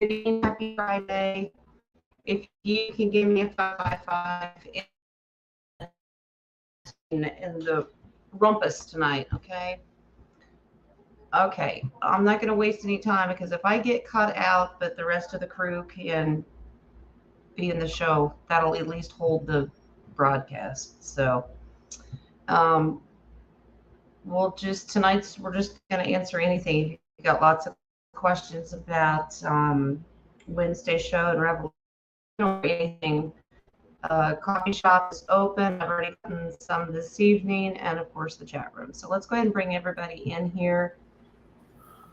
Happy Friday. If you can give me a 555 in the rumpus tonight, okay? Okay, I'm not going to waste any time because if I get cut out, but the rest of the crew can be in the show, that'll at least hold the broadcast. So, we're just going to answer anything. If you've got lots of questions about Wednesday show and Revolution or anything, coffee shop is open. I've already gotten some this evening, and of course the chat room. So let's go ahead and bring everybody in here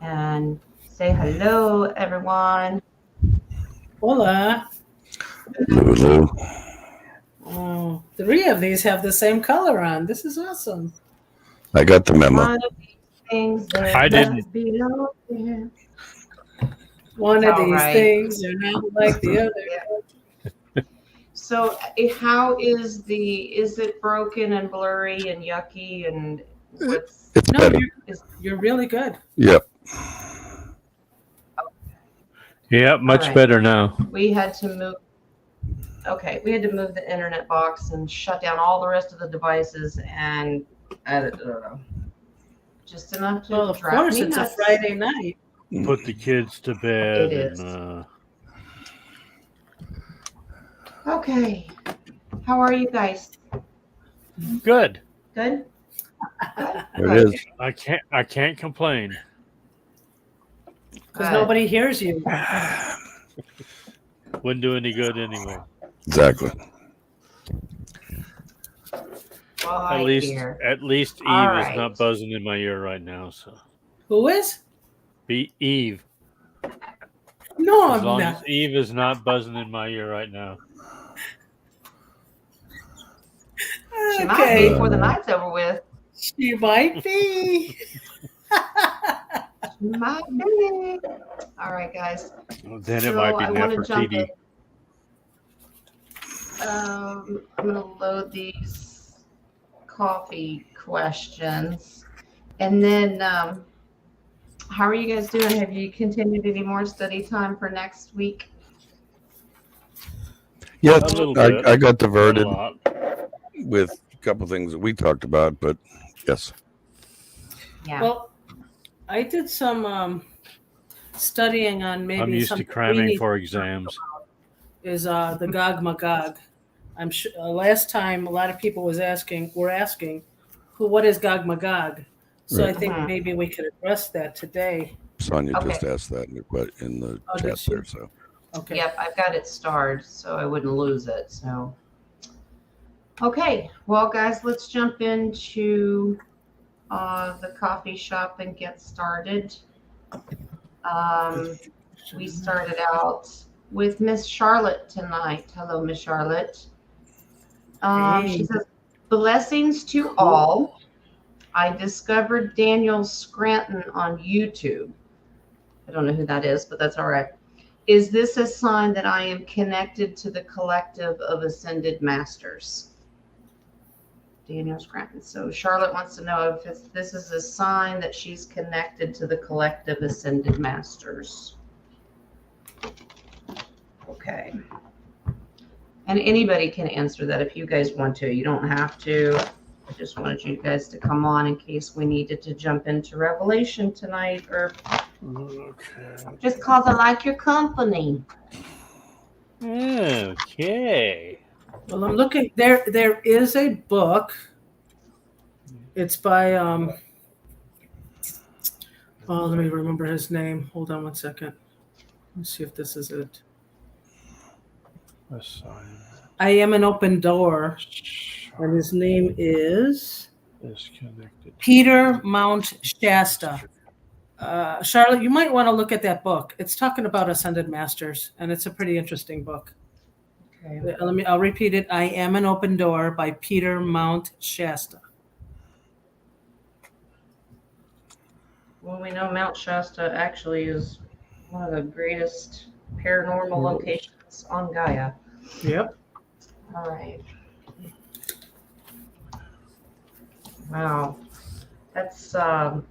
and say hello, everyone. Hola. Hello. Oh, 3 of these have the same color on. This is awesome. I got the memo. One of these things that I didn't. One of these right. things are not like the other. Yeah. So how is it broken and blurry and yucky and what's? It's No, better. you're really good. Yep. Yeah, much right. better now. We had to move. Okay, we had to move the internet box and shut down all the rest of the devices, and I don't know, just enough to. Well, of course, it's a Friday night. Put the kids to bed. It is. And, Okay, how are you guys? good. Good. There it is. I can't complain. Because nobody hears you. Wouldn't do any good anyway. Exactly. Well, At least Eve All is not buzzing in my ear right now. So Who is? be Eve. No, As I'm long not. as Eve is not buzzing in my ear right now. She might be before the night's over with. She might be. She might be. All right, guys. Well, then it might be Nefertiti. I'm going to load these coffee questions. And then, how are you guys doing? Have you continued any more study time for next week? Yeah, A little bit. I got diverted Not a lot. with a couple things that we talked about, but yes. Yeah. Well, I did some studying on maybe I'm used to something cramming for exams. is the Gog Magog. I'm sure last time a lot of people were asking, what is Gog Magog? So Right. I think maybe we could address that today. Sonia Okay. just asked that in the Oh, chat did she? there. So Okay. Yep, I've got it starred so I wouldn't lose it. So, okay, well, guys, let's jump into the coffee shop and get started. We started out with Miss Charlotte tonight. Hello, Miss Charlotte. She says, blessings to all. I discovered Daniel Scranton on YouTube. I don't know who that is, but that's all right. Is this a sign that I am connected to the collective of ascended masters? Daniel Scranton. So Charlotte wants to know if this is a sign that she's connected to the collective ascended masters. Okay. And anybody can answer that if you guys want to. You don't have to. I just wanted you guys to come on in case we needed to jump into Revelation tonight, or just cause I like your company. Okay. Well, I'm looking. There is a book. It's by oh, let me remember his name. Hold on one second. Let's see if this is it. I Am an Open Door, and his name is Peter Mount Shasta. Charlotte, you might want to look at that book. It's talking about ascended masters, and it's a pretty interesting book. Okay. I'll repeat it. I Am an Open Door by Peter Mount Shasta. Well, we know Mount Shasta actually is one of the greatest paranormal locations on Gaia. Yep. All right. Wow. That's a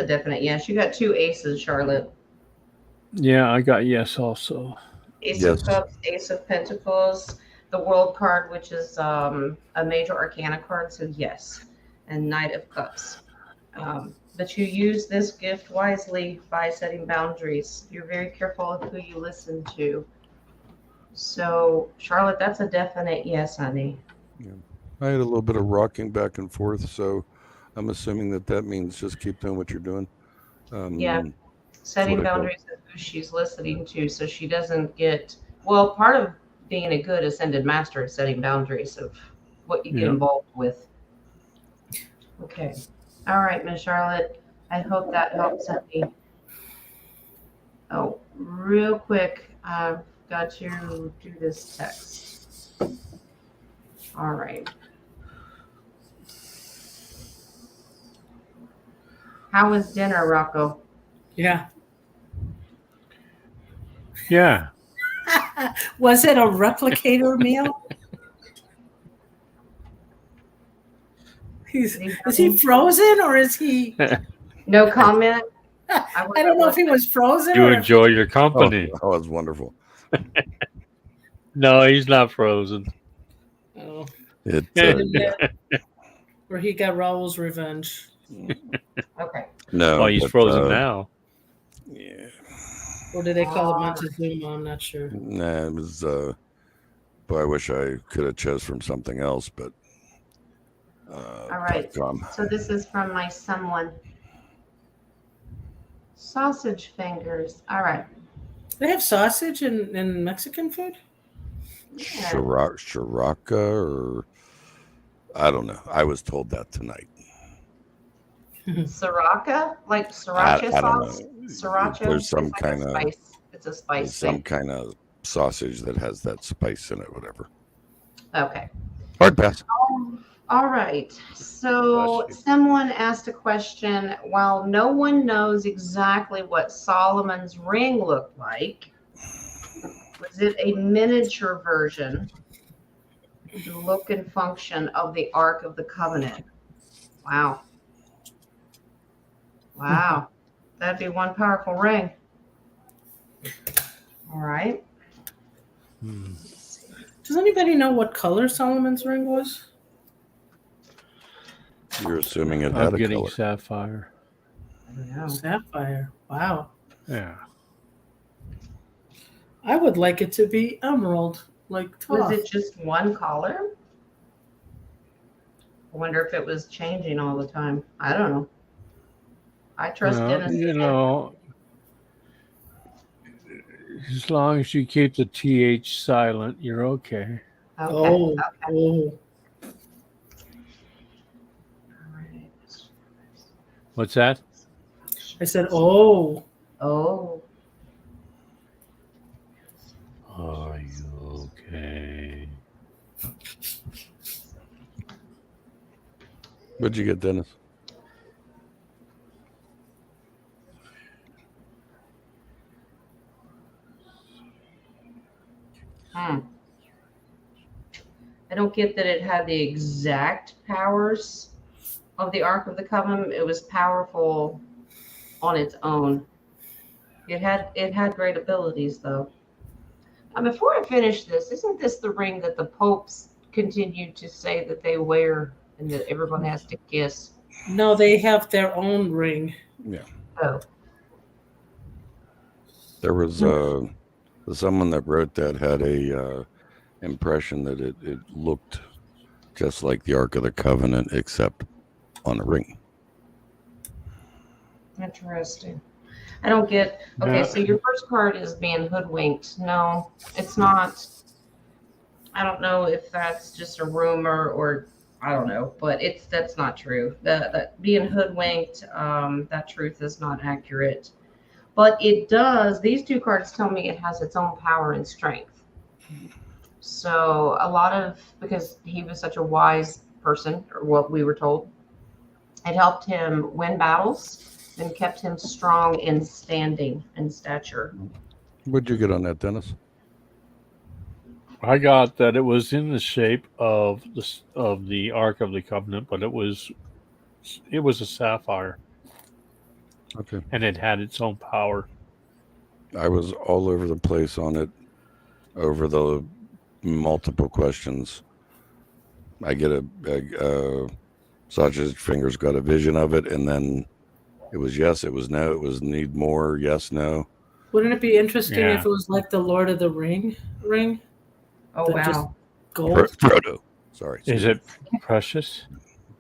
definite yes. You got 2 aces, Charlotte. Yeah, I got yes also. Ace Yes. of Cups, Ace of Pentacles, the World card, which is a major arcana card, so yes, and Knight of Cups. But you use this gift wisely by setting boundaries. You're very careful of who you listen to. So, Charlotte, that's a definite yes, honey. Yeah. I had a little bit of rocking back and forth, so I'm assuming that means just keep doing what you're doing. Yeah. Setting what I call- boundaries of who she's listening to so she doesn't get, well, part of being a good ascended master is setting boundaries of what you get Yeah. involved with. Okay. All right, Miss Charlotte. I hope that helps, honey. Oh, real quick, I've got to do this text. All right. How was dinner, Rocco? Yeah. Yeah. Was it a replicator meal? Is he frozen or is he? No comment? I don't know if he was frozen You or enjoy your company. Oh, that was wonderful. No, he's not frozen. Oh, It or he got Raoul's revenge. Okay. no. Oh, he's but, frozen now. Yeah. Or did they call it Montezuma? I'm not sure. Nah, it was. Boy, I wish I could have chose from something else, but. All right. .com. So this is from my someone. Sausage fingers. All right. They have sausage in Mexican food? Yeah. Shiraka, or I don't know. I was told that tonight. Sriracha? Like I sriracha don't sauce? know. Sriracha? There's some It's like kind a of spice. It's a spice some thing. kind of sausage that has that spice in it. Whatever. Okay. Hard pass. All right. So Bless you. someone asked a question. While no one knows exactly what Solomon's ring looked like, was it a miniature version, the look and function of the Ark of the Covenant? Wow. Wow. That'd be one powerful ring. All right. Does anybody know what color Solomon's ring was? You're assuming it had I'm a getting color. sapphire. I don't know. Sapphire. Wow. Yeah. I would like it to be emerald, like Was Toph. it just one color? I wonder if it was changing all the time. I don't know. I trust Dennis. You know, as long as you keep the TH silent, you're okay. Okay. Oh, Okay. oh. All right. What's that? I said, oh. Oh. Are you okay? What'd you get, Dennis? I don't get that it had the exact powers of the Ark of the Covenant. It was powerful on its own. It had great abilities though. Before I finish this, isn't this the ring that the popes continue to say that they wear and that everyone has to kiss? No, they have their own ring. Yeah. Oh. There was someone that wrote that had a impression that it looked just like the Ark of the Covenant, except on a ring. Interesting. I don't get. Okay, Yeah. so your first card is being hoodwinked. No, it's not. I don't know if that's just a rumor or I don't know, but that's not true. That being hoodwinked, that truth is not accurate. But it does. These two cards tell me it has its own power and strength. So a lot of, because he was such a wise person, or what we were told, it helped him win battles and kept him strong in standing and stature. What'd you get on that, Dennis? I got that it was in the shape of the Ark of the Covenant, but it was a sapphire, Okay. and it had its own power. I was all over the place on it over the multiple questions. I get a Sausage Fingers got a vision of it, and then it was yes, it was no, it was need more, yes, no. Wouldn't it be interesting Yeah. if it was like the Lord of the ring? Oh, That just wow. gold? Frodo. Sorry. Is it precious?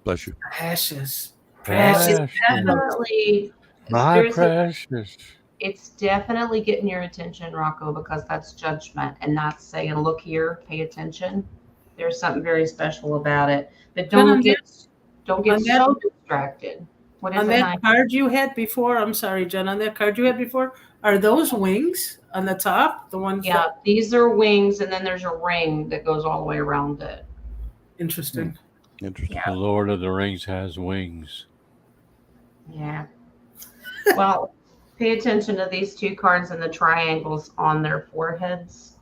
Bless you. Precious. Precious. Definitely, My seriously, precious. it's definitely getting your attention, Rocco, because that's judgment and not saying, look here, pay attention. There's something very special about it. But Jen, don't get on that- so distracted. What is On it, that honey? card you had before, I'm sorry, Jen, on that card you had before, are those wings on the top? The ones Yeah, these are wings, and then there's a ring that goes all the way around it. interesting. Interesting. The Lord of the Rings has wings. Yeah. Well, pay attention to these two cards and the triangles on their foreheads,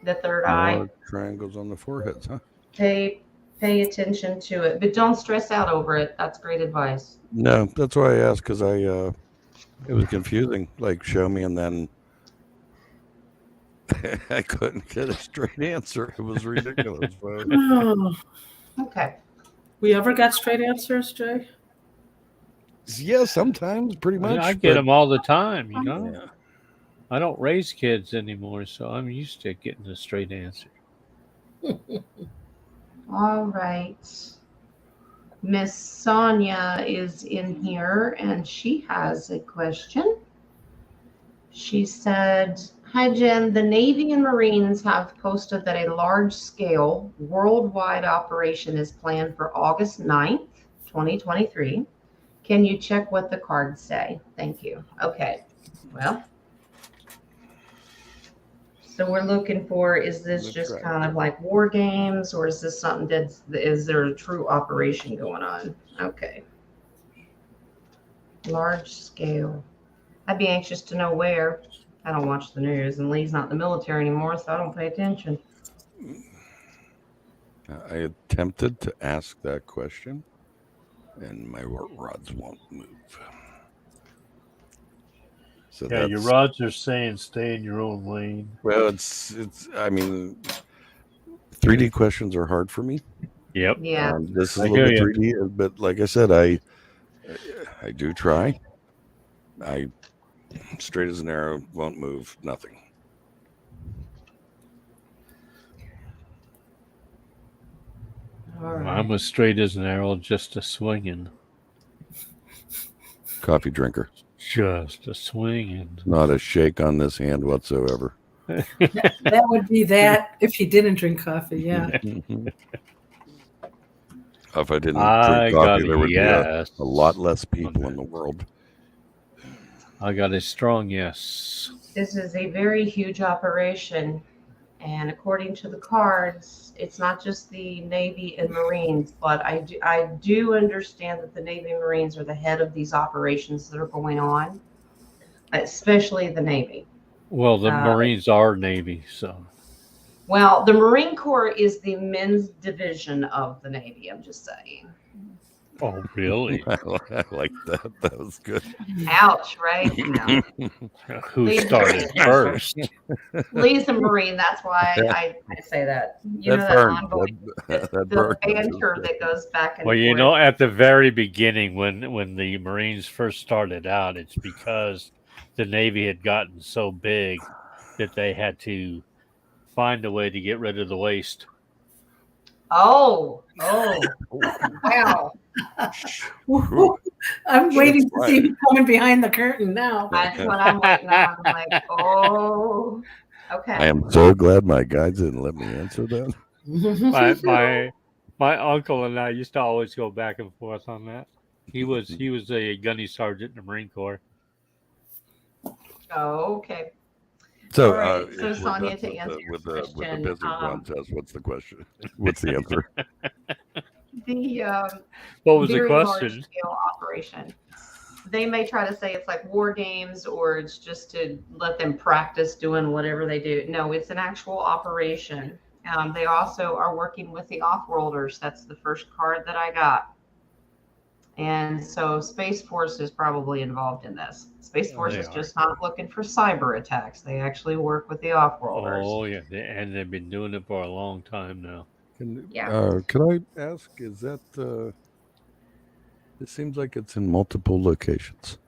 the third eye. More triangles on the foreheads, huh? Pay attention to it, but don't stress out over it. That's great advice. No, that's why I asked, because it was confusing. Like, show me, and then I couldn't get a straight answer. It was ridiculous. So, Oh, Okay. we ever got straight answers, Jay? yeah, sometimes, pretty much. I get them all the time, you know. Yeah. I don't raise kids anymore, so I'm used to getting a straight answer. All right. Miss Sonia is in here and she has a question. She said, hi, Jen. The Navy and Marines have posted that a large-scale worldwide operation is planned for August 9th, 2023. Can you check what the cards say? Thank you. Okay. Well, so we're looking for, is this That's just right. kind of like war games, or is this something is there a true operation going on? Okay. Large scale. I'd be anxious to know where. I don't watch the news, and Lee's not in the military anymore, so I don't pay attention. I attempted to ask that question, and my rods won't move. So Yeah, your rods are saying stay in your own lane. Well, it's. I mean, 3D questions are hard for me. Yep. Yeah. This is I a little bit hear 3D, but like I said, I do try. I straight as an arrow, won't move, nothing. All right. I'm as straight as an arrow, just a swinging. Coffee drinker. Just a swinging. Not a shake on this hand whatsoever. That would be that if you didn't drink coffee, yeah. If I didn't I drink got coffee, a there would yes. be a lot less people in the world. I got a strong yes. This is a very huge operation, and according to the cards, it's not just the Navy and Marines, but I do understand that the Navy and Marines are the head of these operations that are going on, especially the Navy. Well, the Marines are Navy, so. Well, the Marine Corps is the men's division of the Navy, I'm just saying. Oh, really? I like that. That was good. Ouch, right? No. Who Lee's started first? Lee's a Marine, that's why I say that. You know, that ongoing the banter that goes back and Well, forth. you know, at the very beginning, when the Marines first started out, it's because the Navy had gotten so big that they had to find a way to get rid of the waste. Oh, wow. I'm waiting to see who's coming behind the curtain now. That's what I'm waiting on. I'm like, oh, okay. I am so glad my guides didn't let me answer that. My uncle and I used to always go back and forth on that. He was a gunny sergeant in the Marine Corps. Oh, okay. So, right, so Sonia, to answer your with question, the business contest, what's the question? What's the answer? What was the very question? Large-scale operation. They may try to say it's like war games, or it's just to let them practice doing whatever they do. No, it's an actual operation. They also are working with the off-worlders. That's the first card that I got. And so Space Force is probably involved in this. Space Force They is are. just not looking for cyber attacks. They actually work with the off-worlders. Oh yeah, and they've been doing it for a long time now. Can I ask? Is that? It seems like it's in multiple locations.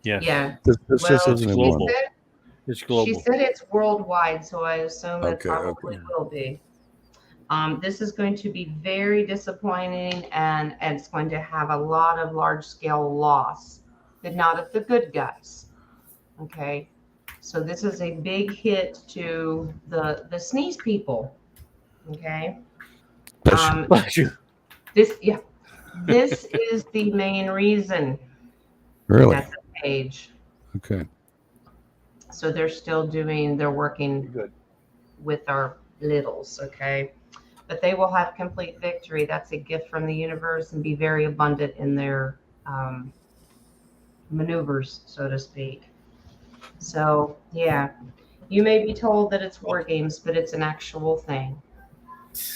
Yes. Yeah. This just Well, isn't in global. one. It's she global. said it's worldwide, so I assume it Okay, probably okay. will be. This is going to be very disappointing, and it's going to have a lot of large-scale loss, but not of the good guys. Okay, so this is a big hit to the sneeze people. Okay, Bless you. Bless you. this is the main reason. Really? That's a page. Okay. So they're working Good. with our littles. Okay, but they will have complete victory. That's a gift from the universe, and be very abundant in their maneuvers, so to speak. So yeah, you may be told that it's war games, but it's an actual thing.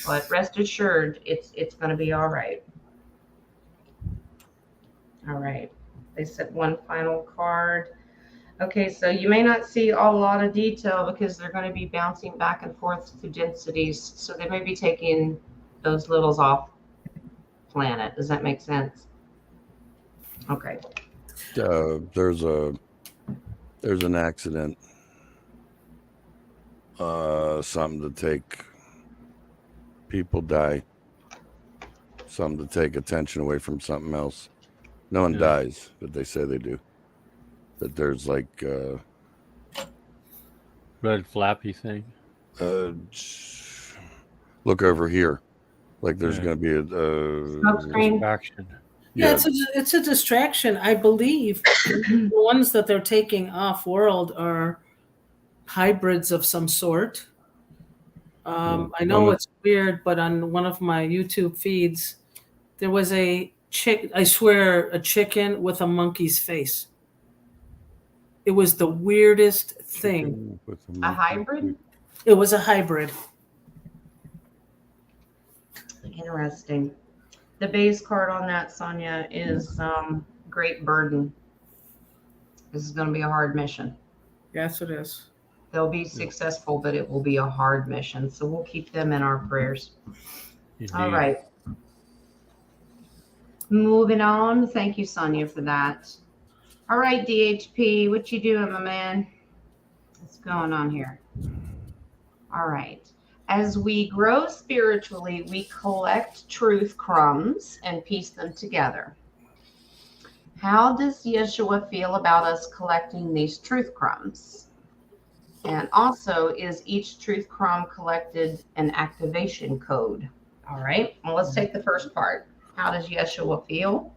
But rest assured, it's going to be all right. All right. They said one final card. Okay, so you may not see a lot of detail because they're going to be bouncing back and forth to densities. So they may be taking those littles off planet. Does that make sense? Okay. There's an accident. Something to take. People die. Something to take attention away from something else. No one dies, but they say they do. That there's like Red flappy thing. look over here. Like there's going to be Smoke screen. Distraction. Yeah, it's a distraction. I believe the ones that they're taking off world are hybrids of some sort. I know it's weird, but on one of my YouTube feeds, there was a chicken with a monkey's face. It was the weirdest thing. A hybrid? It was a hybrid. Interesting. The base card on that, Sonia, is Great Burden. This is going to be a hard mission. Yes, it is. They'll be successful, but it will be a hard mission. So we'll keep them in our prayers. Indeed. All right. Moving on. Thank you, Sonia, for that. All right, DHP, what you doing, my man? What's going on here? All right. As we grow spiritually, we collect truth crumbs and piece them together. How does Yeshua feel about us collecting these truth crumbs? And also, is each truth crumb collected an activation code? All right. Well, let's take the first part. How does Yeshua feel?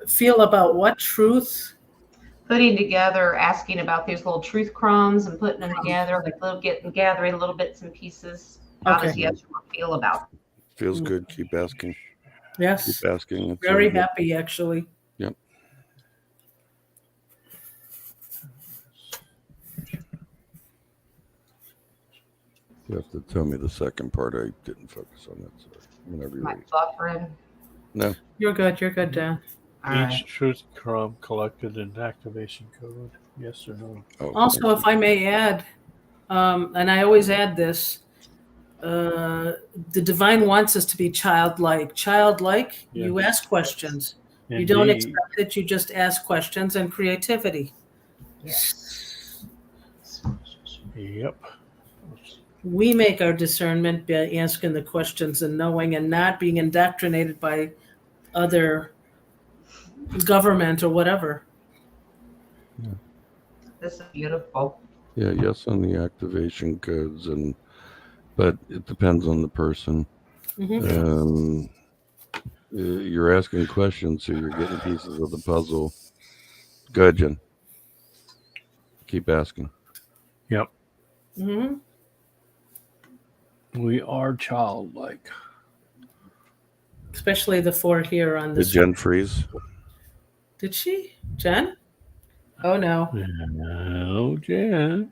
Feel about what truth? Putting together, asking about these little truth crumbs and putting them together, gathering little bits and pieces. How does Yeshua feel about it? Feels good. Keep asking. Yes. Keep asking. It's very happy, actually. Yep. You have to tell me the second part. I didn't focus on that. So whenever you're ready. Buffering? No. You're good, Dan. Each truth crumb collected an activation code. Yes or no? Oh, also, if I may add, and I always add this, the divine wants us to be childlike. Childlike, Yes. You ask questions. Indeed. You don't expect it, you just ask questions, and creativity. Yes. Yep. We make our discernment by asking the questions and knowing, and not being indoctrinated by other government or whatever. Yeah. This is beautiful. Yeah, yes on the activation codes, but it depends on the person. Mm-hmm. You're asking questions, so you're getting pieces of the puzzle. Good, Jen. Keep asking. Yep. Mm-hmm. We are childlike. Especially the 4 here on this. Did Jen freeze? Did she? Jen? Oh, no. No, Jen.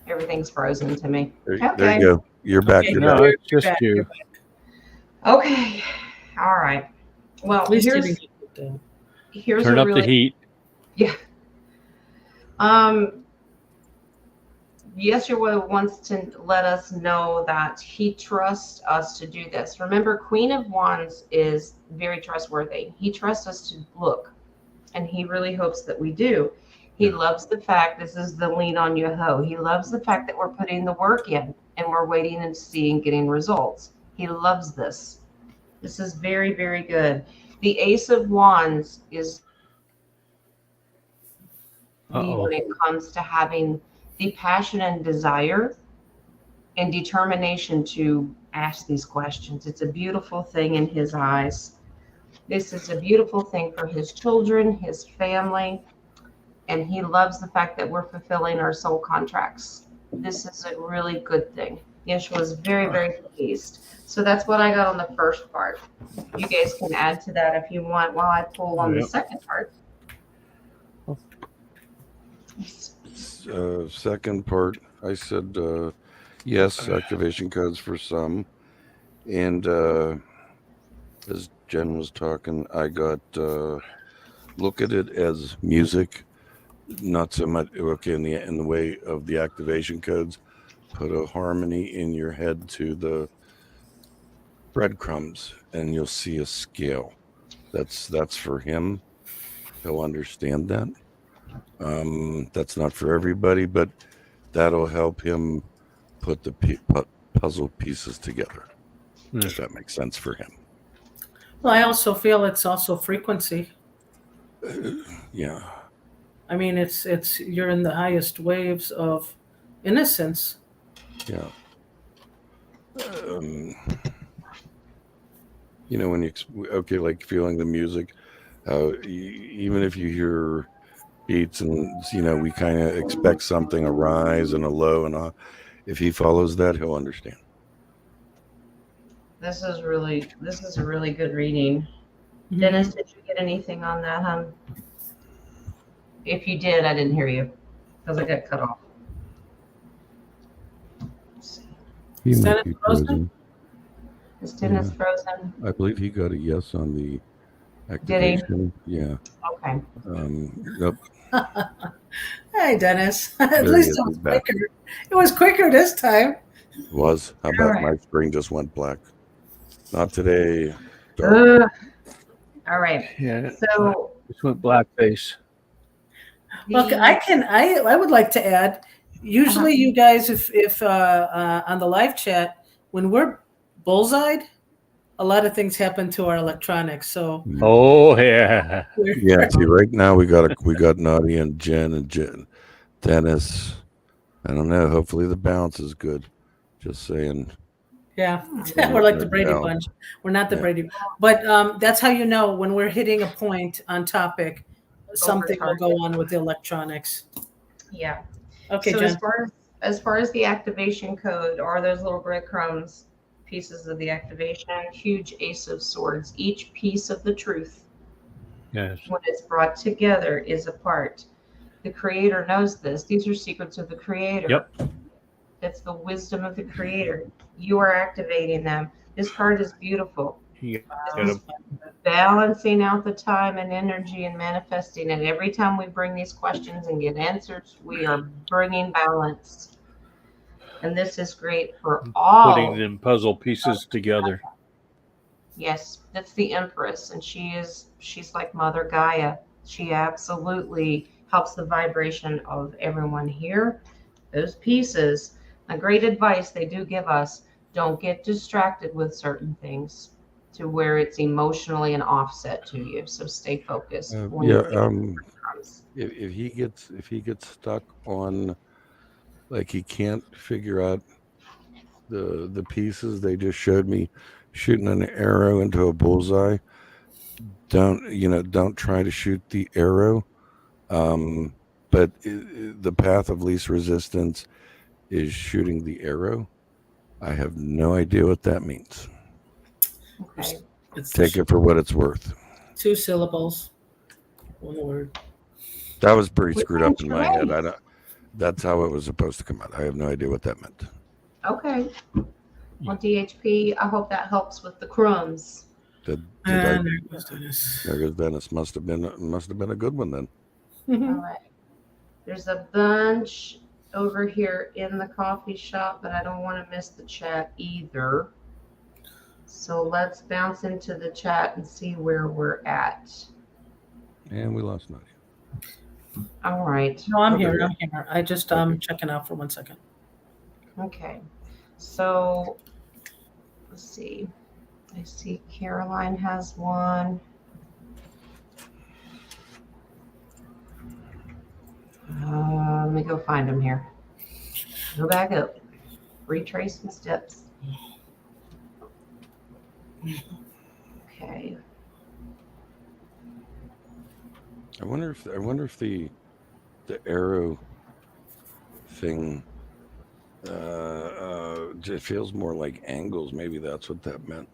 Everything's frozen to me. There Okay. you go. You're back. Okay, You're No, back. it's just back, you. you're back. Okay. All right. Well, At least you here's didn't get the- Turn a up the really heat. Yeshua wants to let us know that he trusts us to do this. Remember, Queen of Wands is very trustworthy. He trusts us to look, and he really hopes that we do. He loves the fact, this is the lean on Yeho. He loves the fact that we're putting the work in and we're waiting and seeing, getting results. He loves this. This is very, very good. The Ace of Wands is when it comes to having the passion and desire and determination to ask these questions. It's a beautiful thing in his eyes. This is a beautiful thing for his children, his family, and he loves the fact that we're fulfilling our soul contracts. This is a really good thing. Yeshua was very, very pleased. So that's what I got on the first part. You guys can add to that if you want while I pull on the second part. Second part, I said yes, activation codes for some. And as Jen was talking, I got look at it as music, not so much okay in the way of the activation codes. Put a harmony in your head to the breadcrumbs, and you'll see a scale. That's for him. He'll understand that. That's not for everybody, but that'll help him put the puzzle pieces together. If that makes sense for him. Well, I also feel it's also frequency. Yeah. I mean, it's you're in the highest waves of innocence. Yeah. You know, when you like feeling the music, even if you hear beats and we kind of expect something, a rise and a low and a, if he follows that, he'll understand. This is a really good reading. Mm-hmm. Dennis, did you get anything on that, hon? If you did, I didn't hear you because I got cut off. He Is might Dennis be frozen? frozen. Is Dennis frozen? I believe he got a yes on the Did he? activation. Yeah. Okay. Nope. Hey, Dennis. At There he least is. it was He's back. quicker. It was quicker this time. Was. How about right. my screen just went black? Not today. Dark. All right. Yeah. So Just went blackface. Look, I would like to add. Usually, you guys, if on the live chat, when we're bullseyed, a lot of things happen to our electronics. So Oh yeah. Yeah. See, right now we got Nadia and Jen, Dennis. I don't know. Hopefully the bounce is good. Just saying. Yeah, we're like the Brady Bunch. We're not the Brady, but that's how you know when we're hitting a point on topic, something will go on with the electronics. Yeah. Okay, so Jen. as far as the activation code or those little breadcrumbs, pieces of the activation, huge Ace of Swords. Each piece of the truth, Yes. when it's brought together, is a part. The Creator knows this. These are secrets of the Creator. Yep. It's the wisdom of the Creator. You are activating them. This card is beautiful. Yeah. Balancing out the time and energy and manifesting. And every time we bring these questions and get answers, we are bringing balance. And this is great for all. Putting them puzzle pieces together. Yes, that's the Empress. And she's like Mother Gaia. She absolutely helps the vibration of everyone here. Those pieces. A great advice they do give us, don't get distracted with certain things to where it's emotionally an offset to you. So stay focused. If he gets stuck on, like, he can't figure out the pieces they just showed me, shooting an arrow into a bullseye, don't try to shoot the arrow, but the path of least resistance is shooting the arrow. I have no idea what that means. Okay. Take it for what it's worth. 2 syllables, 1 word. That was pretty screwed up in my head. That's how it was supposed to come out. I have no idea what that meant. Okay. Well, DHP, I hope that helps with the crumbs. There goes Dennis. Must have been a good one then. All right. There's a bunch over here in the coffee shop, but I don't want to miss the chat either. So let's bounce into the chat and see where we're at. And we lost Nadia. All right. No, I'm here. I just checking out for 1 second. Okay. So let's see. I see Caroline has one. Let me go find them here. Go back up. Retrace my steps. Okay. I wonder if the arrow thing it feels more like angles. Maybe that's what that meant.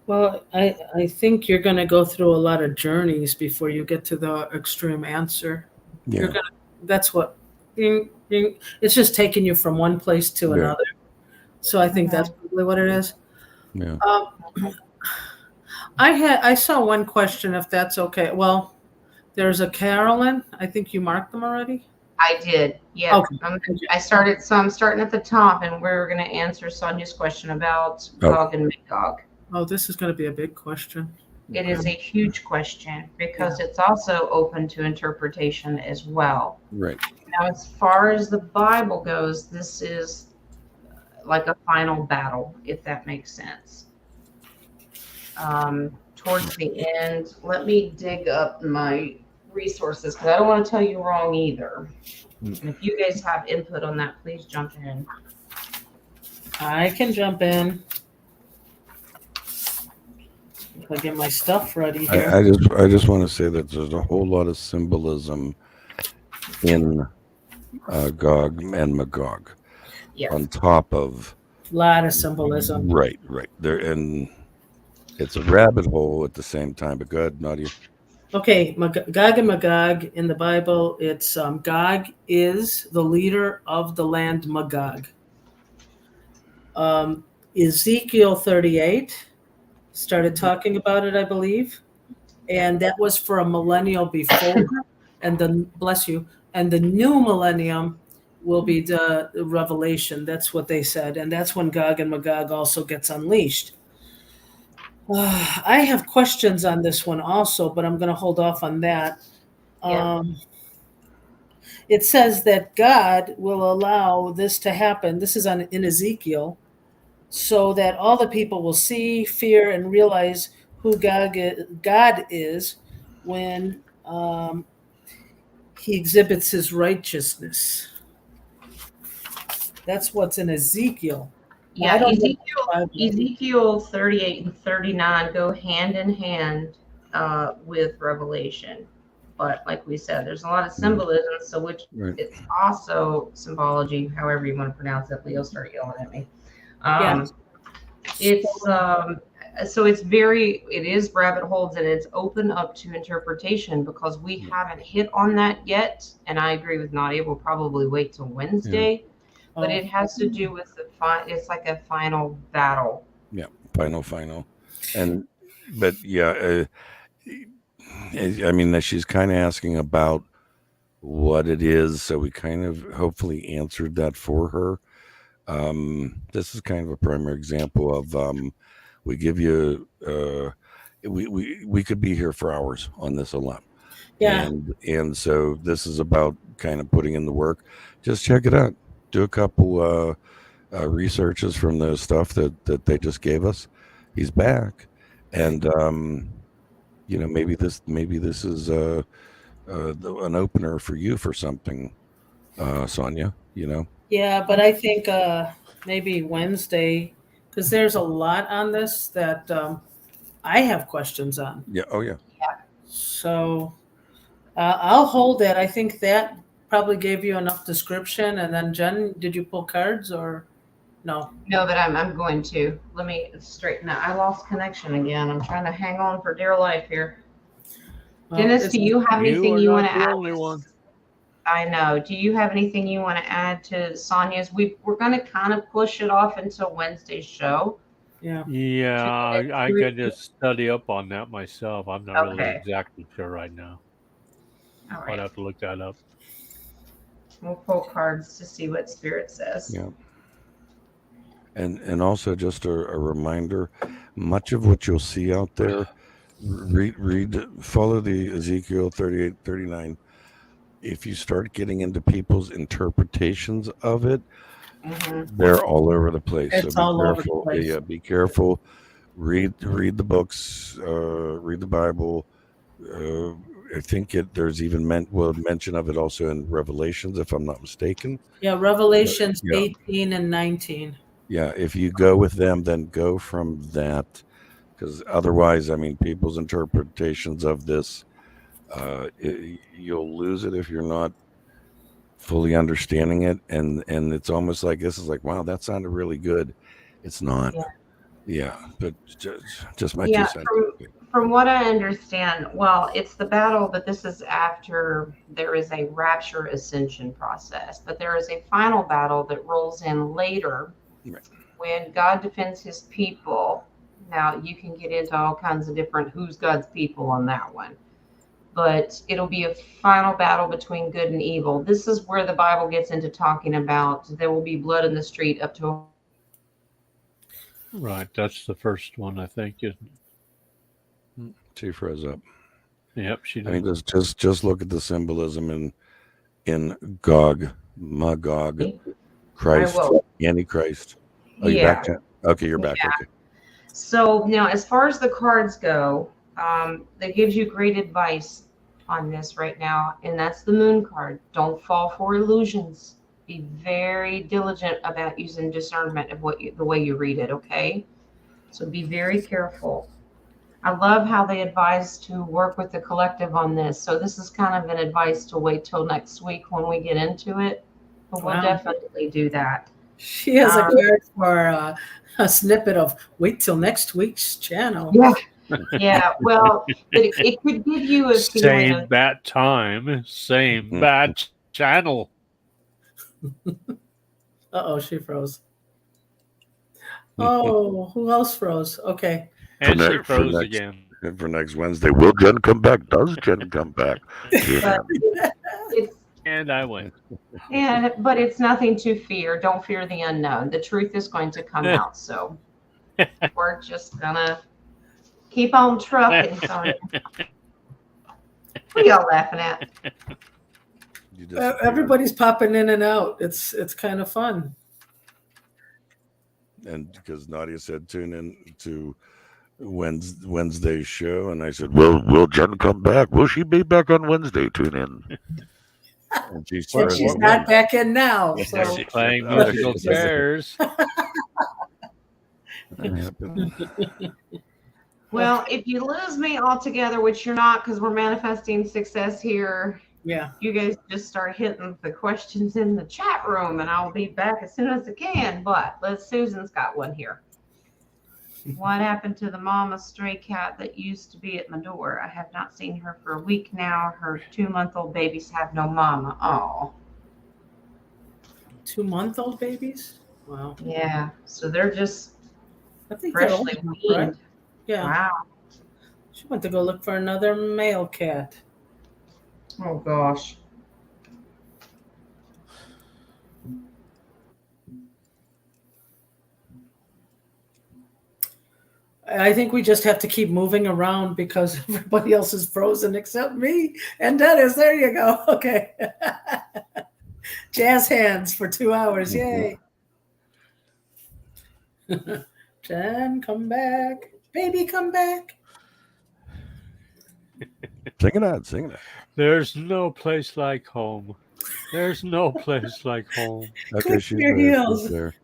Well, I think you're going to go through a lot of journeys before you get to the extreme answer. Yeah. That's what it's just taking you from one place to another. So I think that's probably what it is. Yeah. I saw one question, if that's okay. Well, there's a Carolyn. I think you marked them already. I did. Yeah. Okay. I'm starting at the top, and we're going to answer Sonia's question about Gog and Magog. Oh, this is going to be a big question. It is a huge question because it's also open to interpretation as well. Right. Now, as far as the Bible goes, this is like a final battle, if that makes sense. Towards the end, let me dig up my resources because I don't want to tell you wrong either. And if you guys have input on that, please jump in. I can jump in. If I get my stuff ready here. I just want to say that there's a whole lot of symbolism in Gog and Magog. Yes. On top of a lot of symbolism. Right there, and it's a rabbit hole at the same time. But go ahead, Nadia. Okay, Gog and Magog in the Bible, it's Gog is the leader of the land Magog. Ezekiel 38 started talking about it, I believe, and that was for a millennial before, and the new millennium will be the Revelation. That's what they said, and that's when Gog and Magog also gets unleashed. I have questions on this one also, but I'm going to hold off on that. Yeah. It says that God will allow this to happen. This is in Ezekiel, so that all the people will see, fear, and realize who God is when he exhibits his righteousness. That's what's in Ezekiel. Yeah, Ezekiel 38 and 39 go hand in hand with Revelation. But like we said, there's a lot of symbolism, so it's also symbology, however you want to pronounce it. Leo, start yelling at me. It is rabbit holes, and it's open up to interpretation because we haven't hit on that yet. And I agree with Nadia. We'll probably wait till Wednesday. Yeah. But it has to do with it's like a final battle. Yeah, final. I mean, she's kind of asking about what it is. So we kind of hopefully answered that for her. This is kind of a primary example of we give you, we could be here for hours on this alone. Yeah. And so this is about kind of putting in the work. Just check it out. Do a couple researches from the stuff that they just gave us. He's back, and maybe this is an opener for you for something, Sonia. Yeah, but I think maybe Wednesday, because there's a lot on this that I have questions on. Yeah. Oh yeah. Yeah. So I'll hold that. I think that probably gave you enough description. And then Jen, did you pull cards or no? No, but I'm going to. Let me straighten out. I lost connection again. I'm trying to hang on for dear life here. Dennis, do you have anything you want to add? I know. Do you have anything you want to add to Sonia's? We're going to kind of push it off until Wednesday's show. Yeah. Yeah, I got to study up on that myself. I'm not really Okay. exactly sure right now. All I'd right. have to look that up. We'll pull cards to see what Spirit says. Yeah. And also just a reminder, much of what you'll see out there, follow the Ezekiel 38, 39. If you start getting into people's interpretations of it, they're all over the place. It's so be all over the careful. place. Yeah, be careful. Read the books. Read the Bible. I think there's even mention of it also in Revelations, if I'm not mistaken. Yeah, Revelations Yeah. 18 and 19. Yeah, if you go with them, then go from that, because otherwise, I mean, people's interpretations of this, you'll lose it if you're not fully understanding it, and it's almost like this is like, wow, that sounded really good. It's not. Yeah, but just my 2 cents. From what I understand, well, it's the battle, but this is after there is a rapture ascension process, but there is a final battle that rolls in later. Right. When God defends his people. Now you can get into all kinds of different who's God's people on that one, but it'll be a final battle between good and evil. This is where the Bible gets into talking about there will be blood in the street up to. Right, that's the first one, I think, isn't it? She froze up. Yep, she did. I mean, just look at the symbolism in Gog, Magog, Christ, Antichrist. Oh, you're back. Okay, you're back. Okay. So now, as far as the cards go, that gives you great advice on this right now, and that's the Moon card. Don't fall for illusions. Be very diligent about using discernment of the way you read it. Okay, so be very careful. I love how they advise to work with the collective on this. So this is kind of an advice to wait till next week when we get into it, but we'll definitely do that. She has a card for a snippet of wait till next week's channel. Yeah. Well, it could give you a feeling same bat time, same bat channel. She froze. Oh, who else froze? Okay. And she froze again. For next Wednesday, will Jen come back? Does Jen come back? And I went. But it's nothing to fear. Don't fear the unknown. The truth is going to come out. So we're just gonna keep on trucking. What are y'all laughing at? Everybody's popping in and out. It's kind of fun. And because Nadia said tune in to Wednesday's show, and I said, will Jen come back? Will she be back on Wednesday? Tune in. And she's not back in now. So. She's playing musical chairs. Well, if you lose me altogether, which you're not, because we're manifesting success here. Yeah. You guys just start hitting the questions in the chat room, and I'll be back as soon as I can. But Susan's got one here. What happened to the mama stray cat that used to be at my door? I have not seen her for a week now. Her 2-month-old babies have no mama. Oh. 2-month-old babies? Wow. Yeah. So they're just freshly weaned. Right? Yeah. Wow. She went to go look for another male cat. Oh, gosh. I think we just have to keep moving around because everybody else is frozen except me and Dennis. There you go. Okay. Jazz hands for 2 hours. Yay. Jen, come back. Baby, come back. Sing it out. There's no place like home. There's no place like home. Okay, she's there.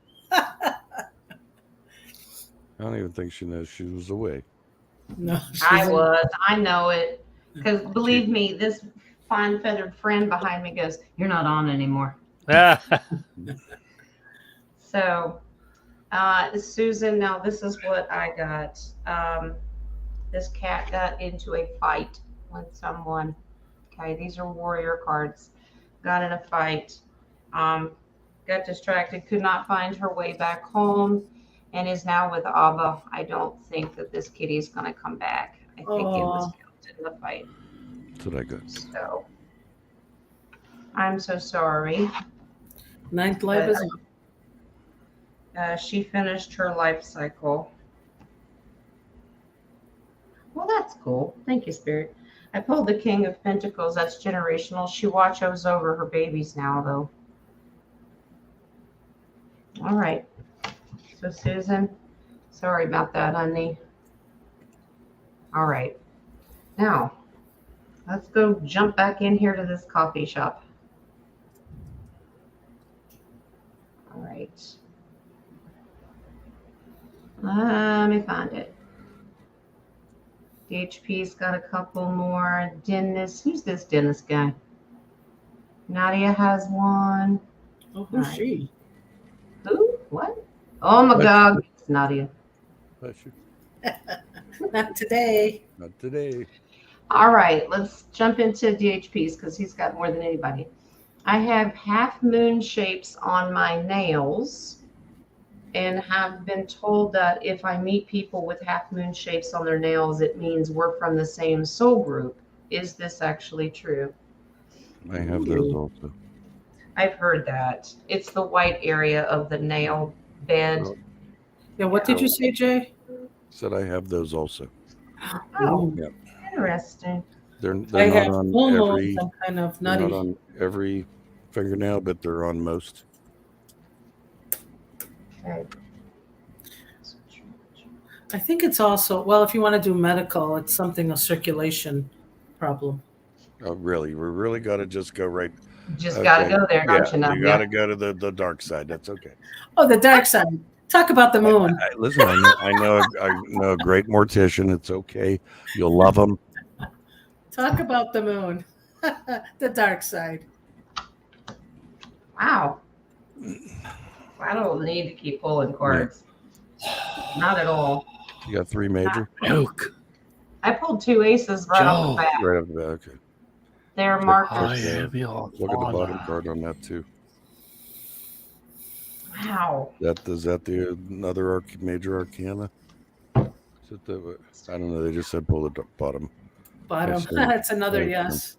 I don't even think she knows she was away. No, I was. I know it. Because believe me, this fine feathered friend behind me goes, "You're not on anymore." So, Susan, now this is what I got. This cat got into a fight with someone. Okay, these are warrior cards. got in a fight, got distracted, could not find her way back home, and is now with Abba. I don't think that this kitty is going to come back. I think it was killed in the fight. That's what I got. So I'm so sorry. Ninth life is up. She finished her life cycle. Well, that's cool. Thank you, Spirit. I pulled the King of Pentacles. That's generational. She watches over her babies now, though. All right. So, Susan, sorry about that, honey. All right. Now, let's go jump back in here to this coffee shop. All right. Let me find it. DHP's got a couple more. Dennis. Who's this Dennis guy? Nadia has one. Oh, who's she? Who? What? Oh my God. It's Nadia. Bless you. Not today. Not today. All right. Let's jump into DHP's because he's got more than anybody. I have half moon shapes on my nails and have been told that if I meet people with half moon shapes on their nails, it means we're from the same soul group. Is this actually true? I have those also. I've heard that. It's the white area of the nail bed. Yeah, what did you say, Jay? Said I have those also. Oh, Yeah. interesting. They're I not have on full moons. every. I'm kind of They're nutty. not on every fingernail, but they're on most. Okay. I think it's also, well, if you want to do medical, it's something, a circulation problem. Oh, really? We really got to just go right. Just got to go there, don't you, You got to go to the dark side. That's okay. Oh, the dark side. Talk about the moon. Listen, I know a great mortician. It's okay. You'll love them. Talk about the moon. The dark side. Wow. I don't need to keep pulling cards. Not at all. You got 3 major? I pulled 2 aces right off the bat. Right off the bat, okay. They're markers. Look at the bottom card on that too. Wow. Is that the another major arcana? Is it the, I don't know. They just said pull the bottom. Bottom. Yes, That's another right. yes.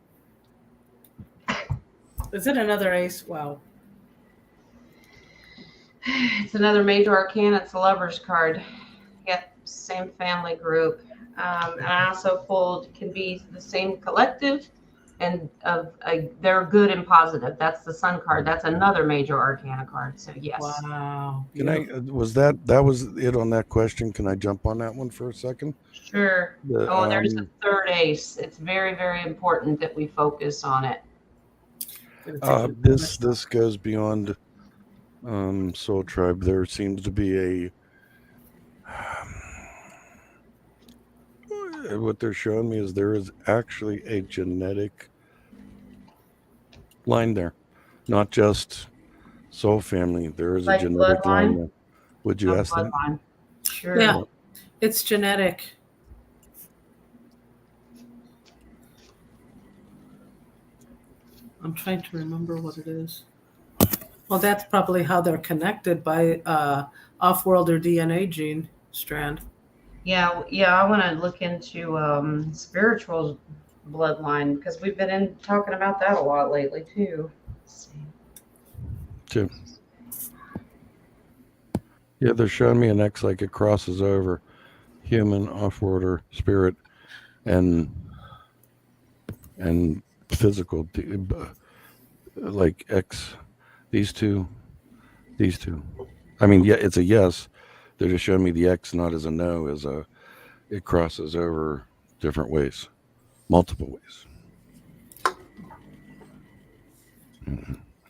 Is it another ace? Wow. It's another major arcana. It's a lover's card. Yep, same family group. And I also pulled can be the same collective, and they're good and positive. That's the Sun card. That's another major arcana card. So yes. Wow. Can I? Was that was it on that question? Can I jump on that one for a second? Sure. There's a third ace. It's very, very important that we focus on it. This goes beyond Soul Tribe. There seems to be a what they're showing me is there is actually a genetic line there, not just soul family. There is Like a genetic line bloodline? there. Would you ask that? Bloodline. Sure. Yeah, it's genetic. I'm trying to remember what it is. Well, that's probably how they're connected by off-world or DNA gene strand. Yeah. I want to look into spiritual bloodline because we've been talking about that a lot lately too. Let's see. Too. Yeah, they're showing me an X like it crosses over human, off-world, or spirit, and physical, like X. These two. I mean, yeah, it's a yes. They're just showing me the X not as a no, as it crosses over different ways, multiple ways.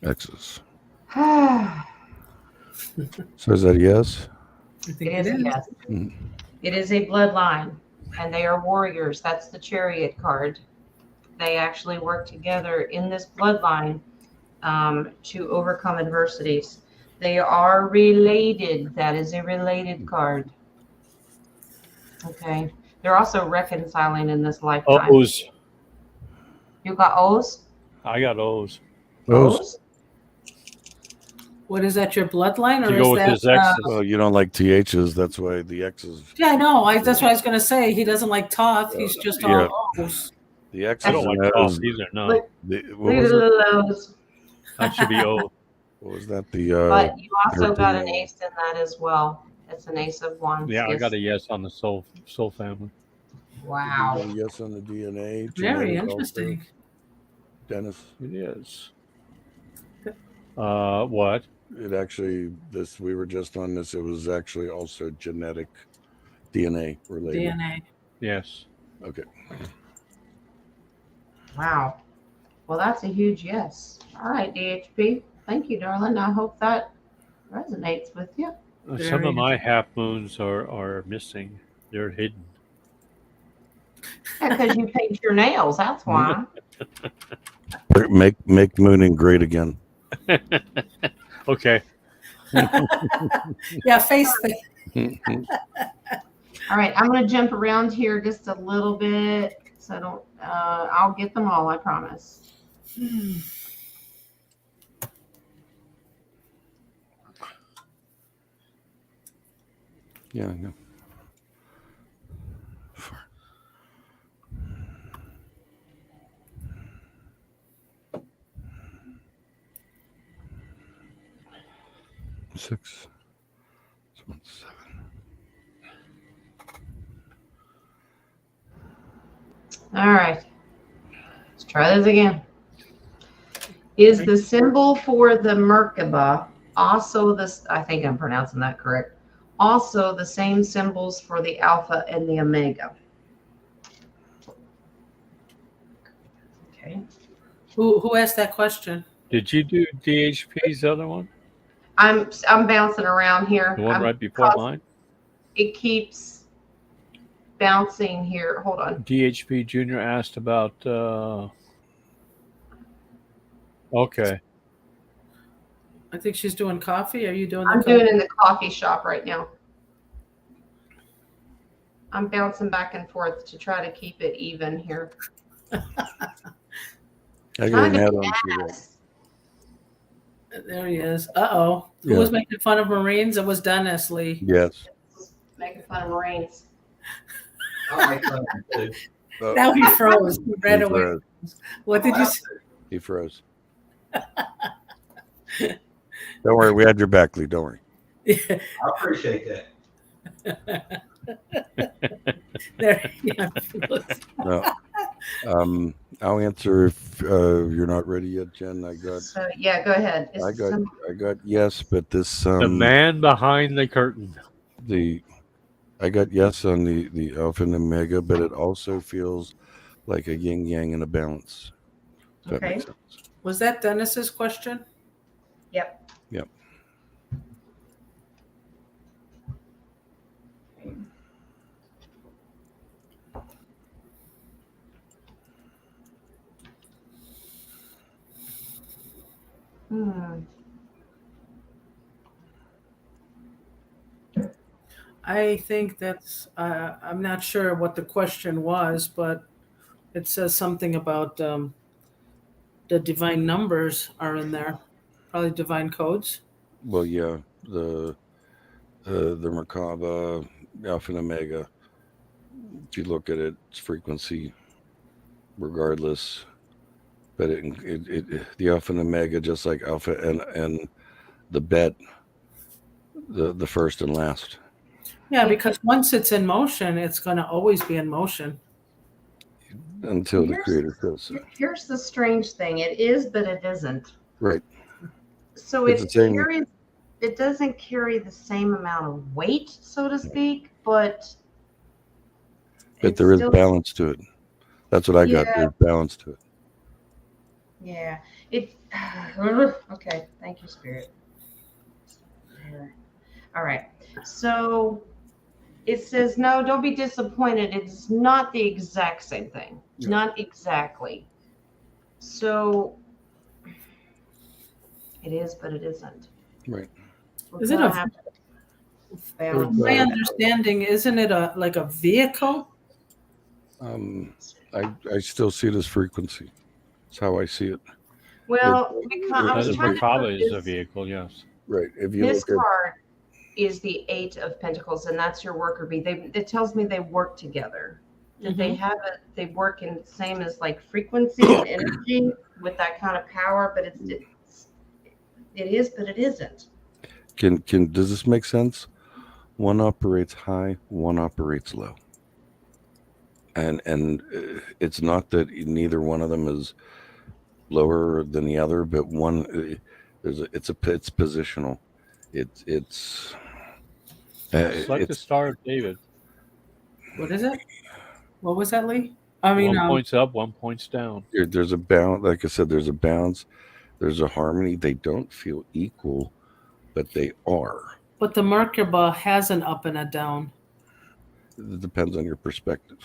X's. So is that a yes? I think It is a yes. It is a bloodline, and they are warriors. That's the Chariot card. They actually work together in this bloodline to overcome adversities. They are related. That is a related card. Okay. They're also reconciling in this lifetime. O's. You got O's? I got O's. O's? What is that? Your bloodline, To or go is with that? his X's. Well, you don't like THs. That's why the X's. Yeah, I know. That's what I was going to say. He doesn't like Toth. He's just all O's. The X's I don't like and golf O's. either. No, Look, What look at was the it? little O's. that should be O. What was that? The But you also got an 13, ace in that as well. It's an ace of wands. Yeah, I Yes. got a yes on the soul family. Wow. Yes on the DNA. Very genetic interesting. also. Dennis. It is. What? It actually, we were just on this. It was actually also genetic DNA related. DNA. Yes. Okay. Wow. Well, that's a huge yes. All right, DHP. Thank you, darling. I hope that resonates with you. Some of my half moons are missing. They're hidden. Yeah, because you paint your nails. That's why. Make mooning great again. Okay. Yeah, face thing. All right, I'm going to jump around here just a little bit so I don't. I'll get them all. I promise. Yeah, I know. Six. 7. All right. Let's try this again. Is the symbol for the Merkaba also this? I think I'm pronouncing that correct. Also the same symbols for the Alpha and the Omega. Okay. Who asked that question? Did you do DHP's other one? I'm bouncing around here. The one right before mine? It keeps bouncing here. Hold on. DHP Junior asked about. Okay. I think she's doing coffee. Are you doing? I'm doing it in the coffee shop right now. I'm bouncing back and forth to try to keep it even here. I got an add-on to that. There he is. Uh-oh. Who was making fun of Marines? It was Dennis Lee. Yes. Making fun of Marines. Now he froze. He ran away. Froze. What did you say? He froze. Don't worry, we had your back, Lee. Don't worry. I appreciate that. There, yeah. No. I'll answer if you're not ready yet, Jen. So yeah, go ahead. I got yes, but this the man behind the curtain. I got yes on the Alpha and Omega, but it also feels like a yin yang and a balance. If that makes sense. Was that Dennis's question? Yep. I think that's, I'm not sure what the question was, but it says something about the divine numbers are in there, probably divine codes. Well, yeah, the Merkaba, Alpha and Omega. If you look at it, it's frequency, regardless. But the Alpha and Omega, just like Alpha and the bet, the first and last. Yeah, because once it's in motion, it's going to always be in motion. Until the creator says so. Here's the strange thing. It is, but it isn't. Right. So it doesn't carry the same amount of weight, so to speak, but there is balance to it. That's what I got. There's balance to it. Yeah. Okay. Thank you, Spirit. All right. So it says, no, don't be disappointed. It's not the exact same thing. Yeah. Not exactly. So it is, but it isn't. Right. Is it my understanding, isn't it like a vehicle? I still see it as frequency. That's how I see it. Well, I was The trying to Merkaba put is a this. vehicle, yes. Right. If you This look at card is the Eight of Pentacles, and that's your worker bee. It tells me they work together. That they have they work in same as like frequency and energy with that kind of power, but it is, but it isn't. does this make sense? One operates high, one operates low. And it's not that neither one of them is lower than the other, but one it's positional. It's Like the it's Star of David. What is it? What was that, Lee? I mean, One point's up, 1 point's down. there's a balance. Like I said, there's a balance. There's a harmony. They don't feel equal, but they are. but the Merkaba has an up and a down. It depends on your perspective.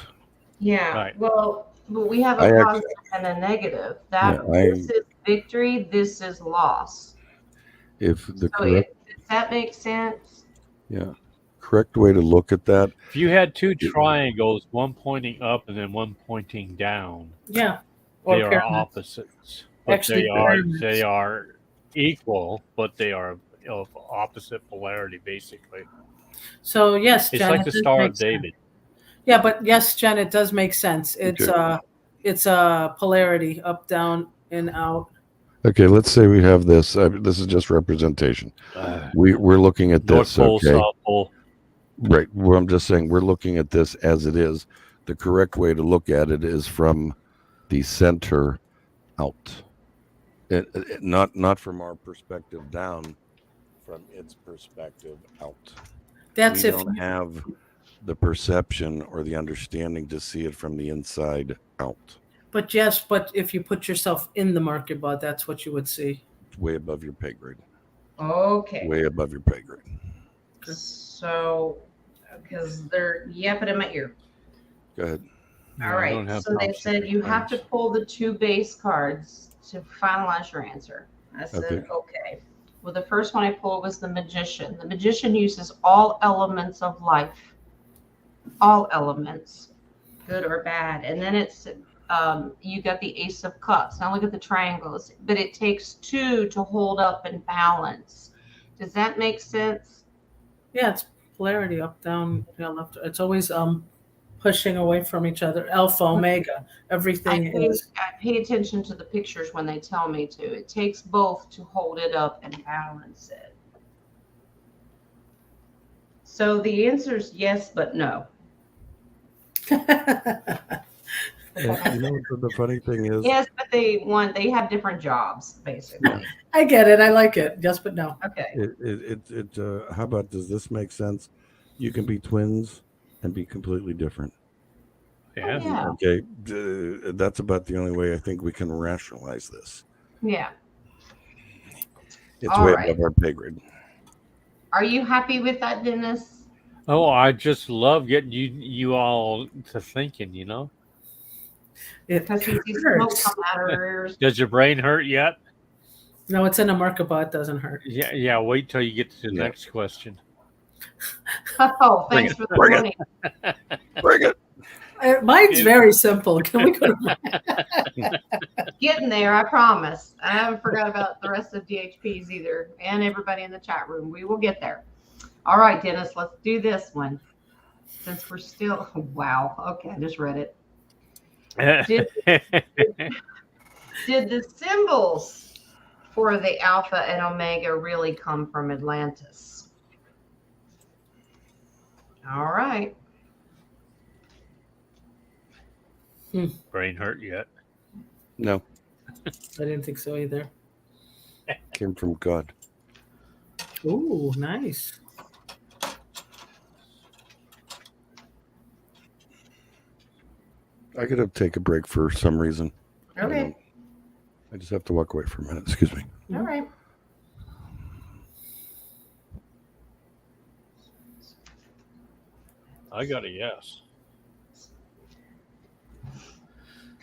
Yeah. Right. Well, we have a positive and a negative. This is victory. This is loss. If the does that make sense? Yeah. Correct way to look at that. If you had two triangles, one pointing up and then one pointing down, Yeah. they are opposites. But Actually, they are equal, but they are of opposite polarity, basically. So yes, It's Jen, like the Star of David. Yeah, but yes, Jen, it does make sense. It's a polarity, up, down, and out. Okay, let's say we have this. This is just representation. We're looking at this. North Pole, okay. South Pole. Right. Well, I'm just saying we're looking at this as it is. The correct way to look at it is from the center out. Not from our perspective down, from its perspective out. That's we don't have the perception or the understanding to see it from the inside out. But yes, but if you put yourself in the Merkaba, that's what you would see. It's way above your pay grade. Okay. Way above your pay grade. So, because they're yapping in my ear. Go ahead. All right. So they said you have to pull the two base cards to finalize your answer. I said, okay. Well, the first one I pulled was the Magician. The Magician uses all elements of life. All elements, good or bad. And then it's you got the Ace of Cups. Now look at the triangles. But it takes two to hold up and balance. Does that make sense? Yeah, it's polarity, up, down, left. It's always pushing away from each other. Alpha, omega, everything is. I pay attention to the pictures when they tell me to. It takes both to hold it up and balance it. So the answer is yes, but no. You know what the funny thing is? Yes, but they have different jobs, basically. I get it. I like it. Yes, but no. Okay. How about, does this make sense? You can be twins and be completely different. Yeah. Oh, yeah. Okay. That's about the only way I think we can rationalize this. Yeah. It's All way right. above our pay grade. Are you happy with that, Dennis? Oh, I just love getting you all to thinking, you know? Because we see smoke come out of our ears. Does your brain hurt yet? No, it's in a Merkaba. It doesn't hurt. Yeah. Wait till you get to the next question. Oh, thanks for the warning. Bring it. Mine's very simple. Can we go to mine? Getting there, I promise. I haven't forgot about the rest of DHPs either, and everybody in the chat room. We will get there. All right, Dennis, let's do this one. Since we're still, wow. Okay, I just read it. Did the symbols for the Alpha and Omega really come from Atlantis? All right. Brain hurt yet? No. I didn't think so either. Came from God. Ooh, nice. I gotta take a break for some reason. Okay. I just have to walk away for a minute. Excuse me. All right. I got a yes.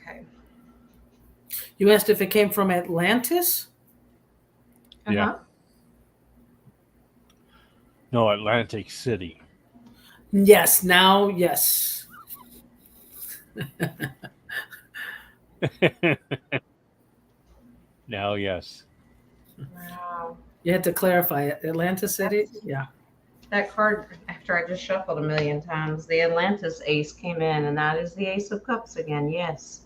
Okay. You asked if it came from Atlantis? Yeah. No, Atlantic City. Yes, now, yes. Now, yes. Wow. You had to clarify it. Atlantis City? Yeah. That card, after I just shuffled a million times, the Atlantis ace came in, and that is the Ace of Cups again. Yes.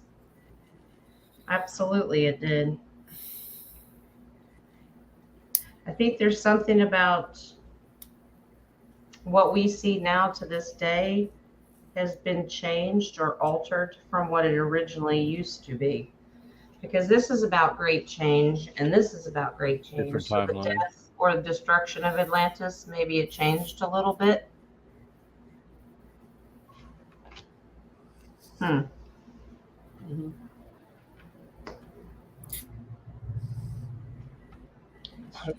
Absolutely, it did. I think there's something about what we see now to this day has been changed or altered from what it originally used to be. Because this is about great change, and this is about great change. Different So the timeline. death or the destruction of Atlantis, maybe it changed a little bit. Mhm.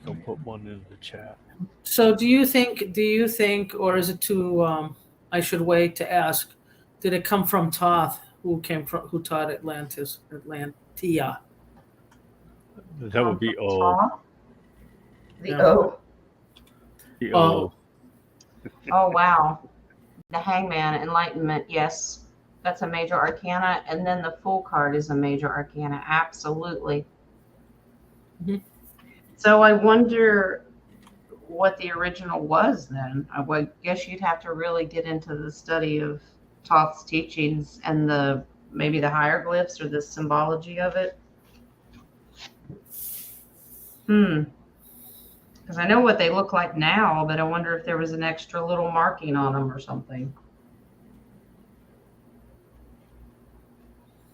Go put one in the chat. So do you think, or is it too, I should wait to ask, did it come from Thoth, who taught Atlantia? That would be O. Top. The Yeah. O. The Oh. O. Oh, wow. The Hangman, Enlightenment, yes. That's a major arcana. And then the Fool card is a major arcana. Absolutely. Mhm. So I wonder what the original was then. I would guess you'd have to really get into the study of Thoth's teachings and maybe the hieroglyphs or the symbology of it. Because I know what they look like now, but I wonder if there was an extra little marking on them or something.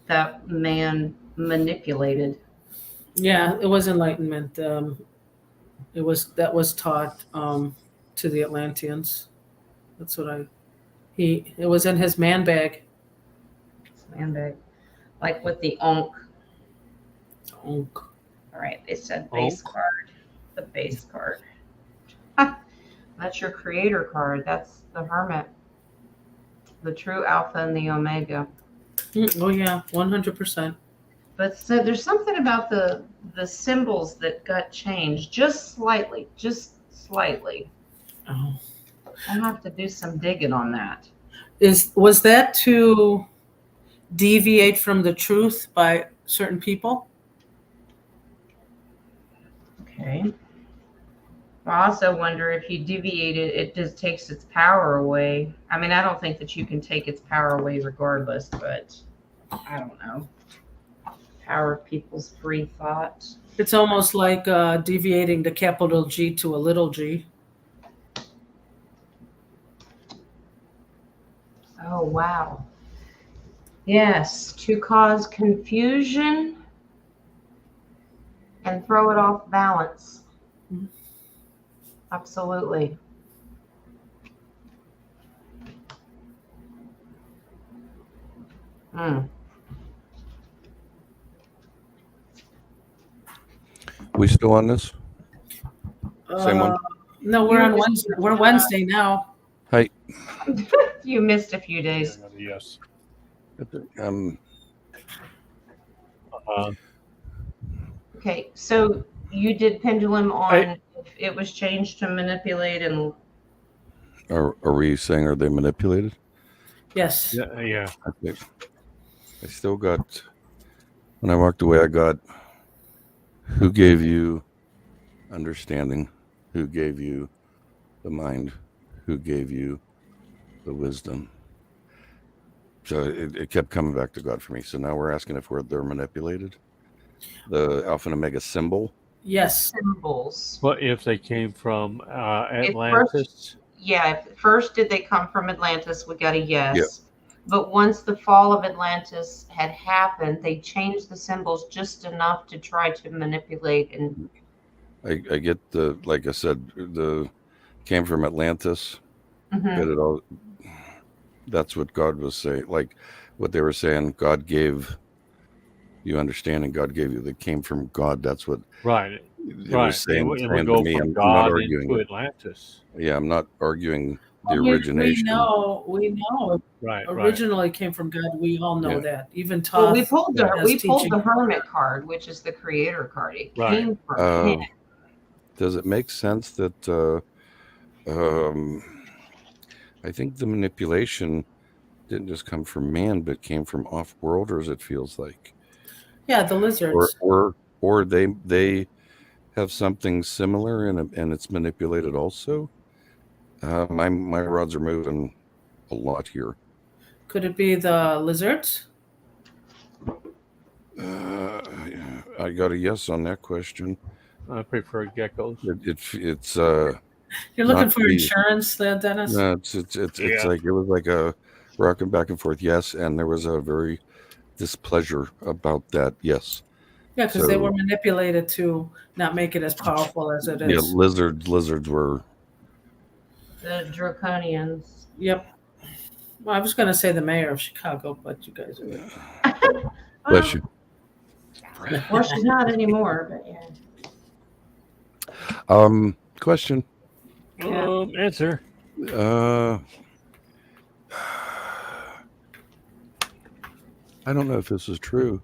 That man manipulated. Yeah, it was Enlightenment. That was taught to the Atlanteans. That's what it was in his man bag. Handbag. Like with the Onk. Oh, All right, they said base Onk? card. The base card. That's your creator card. That's the Hermit. The true Alpha and the Omega. oh yeah, 100%. But so there's something about the symbols that got changed just slightly. Oh. I'll have to do some digging on that. Was that to deviate from the truth by certain people? Okay. I also wonder if you deviate it, it just takes its power away. I mean, I don't think that you can take its power away regardless, but I don't know. Power of people's free thought. It's almost like deviating the capital G to a little g. Oh, wow. Yes, to cause confusion and throw it off balance. Mhm. Absolutely. We still on this? Same one? No, we're on Wednesday. We're Wednesday now. Hey. You missed a few days. Yes. Okay, so you did pendulum on if it was changed to manipulate and Are we saying, are they manipulated? Yes. Yeah. Okay. I still got, when I walked away, I got, who gave you understanding? Who gave you the mind? Who gave you the wisdom? So it kept coming back to God for me. So now we're asking if they're manipulated. The Alpha and Omega symbol. Yes. symbols. What if they came from Atlantis? First did they come from Atlantis? We got a yes. Yeah. But once the fall of Atlantis had happened, they changed the symbols just enough to try to manipulate and. I get like I said, came from Atlantis. Mhm. Get it all. That's what God was saying. Like what they were saying, God gave you understanding. God gave you that came from God. That's what. Right. It was saying It would to go me. from I'm God not arguing into it. Atlantis. Yeah, I'm not arguing the We origination. know. Right. Originally came from God. We all know that. Even Thoth. Well, we pulled has the Hermit card, which is the creator card. It came from him. Does it make sense that I think the manipulation didn't just come from man, but came from off-worlders, it feels like. Yeah, the lizards. Or or they have something similar and it's manipulated also. My rods are moving a lot here. Could it be the lizards? I got a yes on that question. I prefer geckos. It's You're looking not for the- insurance there, Dennis? no, it's Yeah. like it was like a rocking back and forth yes, and there was a very displeasure about that yes. Yeah, because they So- were manipulated to not make it as powerful as it Yeah, is. lizards were. The draconians. Yep. Well, I was going to say the mayor of Chicago, but you guys are. Bless you. Well, she's not anymore, but yeah. Question. Answer. I don't know if this is true,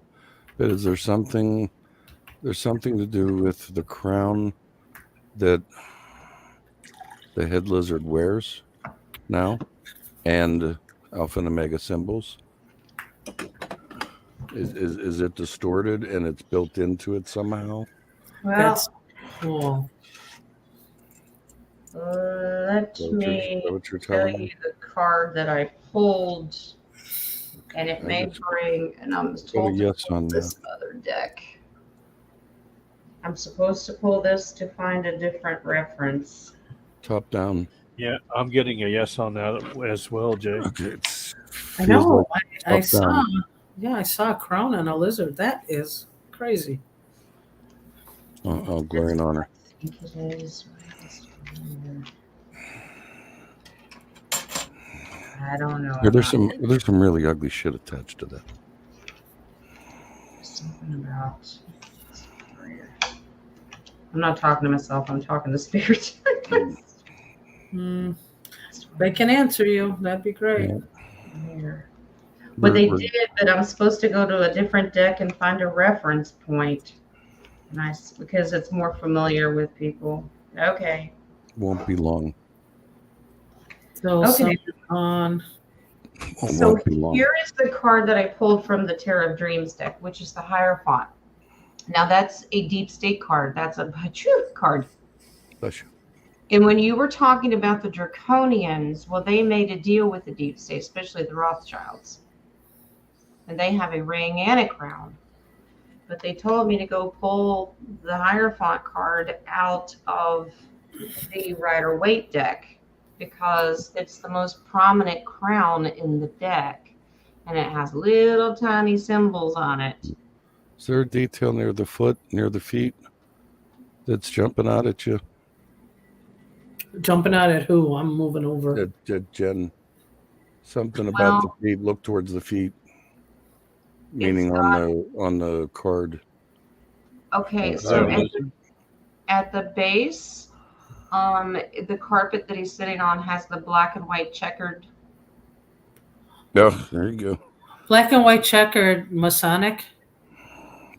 but is there something? There's something to do with the crown that the head lizard wears now, and Alpha and Omega symbols. Is it distorted and it's built into it somehow? Well, That's cool. let me What you're tell telling you me? the card that I pulled, and it I may just bring, and I'm Got a told to yes pull on this that. other deck. I'm supposed to pull this to find a different reference. Top down. Yeah, I'm getting a yes on that as well, Jay. Okay. I know. I top saw. down. Yeah, I saw a crown on a lizard. That is crazy. Oh, glory and honor. I think it is. I don't know. There's some really ugly shit attached to that. Something about. I'm not talking to myself. I'm talking to spirit. They can answer you. That'd be great. Here. But We're- they we're- did, but I'm supposed to go to a different deck and find a reference point. Nice, because it's more familiar with people. Okay. Won't be long. So Okay. something on. So Won't be long. here is the card that I pulled from the Tarot of Dreams deck, which is the Hierophant. Now that's a deep state card. That's a truth card. Bless you. And when you were talking about the Draconians, well, they made a deal with the deep state, especially the Rothschilds. And they have a ring and a crown. But they told me to go pull the Hierophant card out of the Rider-Waite deck because it's the most prominent crown in the deck. And it has little tiny symbols on it. Is there a detail near the foot, near the feet, that's jumping out at you? Jumping out at who? I'm moving over. Jen, something about the feet. Look towards the feet, meaning on the card. Okay, Oh, so yeah. at the base, the carpet that he's sitting on has the black and white checkered. Oh, there you go. Black and white checkered Masonic.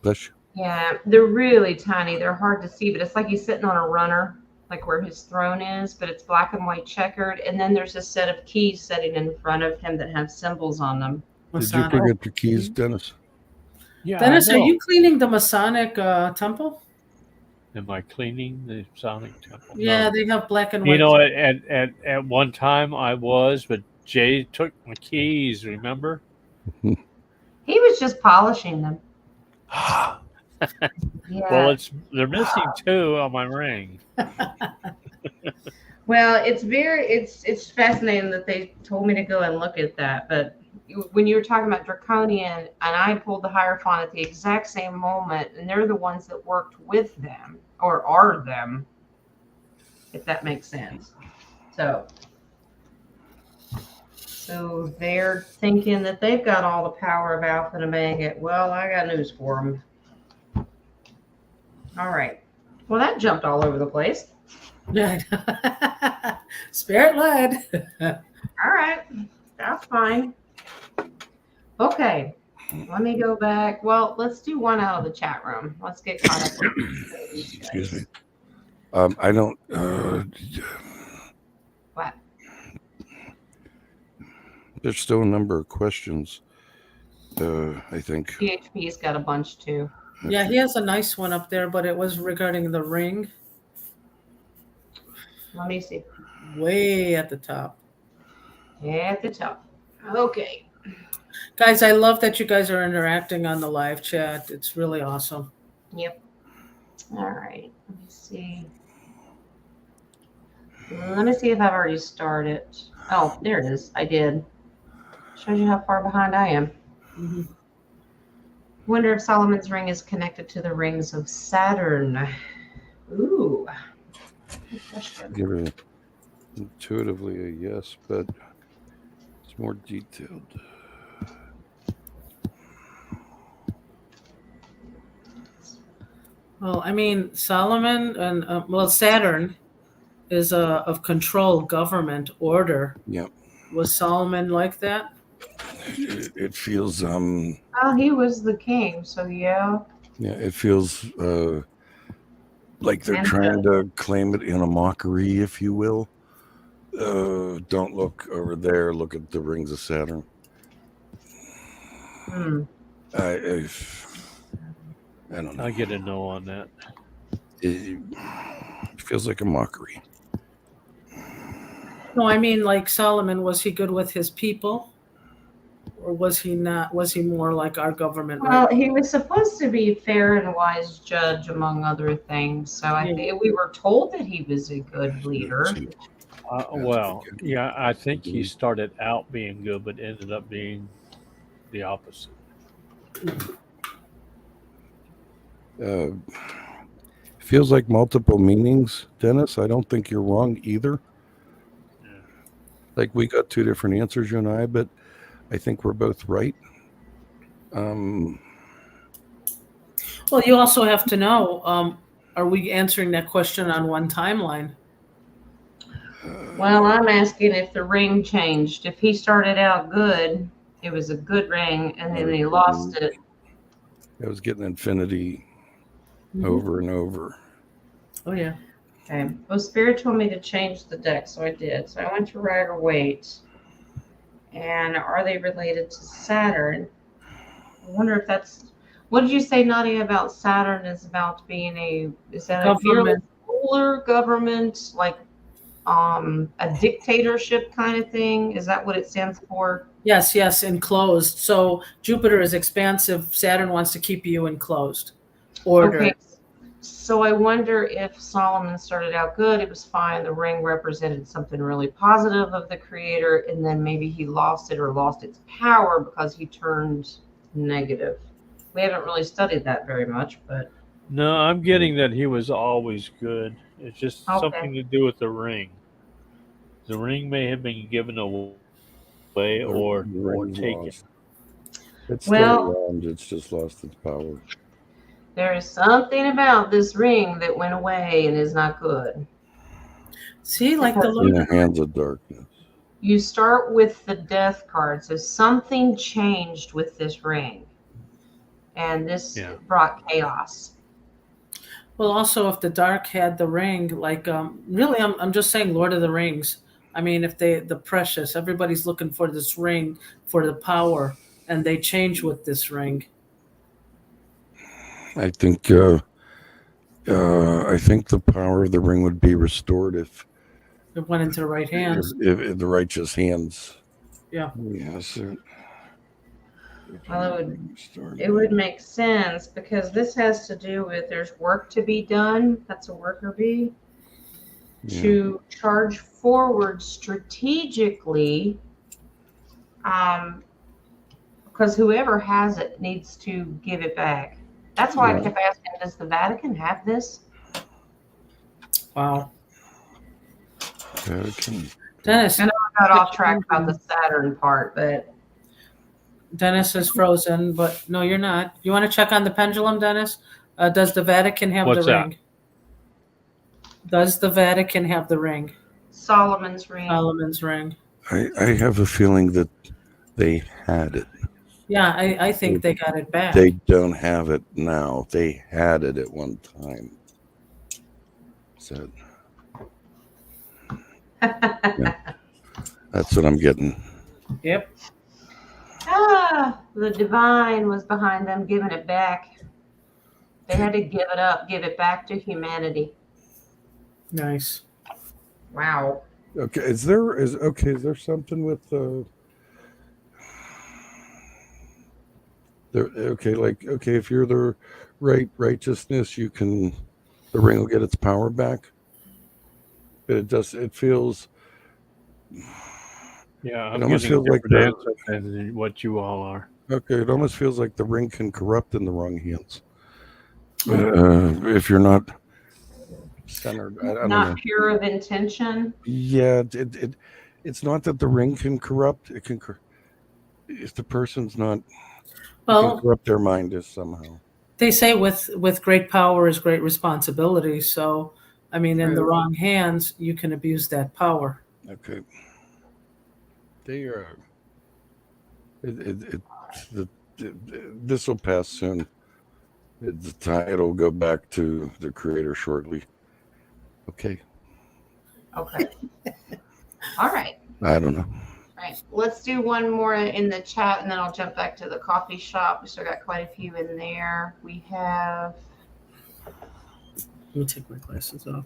Bless you. Yeah, they're really tiny. They're hard to see, but it's like he's sitting on a runner, like where his throne is, but it's black and white checkered. And then there's a set of keys sitting in front of him that have symbols on them. Masonic. Did you forget your keys, Dennis? Yeah. Dennis, I are know. you cleaning the Masonic temple? Am I cleaning the Sonic Temple? Yeah, No. they have black and white. You know, at one time I was, but Jay took my keys. Remember? He was just polishing them. Yeah. Well, they're missing two on my ring. Well, it's fascinating that they told me to go and look at that. But when you were talking about Draconian, and I pulled the Hierophant at the exact same moment, and they're the ones that worked with them or are them, if that makes sense. So they're thinking that they've got all the power of Alpha and Omega. Well, I got news for them. All right. Well, that jumped all over the place. Yeah. Spirit led. All right. That's fine. Okay. Let me go back. Well, let's do one out of the chat room. Let's get caught up. Excuse me. I don't. What? There's still a number of questions. I think. PHP's got a bunch too. Yeah, he has a nice one up there, but it was regarding the ring. Let me see. Way at the top. At the top. Okay. Guys, I love that you guys are interacting on the live chat. It's really awesome. Yep. All right. Let me see. Let me see if I've already started. Oh, there it is. I did. Shows you how far behind I am. Mm-hmm. Wonder if Solomon's ring is connected to the rings of Saturn. Ooh. Good question. Give it intuitively a yes, but it's more detailed. Well, I mean, Solomon and Saturn is of control, government, order. Yep. Was Solomon like that? It feels Oh, he was the king, so yeah. yeah, it feels like they're And trying to claim it in a mockery, if you will. Don't look over there. Look at the rings of Saturn. I don't know. I get a no on that. It feels like a mockery. No, I mean, like Solomon, was he good with his people? Or was he not? Was he more like our government? well, Right? he was supposed to be fair and wise judge, among other things. So I think we were told that he was a good leader. Well, yeah, I think he started out being good, but ended up being the opposite. Feels like multiple meanings, Dennis. I don't think you're wrong either. Yeah. Like we got two different answers, you and I, but I think we're both right. Well, you also have to know, are we answering that question on one timeline? Well, I'm asking if the ring changed. If he started out good, it was a good ring, and then he lost it. I was getting infinity over and over. Oh, yeah. Okay. Well, Spirit told me to change the deck, so I did. So I went to Rider Waite. And are they related to Saturn? I wonder if that's. What did you say, Nadia, about Saturn is about being is that a fearless ruler, government, like a dictatorship kind of thing? Is that what it stands for? Yes, enclosed. So Jupiter is expansive. Saturn wants to keep you enclosed. Order. Okay. So I wonder if Solomon started out good, it was fine. The ring represented something really positive of the creator, and then maybe he lost it or lost its power because he turned negative. We haven't really studied that very much, but No, I'm getting that he was always good. It's just something to do with the ring. The ring may have been given away or taken. It's still around. It's just lost its power. there is something about this ring that went away and is not good. See, like the In the hands of darkness. You start with the death card, so something changed with this ring, and this brought chaos. Well, also, if the dark had the ring, like really, I'm just saying, Lord of the Rings. I mean, if the precious, everybody's looking for this ring for the power, and they change with this ring. I think the power of the ring would be restored if it went into the right hands. If the righteous hands. Yeah. Yes. Well, it would make sense because this has to do with there's work to be done. That's a worker bee. Yeah. To charge forward strategically, because whoever has it needs to give it back. That's why I kept asking, does the Vatican have this? Wow. Vatican. Dennis. I know I got off track about the Saturn part, but. Dennis is frozen, but no, you're not. You want to check on the pendulum, Dennis? Does the Vatican have the ring? Does the Vatican have the ring? Solomon's ring. Solomon's ring. I have a feeling that they had it. Yeah, I think they got it back. They don't have it now. They had it at one time. So yeah. That's what I'm getting. Yep. The divine was behind them giving it back. They had to give it up, give it back to humanity. Nice. Wow. Okay, is there something with if you're the righteousness, the ring will get its power back. But it feels. Yeah, I'm It almost getting a feels like different answer than what you all are. Okay, it almost feels like the ring can corrupt in the wrong hands. If you're not centered, I don't know. Not pure of intention. Yeah, it's not that the ring can corrupt. It can, if the person's not, it can corrupt their mind is somehow. They say with great power is great responsibility. So, I mean, in the wrong hands, you can abuse that power. Okay. They are. This will pass soon. It'll go back to the creator shortly. Okay. Okay. All right. I don't know. All right. Let's do one more in the chat, and then I'll jump back to the coffee shop. We still got quite a few in there. We have. Let me take my glasses off.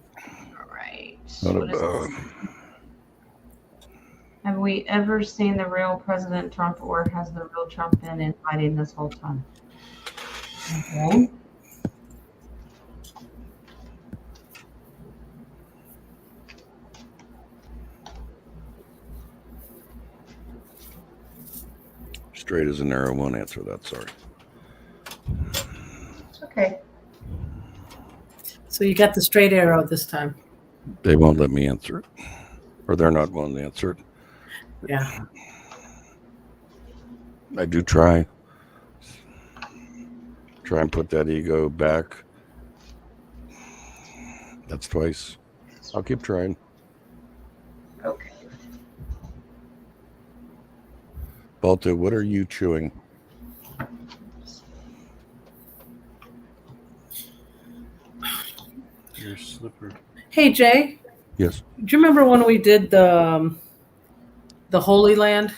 All right. Have we ever seen the real President Trump, or has the real Trump been in hiding this whole time? Okay. Straight as an arrow, won't answer that. Sorry. It's okay. So you got the straight arrow this time. They won't let me answer it, or they're not willing to answer it. Yeah. I do try. Try and put that ego back. That's twice. I'll keep trying. Okay. Balto, what are you chewing? Your slipper. Hey, Jay. Yes. Do you remember when we did the Holy Land,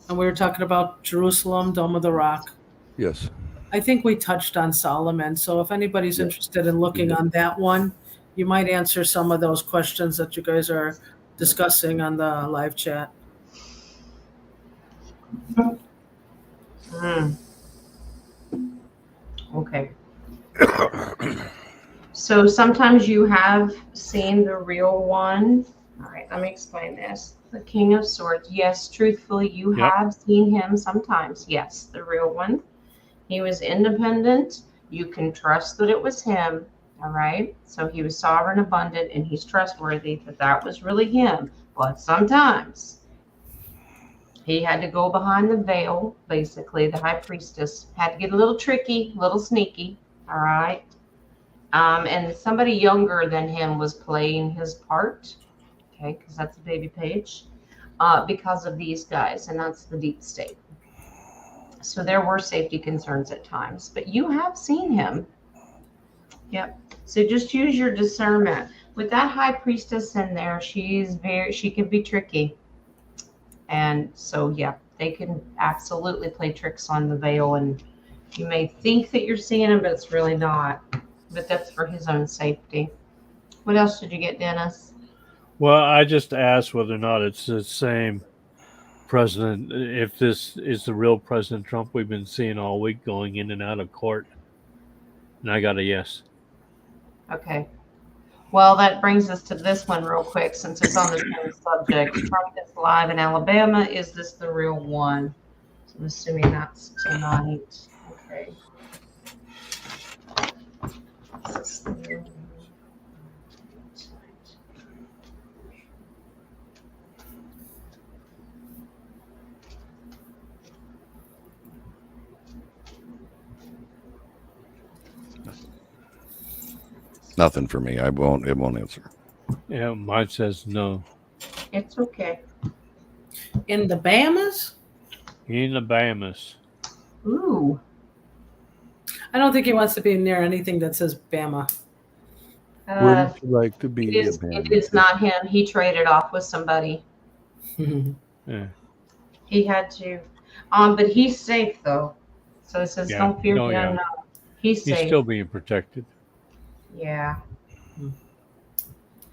and we were talking about Jerusalem, Dome of the Rock? Yes. I think we touched on Solomon. So if anybody's interested in looking on that one, you might answer some of those questions that you guys are discussing on the live chat. Okay. So sometimes you have seen the real one. All right, let me explain this. The King of Swords. Yes, truthfully, you have seen him sometimes. Yes, the real one. He was independent. You can trust that it was him. All right. So he was sovereign, abundant, and he's trustworthy that was really him. But sometimes he had to go behind the veil. Basically, the high priestess had to get a little tricky, a little sneaky. All right. And somebody younger than him was playing his part. Okay, because that's a baby page. Because of these guys, and that's the deep state. So there were safety concerns at times, but you have seen him. Yep. So just use your discernment. With that high priestess in there, she can be tricky. And so, yeah, they can absolutely play tricks on the veil, and you may think that you're seeing him, but it's really not. But that's for his own safety. What else did you get, Dennis? Well, I just asked whether or not it's the same president, if this is the real President Trump we've been seeing all week going in and out of court. And I got a yes. Okay. Well, that brings us to this one real quick, since it's on the same subject. Trump is live in Alabama. Is this the real one? So I'm assuming that's tonight. Okay. Is this the real one? Nothing for me. It won't answer. Yeah, mine says no. It's okay. In the Bahamas? In the Bahamas. Ooh. I don't think he wants to be near anything that says Bama. Wouldn't you like to be? It is not him. He traded off with somebody. Yeah. He had to. But he's safe though. So it says, don't fear the unknown. He's He's safe. still being protected. Yeah.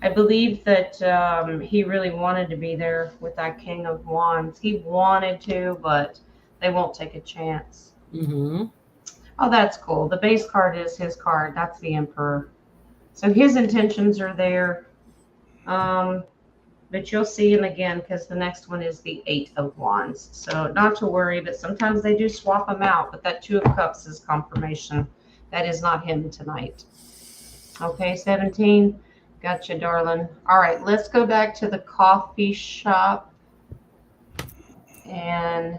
I believe that he really wanted to be there with that King of Wands. He wanted to, but they won't take a chance. Mm-hmm. Oh, that's cool. The base card is his card. That's the Emperor. So his intentions are there. But you'll see him again because the next one is the Eight of Wands. So not to worry, but sometimes they do swap them out. But that Two of Cups is confirmation. That is not him tonight. Okay, 17. Gotcha, darling. All right, let's go back to the coffee shop. And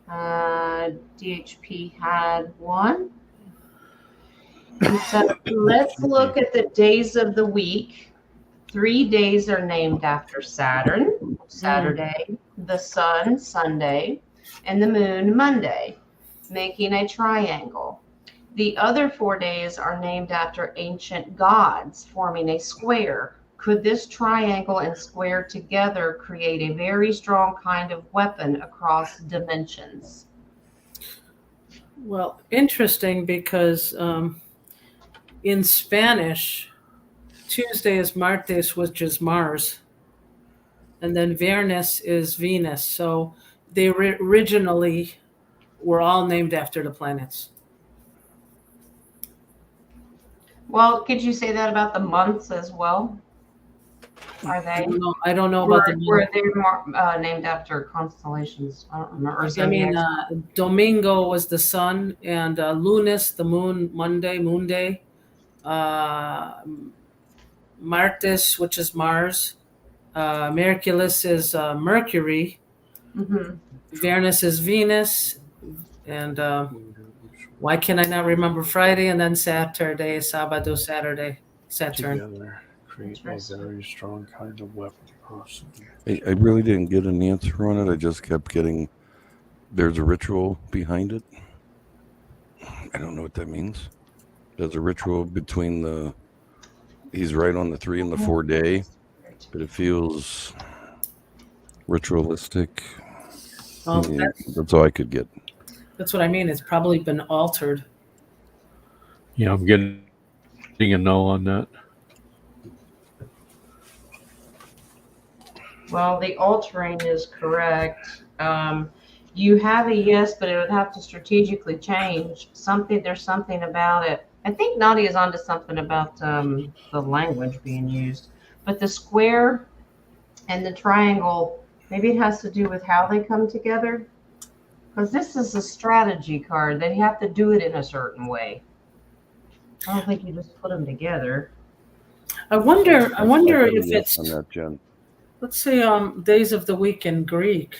DHP had one. And so let's look at the days of the week. 3 days are named after Saturn, Saturday, the sun, Sunday, and the moon, Monday, making a triangle. The other 4 days are named after ancient gods, forming a square. Could this triangle and square together create a very strong kind of weapon across dimensions? Well, interesting because in Spanish, Tuesday is Martes, which is Mars, and then Viernes is Venus. So they originally were all named after the planets. Well, could you say that about the months as well? Are they? I don't know about the Were they named after constellations? I don't remember. Or I mean, zodiacs. Domingo was the sun, and Lunes, the moon, Monday, moon day. Martes, which is Mars. Merculus is Mercury. Mhm. Venus is Venus. And why can I not remember Friday? And then Saturday, Sábado, Saturday, Saturn. Together create a very strong kind of weapon. I really didn't get an answer on it. I just kept getting, there's a ritual behind it. I don't know what that means. There's a ritual between he's right on the 3 and the 4 day, but it feels ritualistic. That's all I could get. That's what I mean. It's probably been altered. Yeah, I'm getting a no on that. Well, the altering is correct. You have a yes, but it would have to strategically change something. There's something about it. I think Nadia's onto something about the language being used, but the square and the triangle, maybe it has to do with how they come together. Because this is a strategy card. They have to do it in a certain way. I don't think you just put them together. I wonder if it's, on that, Jen. let's say, days of the week in Greek.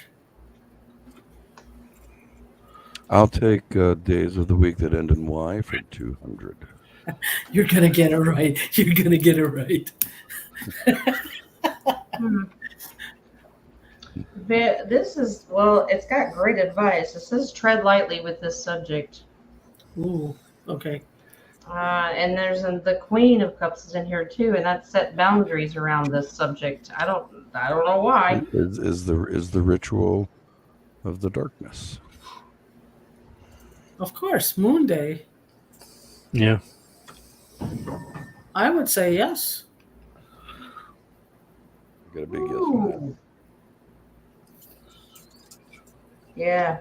I'll take days of the week that end in Y for 200. You're gonna get it right. You're gonna get it right. This is, well, it's got great advice. It says tread lightly with this subject. Ooh, okay. And there's the Queen of Cups is in here too, and that set boundaries around this subject. I don't know why. Is the ritual of the darkness? Of course, Moon Day. Yeah. I would say yes. I got a big yes on that. Yeah.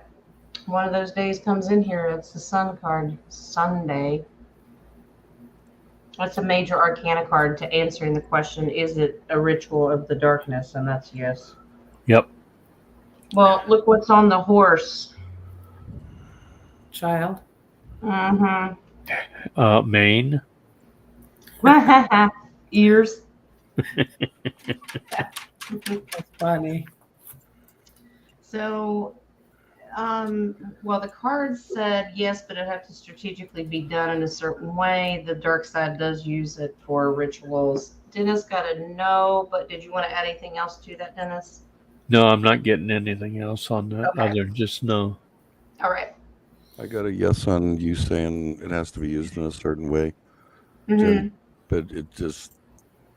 One of those days comes in here. It's the Sun card, Sunday. That's a major arcana card to answering the question, is it a ritual of the darkness? And that's yes. Yep. Well, look what's on the horse. Child. Mm-hmm. Maine. Ears. That's funny. So, well, the cards said yes, but it had to strategically be done in a certain way. The dark side does use it for rituals. Dennis got a no, but did you want to add anything else to that, Dennis? No, I'm not getting anything else on that Okay. other than just no. All right. I got a yes on you saying it has to be used in a certain way, Mm-hmm. Jen, but it just,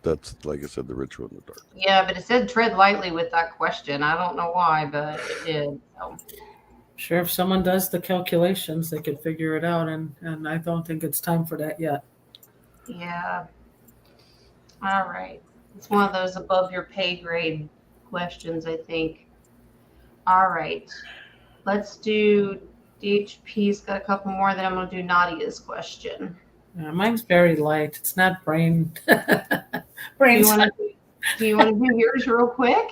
that's, like I said, the ritual in the dark. Yeah, but it said tread lightly with that question. I don't know why, but it did. So. Sure, if someone does the calculations, they could figure it out, and I don't think it's time for that yet. Yeah. All right. It's one of those above your pay grade questions, I think. All right. Let's do DHP's got a couple more, then I'm going to do Nadia's question. Mine's very light. It's not brain. Do brain. you want to do yours real quick?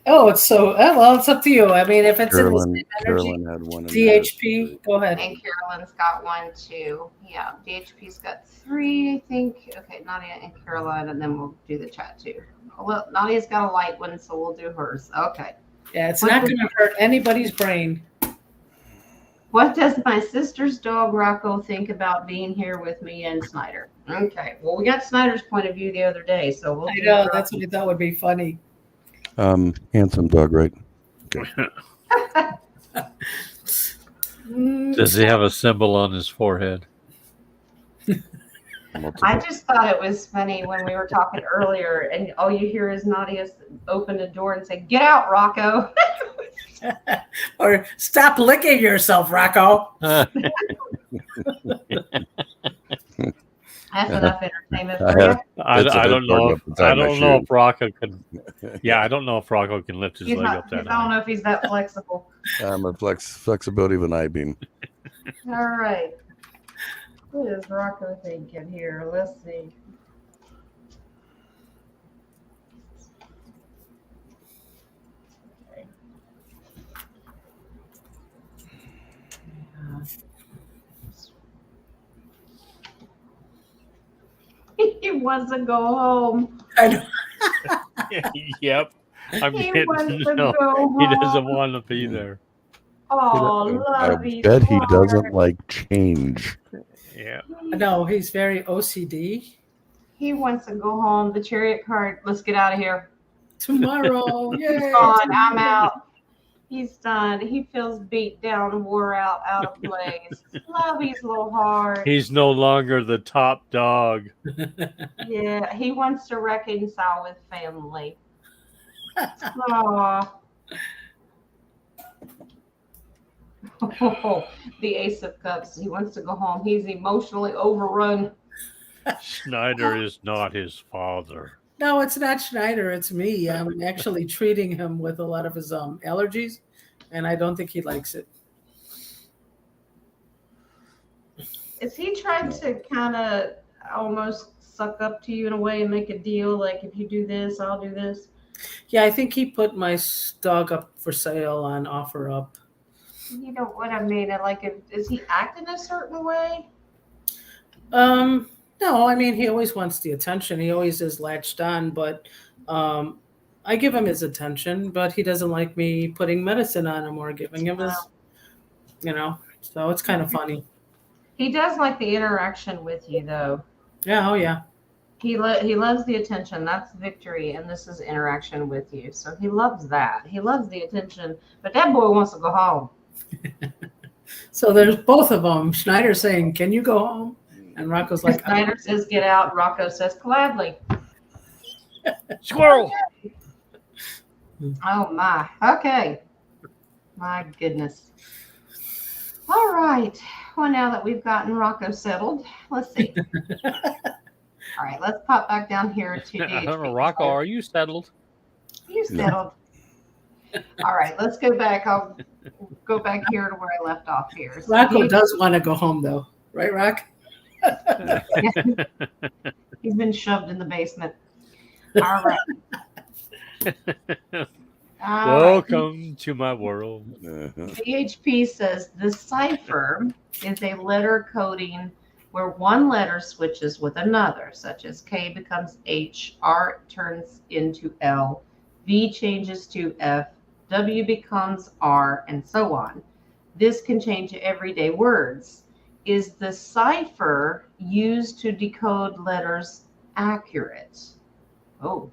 Oh, it's so well. It's up to you. I mean, if it's Carolyn, in the same energy, Carolyn had one. In there. DHP, go ahead. And Carolyn's got one too. Yeah, DHP's got 3, I think. Okay, Nadia and Caroline, and then we'll do the chat too. Well, Nadia's got a light one, so we'll do hers. Okay. Yeah, it's not going to hurt anybody's brain. What does my sister's dog Rocco think about being here with me and Snyder? Okay. Well, we got Snyder's point of view the other day, so we'll. I know that's what I thought would be funny. Handsome dog, right? Does he have a symbol on his forehead? I just thought it was funny when we were talking earlier, and all you hear is Nadia open the door and say, "Get out, Rocco." Or stop licking yourself, Rocco. That's enough entertainment for you. I don't know. I don't know if Rocco can. Yeah, I don't know if Rocco can lift his leg up that I don't know if he's that flexible. I'm a flexibility of an I-beam. All right. What is Rocco thinking here? Let's see. Okay. He wants to go home. I know. Yep. I He mean, wants to no, go he doesn't home. want to be there. Oh, I lovey bet he heart. doesn't like change. Yeah. No, he's very OCD. He wants to go home. The chariot card. Let's get out of here. Tomorrow, He's yay! gone. I'm out. He's done. He feels beat down, wore out of place. Lovey's little heart. He's no longer the top dog. Yeah, he wants to reconcile with family. Aw. Oh, the Ace of Cups. He wants to go home. He's emotionally overrun. Schneider is not his father. No, it's not Schneider. It's me. I'm actually treating him with a lot of his allergies, and I don't think he likes it. Is he trying to kind of almost suck up to you in a way and make a deal? Like, if you do this, I'll do this? Yeah, I think he put my dog up for sale on OfferUp. You know what I mean? Like, is he acting a certain way? No, I mean, he always wants the attention. He always is latched on, but I give him his attention, but he doesn't like me putting medicine on him or giving him his, so it's kind of funny. He does like the interaction with you, though. Yeah, oh yeah. He loves the attention. That's victory, and this is interaction with you. So he loves that. He loves the attention, but that boy wants to go home. So there's both of them. Schneider's saying, "Can you go home?" And Rocco's like, Snyder says, "Get out." Rocco says, "Gladly." Squirrel. Oh my. Okay. My goodness. All right. Well, now that we've gotten Rocco settled, let's see. All right, let's pop back down here to I don't know, Rocco, are you settled? You settled. All right, let's go back. I'll go back here to where I left off here. So Rocco does want to go home, though. Right, Rock? He's been shoved in the basement. All right. Welcome to my world. DHP says the cipher is a letter coding where one letter switches with another, such as K becomes H, R turns into L, V changes to F, W becomes R, and so on. This can change everyday words. Is the cipher used to decode letters accurate? Oh.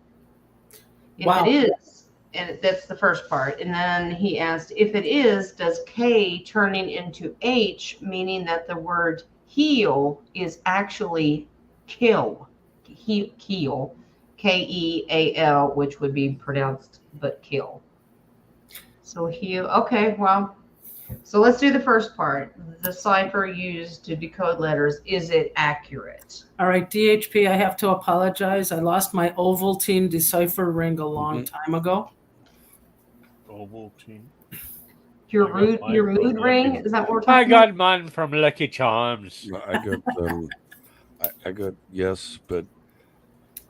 If Wow. it is, and that's the first part. And then he asked, if it is, does K turning into H, meaning that the word heal is actually kill? Keel, Keal, which would be pronounced but kill. So heal. Okay, well, So let's do the first part. The cipher used to decode letters, is it accurate? All right, DHP, I have to apologize. I lost my Ovaltine decipher ring a long time ago. Ovaltine. Your I got mine from mood ring? Lucky. Is that what we're I talking about? got mine from Lucky Charms. I got I got yes, but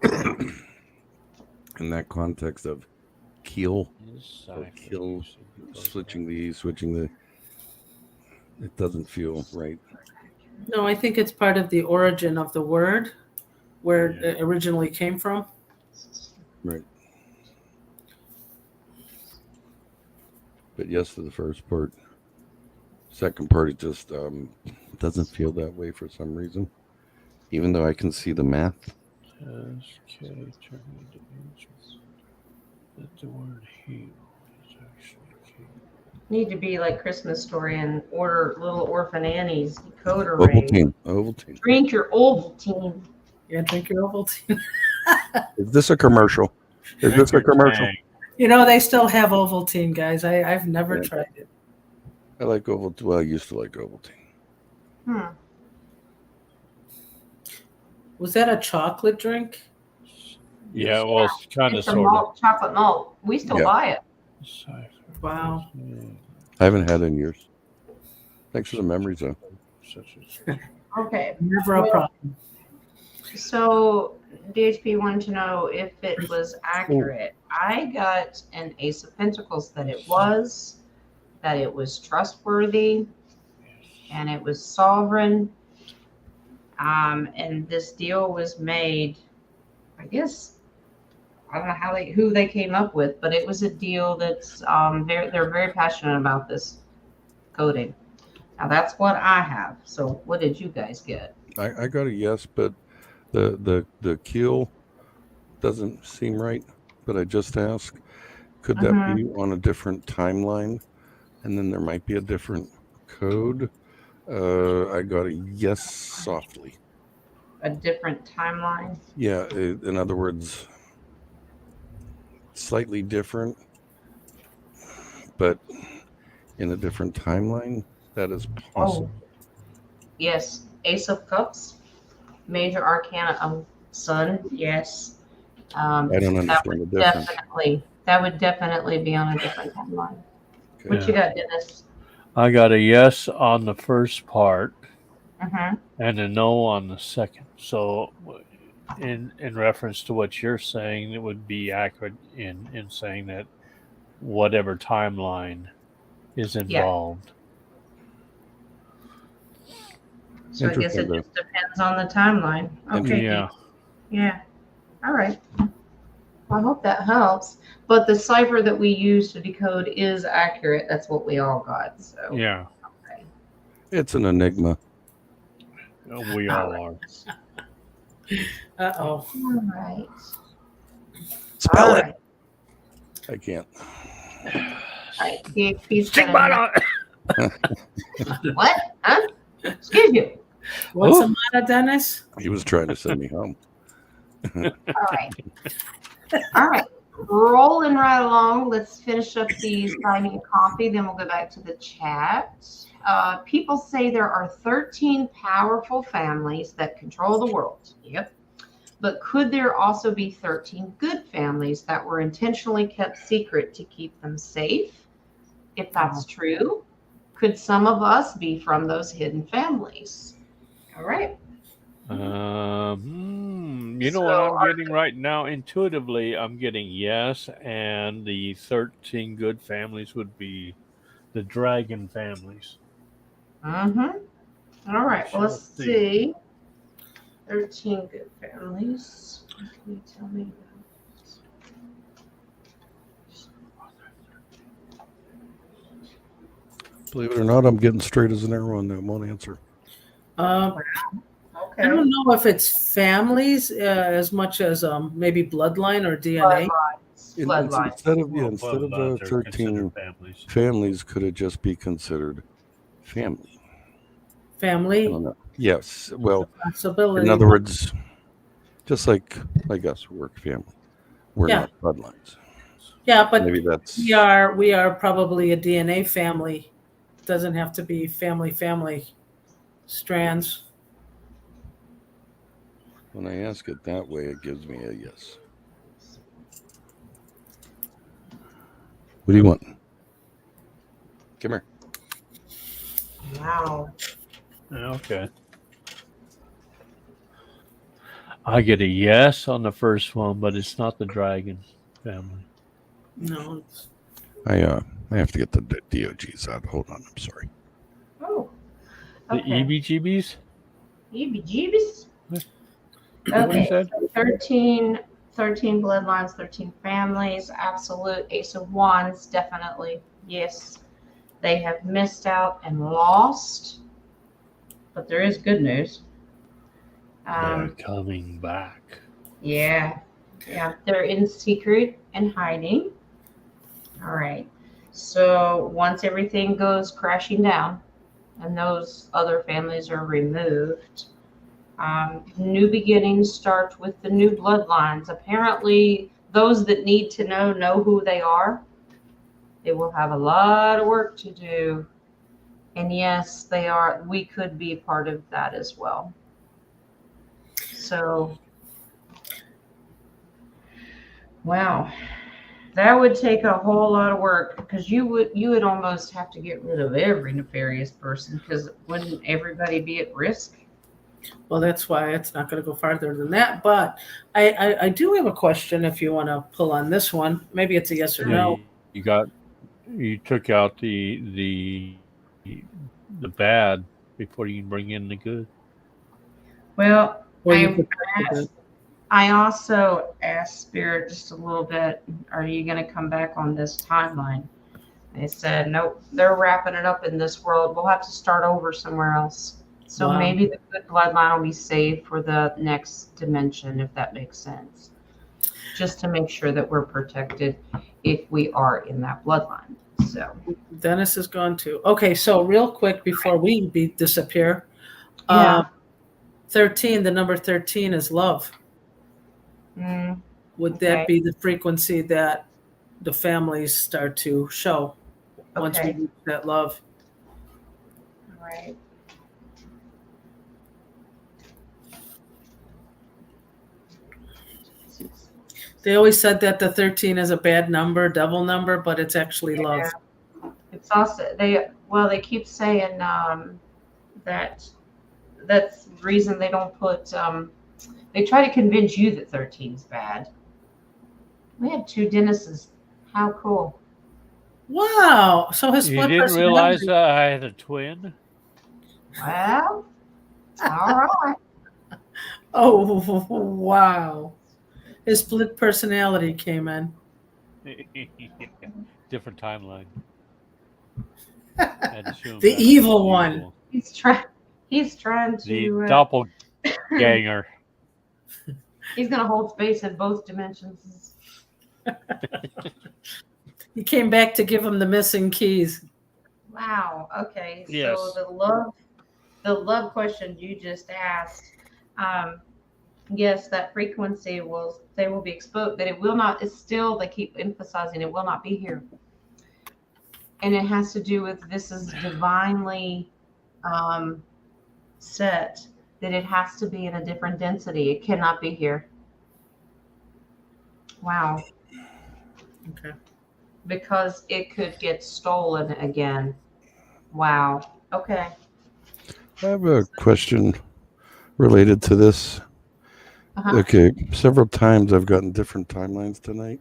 in that context of keel, switching the, it doesn't feel right. No, I think it's part of the origin of the word, where it originally came from. Right. But yes to the first part. Second part, it just doesn't feel that way for some reason. Even though I can see the math. That the word heal is actually key. Need to be like Christmas Story and order little orphan Annie's decoder ring. Ovaltine. Drink your Ovaltine. Yeah, drink your Ovaltine. Is this a commercial? Is this a commercial? You know, they still have Ovaltine, guys. I've never tried it. I like Ovaltine. Well, I used to like Ovaltine. Was that a chocolate drink? Yeah, well, it's kind of It's a sort of. malt, chocolate malt. We still buy it. Wow. I haven't had it in years. Thanks for the memories, though. Okay. Never a problem. So DHP wanted to know if it was accurate. I got an Ace of Pentacles that it was trustworthy, and it was sovereign. And this deal was made, I guess, I don't know who they came up with, but it was a deal that's they're very passionate about this coding. Now that's what I have. So what did you guys get? I got a yes, but the keel doesn't seem right. But I just asked, could that be on a different timeline, and then there might be a different code? I got a yes softly. A different timeline? Yeah, in other words, slightly different, but in a different timeline. That is possible. Oh, yes. Ace of Cups, Major Arcana, Sun. Yes. I don't understand the difference. That would definitely be on a different timeline. Okay. What you got, Dennis? I got a yes on the first part Mm-hmm. and a no on the second. So, in reference to what you're saying, it would be accurate in saying that whatever timeline is involved. So I guess it just depends on the timeline. Okay. Yeah. Yeah. All right. Well, I hope that helps. But the cipher that we use to decode is accurate. That's what we all got. So Yeah. Okay. It's an enigma. We all are. Uh-oh. All right. Spell it. I can't. All right. DHP's Stigmata. What? Huh? Excuse you. What's the matter, Dennis? He was trying to send me home. All right. All right. Rolling right along. Let's finish up the signing coffee. Then we'll go back to the chat. People say there are 13 powerful families that control the world. Yep. But could there also be 13 good families that were intentionally kept secret to keep them safe? If that's true, could some of us be from those hidden families? All right. You know what I'm getting right now? Intuitively, I'm getting yes, and the 13 good families would be the dragon families. Mm-hmm. All right. Well, let's see. 13 good families. What can you tell me about? Believe it or not, I'm getting straight as an arrow on that one answer. I don't know if it's families as much as maybe bloodline or DNA. Bloodlines. Instead of 13 families, could it just be considered family? Family? I don't know. Yes. Well, possibility. In other words, just like us, we're family. We're not bloodlines. Yeah, but maybe that's we are probably a DNA family doesn't have to be family strands. When I ask it that way, it gives me a yes. What do you want? Come here. Wow. Okay. I get a yes on the first one, but it's not the dragon family. No, it's, I have to get the DOGs out. Hold on, I'm sorry. Oh. The Okay. EBGBs? EBGBs. What you Okay. said? So 13 bloodlines, 13 families. Absolute Ace of Wands, definitely. Yes. They have missed out and lost. But there is good news. They're coming back. Yeah. Yeah. They're in secret and hiding. All right. So once everything goes crashing down and those other families are removed, new beginnings start with the new bloodlines. Apparently, those that need to know who they are. They will have a lot of work to do. And yes, they are. We could be part of that as well. So, wow. That would take a whole lot of work because you would almost have to get rid of every nefarious person because wouldn't everybody be at risk? well, that's why it's not going to go farther than that. But I do have a question if you want to pull on this one. Maybe it's a yes or no. You took out the bad before you can bring in the good. Well, Or you could put the- I also asked Spirit just a little bit, are you going to come back on this timeline? They said, nope, they're wrapping it up in this world. We'll have to start over somewhere else. So Wow. maybe the good bloodline will be saved for the next dimension, if that makes sense. Just to make sure that we're protected if we are in that bloodline. So Dennis is gone too. Okay, so real quick before we disappear, yeah. 13, the number 13 is love. Would Okay. that be the frequency that the families start to show once we Okay. reach that love? All right. They always said that the 13 is a bad number, devil number, but it's actually love. It's also they keep saying that that's the reason they don't put they try to convince you that 13's bad. We had 2 Dennises. How cool. Wow. So his You split didn't realize personality. I had a twin? Well, all right. Oh, wow. His split personality came in. Different timeline. The evil one. He's trying The to doppelganger. he's gonna hold space in both dimensions. He came back to give him the missing keys. Wow. Okay. Yes. So the love question you just asked, yes, that frequency will be exposed, but it will not. It's still, they keep emphasizing it will not be here, and it has to do with this is divinely set that it has to be in a different density. It cannot be here. Wow. Okay. Because it could get stolen again. Wow. Okay. I have a question related to this. Uh-huh. Okay, several times I've gotten different timelines tonight.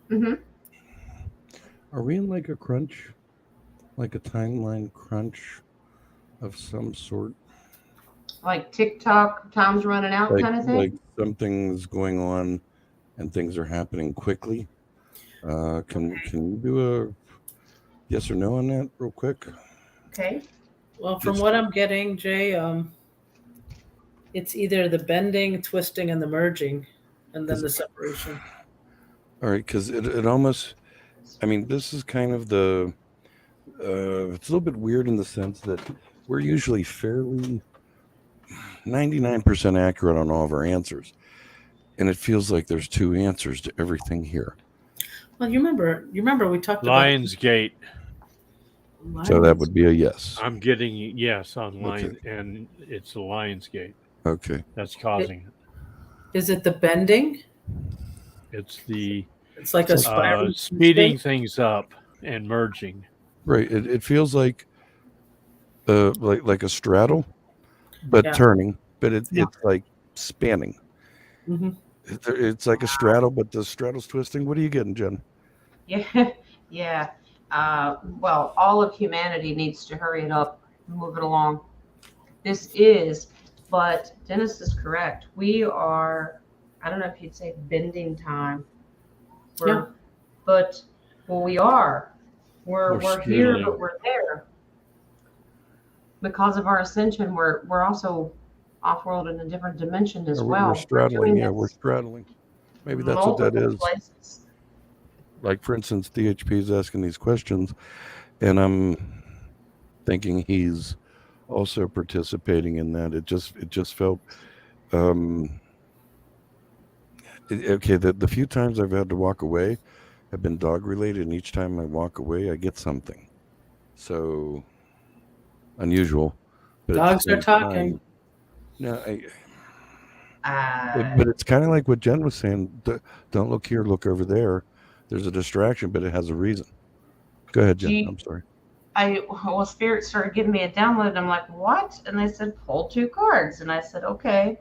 Mm-hmm. Are we in like a crunch? Like a timeline crunch of some sort? Like TikTok, time's running out kind of thing? Like something's going on and things are happening quickly. Can you do a yes or no on that real quick? Okay. Well, from what I'm getting, Jay, it's either the bending, twisting, and the merging, and then the separation. All right, because it almost, I mean, this is kind of the, it's a little bit weird in the sense that we're usually fairly 99% accurate on all of our answers. And it feels like there's 2 answers to everything here. Well, you remember we talked Lionsgate. So that would be a yes. I'm getting yes on Okay. and it's the Lionsgate Okay. that's causing it. Is it the bending? It's the It's like a spiral speeding things up and merging. Right. It feels like a straddle, but Yeah. turning. But Yeah. it's like spanning. Mhm. It's like a straddle, but the straddle's twisting. What are you getting, Jen? Yeah, yeah. Well, all of humanity needs to hurry it up, move it along. But Dennis is correct. We are, I don't know if you'd say bending time. Yeah. But well, we are. We're here, strudling. but we're there. Because of our ascension, we're also off world in a different dimension as well. We're straddling. doing Yeah, we're this straddling. Maybe that's what that multiple is. places. Like, for instance, DHP is asking these questions, and I'm thinking he's also participating in that. It just felt okay. The few times I've had to walk away have been dog related, and each time I walk away, I get something. So unusual, but Dogs are talking. No, Uh, but it's kind of like what Jen was saying. Don't look here, look over there. There's a distraction, but it has a reason. Go ahead, Jen. I'm sorry. Spirit started giving me a download. And I'm like, what? And they said, pull 2 cards. And I said, okay.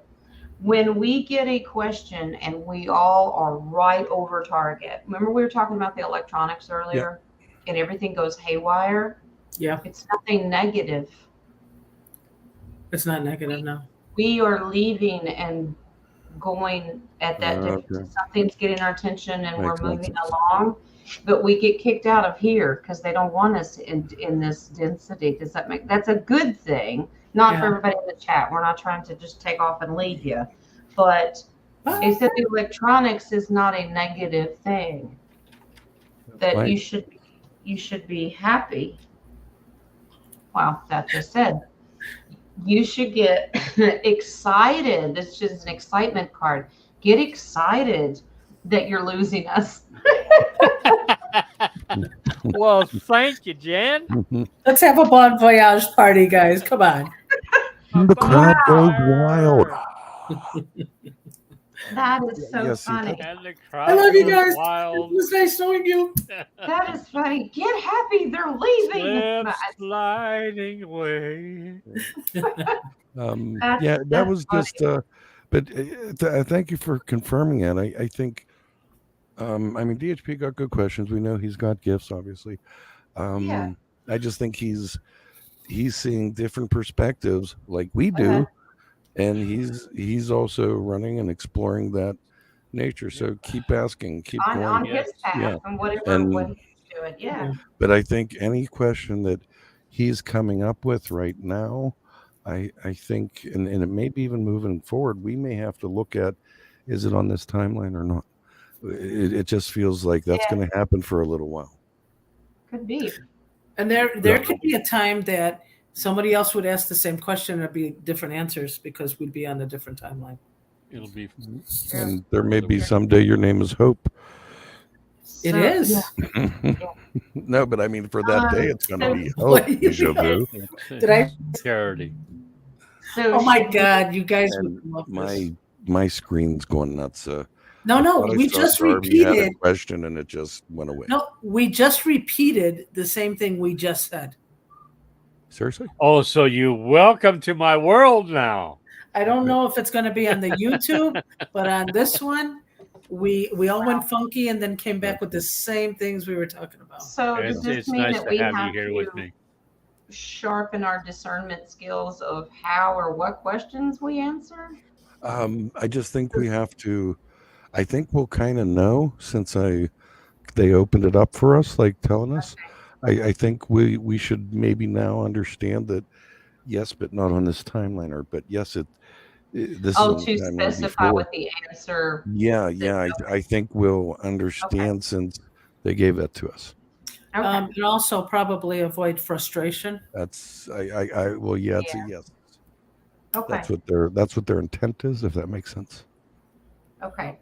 When we get a question and we all are right over target, remember we were talking about the electronics earlier, and everything goes haywire? Yeah. It's nothing negative. It's not negative, no. We are leaving and going at that difference. Something's getting our attention and we're moving along, but we get kicked out of here because they don't want us in this density. Does that make that's a good thing? Not for everybody in the chat. We're not trying to just take off and leave you, but they said the electronics is not a negative thing. That you should be happy. Wow, that just said. You should get excited. This is just an excitement card. Get excited that you're losing us. Well, thank you, Jen. Let's have a bon voyage party, guys. Come on. The crowd goes wild. That is so funny. And the crowd I love you guys. wild. It was nice knowing you. That is funny. Get happy. They're leaving. Sliding away. That was just. But thank you for confirming it. I think. DHP got good questions. We know he's got gifts, obviously. I just think he's seeing different perspectives like we do, and he's also running and exploring that nature. So keep asking, keep going on his path and whatever what he's doing. Yeah. But I think any question that he's coming up with right now, I think, and it may be even moving forward, we may have to look at, is it on this timeline or not? It just feels like that's going to happen for a little while. Could be. And there could be a time that somebody else would ask the same question and there'd be different answers because we'd be on a different timeline. It'll be. And there may be someday your name is Hope. It is. Yeah. No, but I mean, for that day, it's going to be Hope. Did I? Charity. So oh my God, you guys would love this. My screen's going nuts. No, we just repeated had a question and it just went away. No, we just repeated the same thing we just said. Seriously? Oh, so you welcome to my world now. I don't know if it's going to be on the YouTube, but on this one, we all went funky and then came back with the same things we were talking about. So does this mean nice that we have have you here to with me. sharpen our discernment skills of how or what questions we answer? I just think we have to. I think we'll kind of know since they opened it up for us, like telling us. I think we should maybe now understand that yes, but not on this timeline, or but yes, this is to specify what the answer. Yeah. I think we'll understand since they gave that to us. Okay. And also probably avoid frustration. That's it's a yes. Okay. That's what their intent is, if that makes sense. Okay.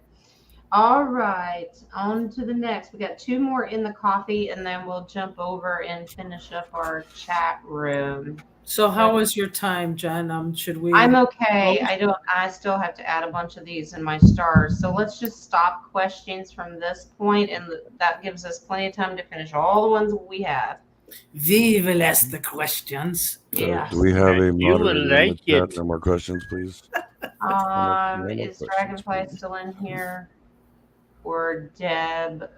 All right, on to the next. We got 2 more in the coffee, and then we'll jump over and finish up our chat room. So how was your time, Jen? Should we? I'm okay. I still have to add a bunch of these in my stars. So let's just stop questions from this point, and that gives us plenty of time to finish all the ones we have. We will ask the questions. Yeah. Do we have a You will moderator in like the chat? it. No more questions, please. Is Dragonfly still in here? Or Deb?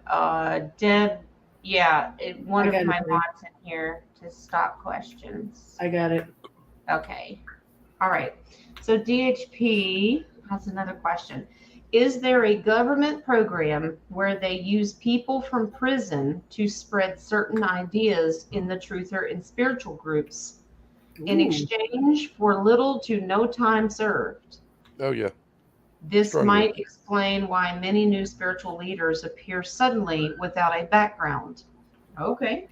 Deb, yeah, one of my mods in here to stop questions. I got it. Okay. All right. So DHP has another question. Is there a government program where they use people from prison to spread certain ideas in the truther and spiritual groups in exchange for little to no time served? Oh, yeah. This might explain why many new spiritual leaders appear suddenly without a background. Okay.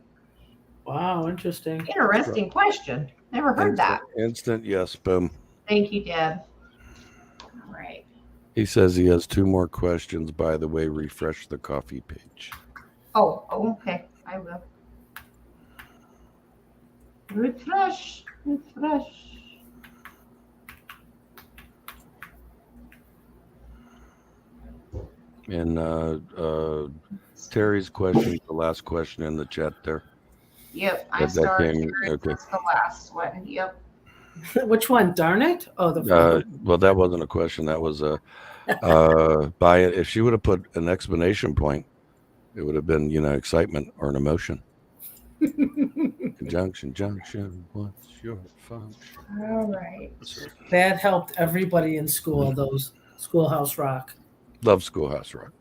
Wow, interesting. Interesting question. Never heard that. Instant yes, boom. Thank you, Deb. All right. He says he has 2 more questions. By the way, refresh the coffee page. Oh, okay. I will. Refresh. And Terry's question, the last question in the chat there. Yep, I started. Okay. That's the last one. Yep. Which one? Darn it! Oh, Well, that wasn't a question. That was a by it. If she would have put an explanation point, it would have been, excitement or an emotion. Junction. What's your function? All right. that helped everybody in school. Those Schoolhouse Rock. Love Schoolhouse Rock.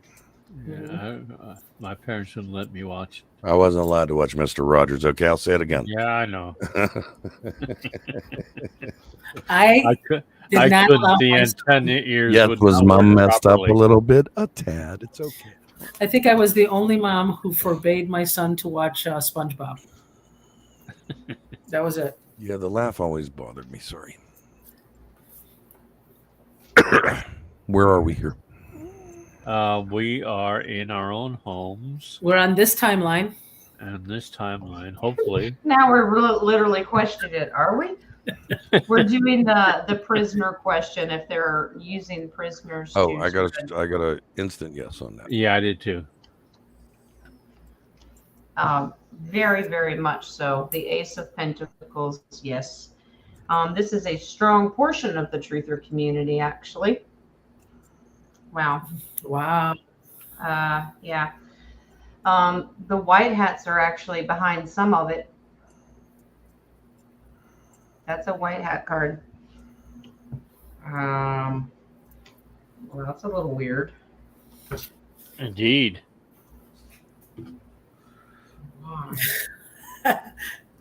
Yeah, my parents wouldn't let me watch. I wasn't allowed to watch Mr. Rogers. Okay, I'll say it again. Yeah, I know. I couldn't the antenna ears. Yes, would was not mom work messed properly. up a little bit? A tad. It's okay. I think I was the only mom who forbade my son to watch SpongeBob. That was it. Yeah, the laugh always bothered me. Sorry. Where are we here? We are in our own homes. We're on this timeline. And this timeline, hopefully. Now we're literally questioning it, are we? We're doing the prisoner question if they're using prisoners. Oh, I got a instant yes on that. Yeah, I did too. Very, very much so. The Ace of Pentacles, yes. This is a strong portion of the truther community, actually. Wow. Yeah. The white hats are actually behind some of it. That's a white hat card. Well, that's a little weird. Indeed.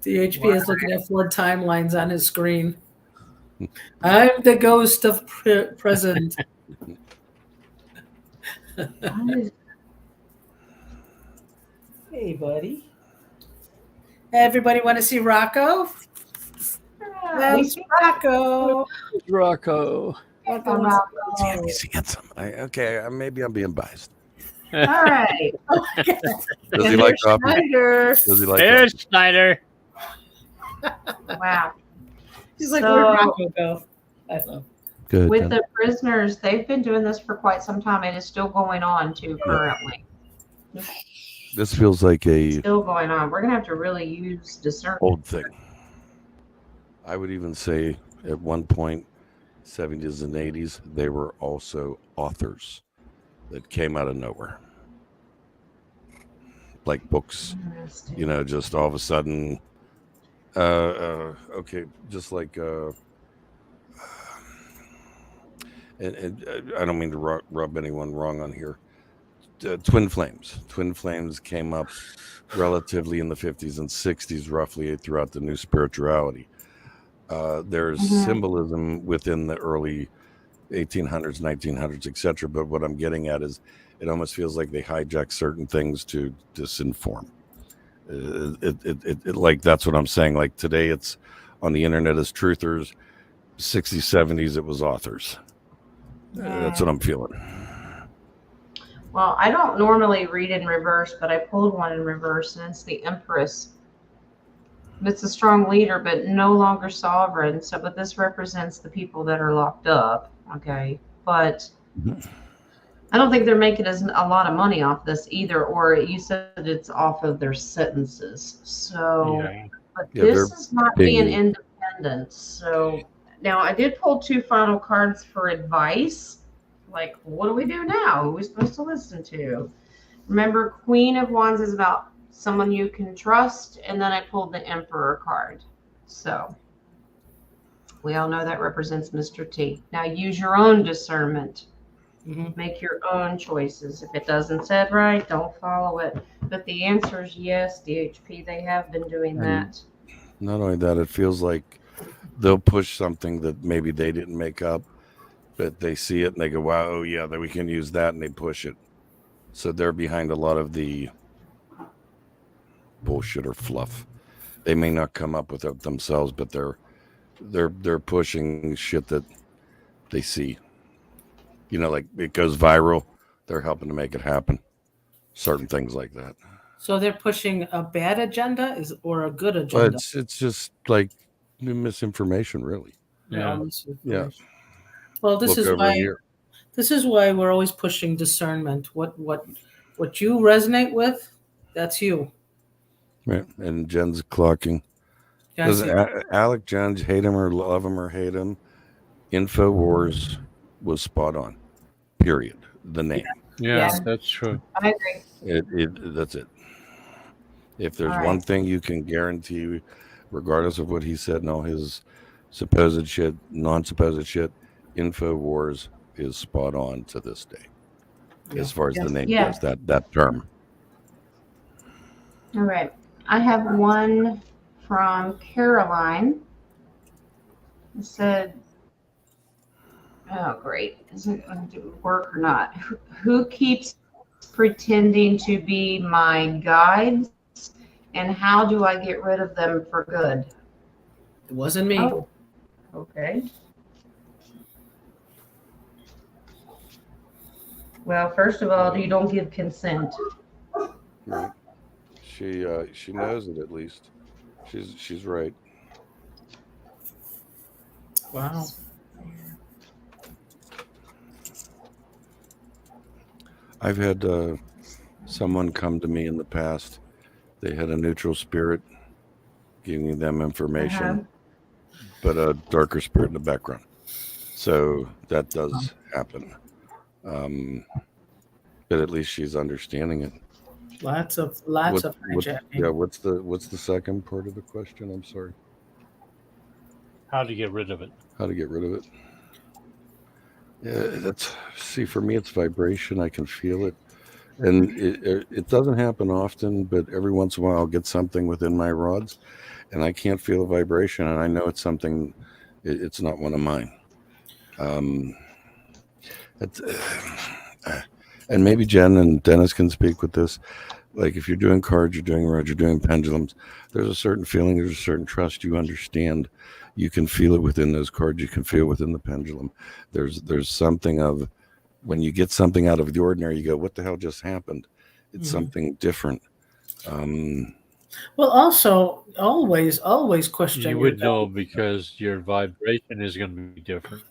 DHP is looking at 4 timelines on his screen. I'm the ghost of present. Hey, buddy. Everybody want to see Rocco? That's Rocco. Rocco. Damn, he's handsome. Maybe I'm being biased. All right. Does he like coffee? Does he like There's coffee? Snyder. Wow. He's like, where'd Rocco go? I love. Good. With the prisoners, they've been doing this for quite some time. It is still going on too currently. This feels like a Still going on. We're gonna have to really use discernment. old thing. I would even say at one point, 70s and 80s, they were also authors that came out of nowhere. Like books, just all of a sudden, okay, just like, and I don't mean to rub anyone wrong on here. Twin Flames came up relatively in the 50s and 60s, roughly throughout the new spirituality. There's symbolism within the early 1800s, 1900s, etc. But what I'm getting at is it almost feels like they hijack certain things to disinform. Like that's what I'm saying. Like today it's on the internet as truthers. 60s, 70s, it was authors. That's what I'm feeling. Well, I don't normally read in reverse, but I pulled one in reverse, and it's the Empress. It's a strong leader, but no longer sovereign. So, but this represents the people that are locked up. Okay, but I don't think they're making a lot of money off this either. Or you said it's off of their sentences. So, Yeah. but Yeah, this is not being being- independent. So now I did pull 2 final cards for advice. Like, what do we do now? Who are we supposed to listen to? Remember, Queen of Wands is about someone you can trust, and then I pulled the Emperor card. So we all know that represents Mr. T. Now use your own discernment. Mhm. Make your own choices. If it doesn't set right, don't follow it. But the answer is yes, DHP. They have been doing that. Not only that, it feels like they'll push something that maybe they didn't make up, but they see it and they go, wow, oh yeah, that we can use that, and they push it. So they're behind a lot of the bullshit or fluff. They may not come up with it themselves, but they're pushing shit that they see. You know, like it goes viral. They're helping to make it happen. Certain things like that. So they're pushing a bad agenda or a good But agenda? it's just like misinformation, really. Yeah. Yeah. Well, this Look is over why here. we're always pushing discernment. What you resonate with, that's you. Right. And Jen's clocking. That's Does it. Alec Jones hate him or love him or hate him? InfoWars was spot on. Period. The name. Yeah, Yeah. that's true. I agree. That's it. If there's All right. one thing you can guarantee, regardless of what he said and all his supposed shit, non-supposed shit, InfoWars is spot on to this day. As far as the name Yeah. goes, that term. All right. I have one from Caroline. It said, oh, great. Is it going to work or not? Who keeps pretending to be my guides, and how do I get rid of them for good? It wasn't me. Oh, okay. Well, first of all, you don't give consent. Right. She knows it at least. She's right. Wow. I've had someone come to me in the past. They had a neutral spirit giving them information, but a darker spirit in the background. So that does happen. But at least she's understanding it. Lots of hijacking. Yeah. What's the second part of the question? I'm sorry. How to get rid of it? How to get rid of it? Yeah, for me, it's vibration. I can feel it, and it doesn't happen often, but every once in a while, I'll get something within my rods, and I can't feel a vibration, and I know it's something. It's not one of mine. And maybe Jen and Dennis can speak with this. Like if you're doing cards, you're doing rods, you're doing pendulums, there's a certain feeling, there's a certain trust. You understand. You can feel it within those cards. You can feel it within the pendulum. There's something of when you get something out of the ordinary, you go, what the hell just happened? It's something different. Well, also always question. You would know because your vibration is going to be different.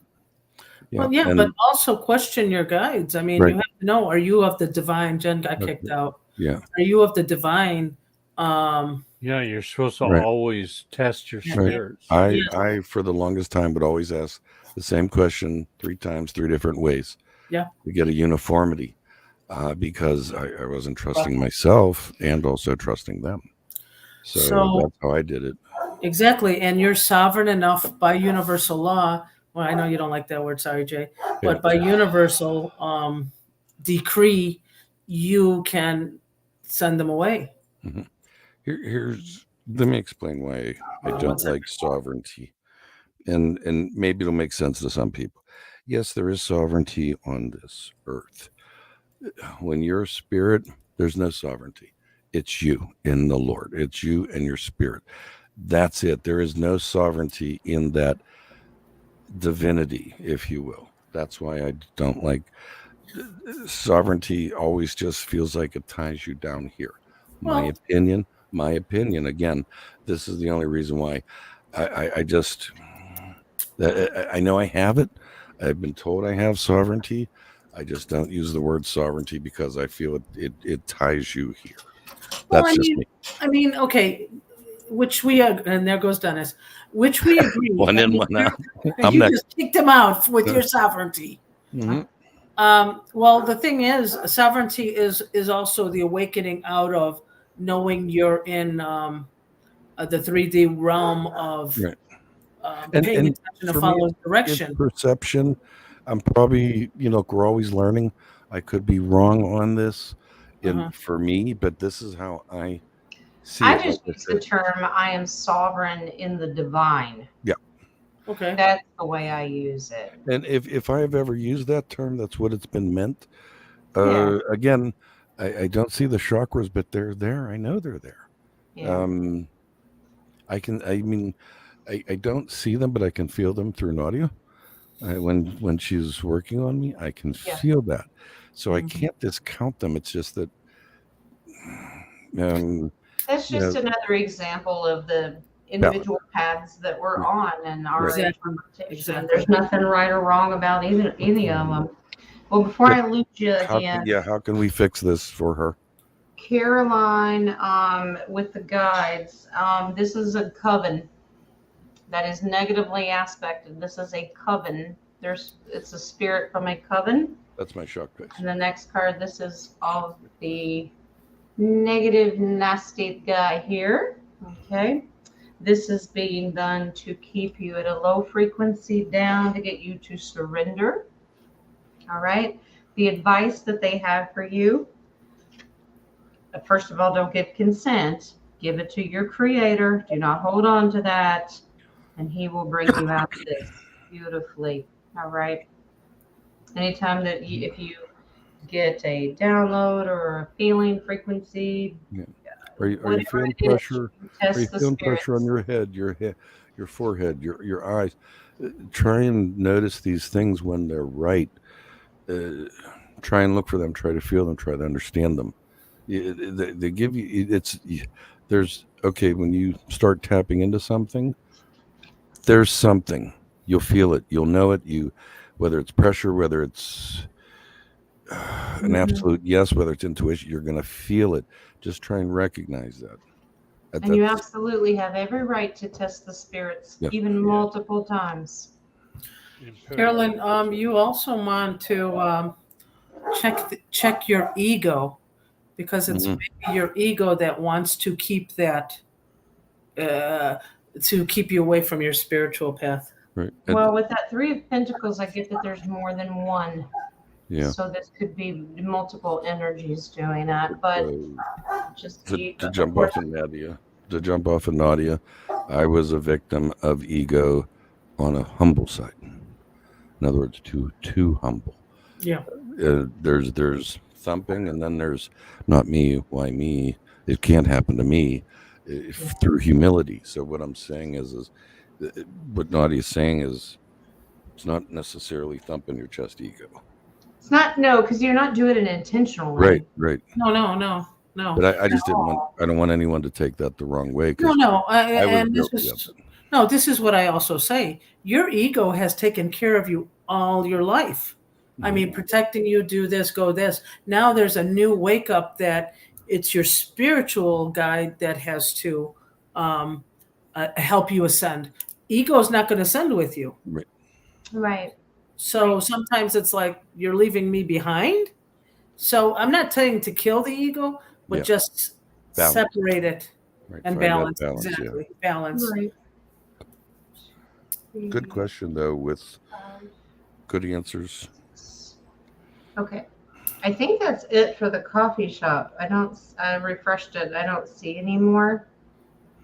Well, yeah, but also question your guides. I mean, you have to know: are you of the divine? Jen got kicked out. Yeah. Are you of the divine? Yeah, you're supposed to always test your spirits. I for the longest time would always ask the same question 3 times, 3 different ways. Yeah. To get a uniformity, because I wasn't trusting myself and also trusting them. So that's how I did it. Exactly, and you're sovereign enough by universal law. Well, I know you don't like that word, sorry, Jay, but by universal decree, you can send them away. Mm-hmm. Let me explain why I don't like sovereignty, and maybe it'll make sense to some people. Yes, there is sovereignty on this earth. When you're a spirit, there's no sovereignty. It's you in the Lord. It's you and your spirit. That's it. There is no sovereignty in that divinity, if you will. That's why I don't like sovereignty always just feels like it ties you down here. My opinion. Again, this is the only reason why I just I know I have it. I've been told I have sovereignty. I just don't use the word sovereignty because I feel it ties you here. That's just me. I mean, okay, which we and there goes Dennis, which we agree. One in, one out. You just kicked him out with your sovereignty. Mm-hmm. Well, the thing is, sovereignty is also the awakening out of knowing you're in the 3D realm of paying attention to follow direction. Perception. I'm probably, we're always learning. I could be wrong on this for me, but this is how I see it. I just use the term I am sovereign in the divine. Yeah. Okay. That's the way I use it. And if I have ever used that term, that's what it's been meant. Again, I don't see the chakras, but they're there. I know they're there. Yeah. I don't see them, but I can feel them through Nadia. When she's working on me, I can feel that. So I can't discount them. It's just that. That's just another example of the individual paths that we're on and our interpretation. Exactly. There's nothing right or wrong about any of them. Well, before I lose you again. How can we fix this for her? Caroline, with the guides, this is a coven that is negatively aspected. This is a coven. It's a spirit from a coven. That's my shock face. And the next card, this is all of the negative, nasty guy here. Okay. This is being done to keep you at a low frequency down to get you to surrender. All right. The advice that they have for you, first of all, don't give consent. Give it to your creator. Do not hold on to that. And he will bring you out of this beautifully. All right. Anytime that if you get a download or a feeling frequency, are you feeling pressure? Are you feeling pressure on your head, your forehead, your eyes? Try and notice these things when they're right. Try and look for them. Try to feel them. Try to understand them. They give you when you start tapping into something, there's something. You'll feel it. You'll know it. Whether it's pressure, whether it's an absolute yes, whether it's intuition, you're going to feel it. Just try and recognize that. And you absolutely have every right to test the spirits, even multiple times. Carolyn, you also want to check your ego, because it's maybe your ego that wants to keep that to keep you away from your spiritual path. Right. Well, with that 3 of Pentacles, I get that there's more than one. Yeah. So this could be multiple energies doing that, but just to jump off of Nadia, I was a victim of ego on a humble side. In other words, too humble. Yeah. There's thumping, and then there's not me. Why me? It can't happen to me. Through humility. So what I'm saying is what Nadia's saying is, it's not necessarily thumping your chest ego. It's not, because you're not doing it intentionally. Right. No. But I just I don't want anyone to take that the wrong way. This is what I also say. Your ego has taken care of you all your life. I mean, protecting you, do this, go this. Now there's a new wake up that it's your spiritual guide that has to help you ascend. Ego is not going to ascend with you. Right. So sometimes it's like, you're leaving me behind. So I'm not telling you to kill the ego, but just separate it and balance. Exactly. Balance. Right. Good question, though, with good answers. Okay. I think that's it for the coffee shop. I refreshed it. I don't see any more.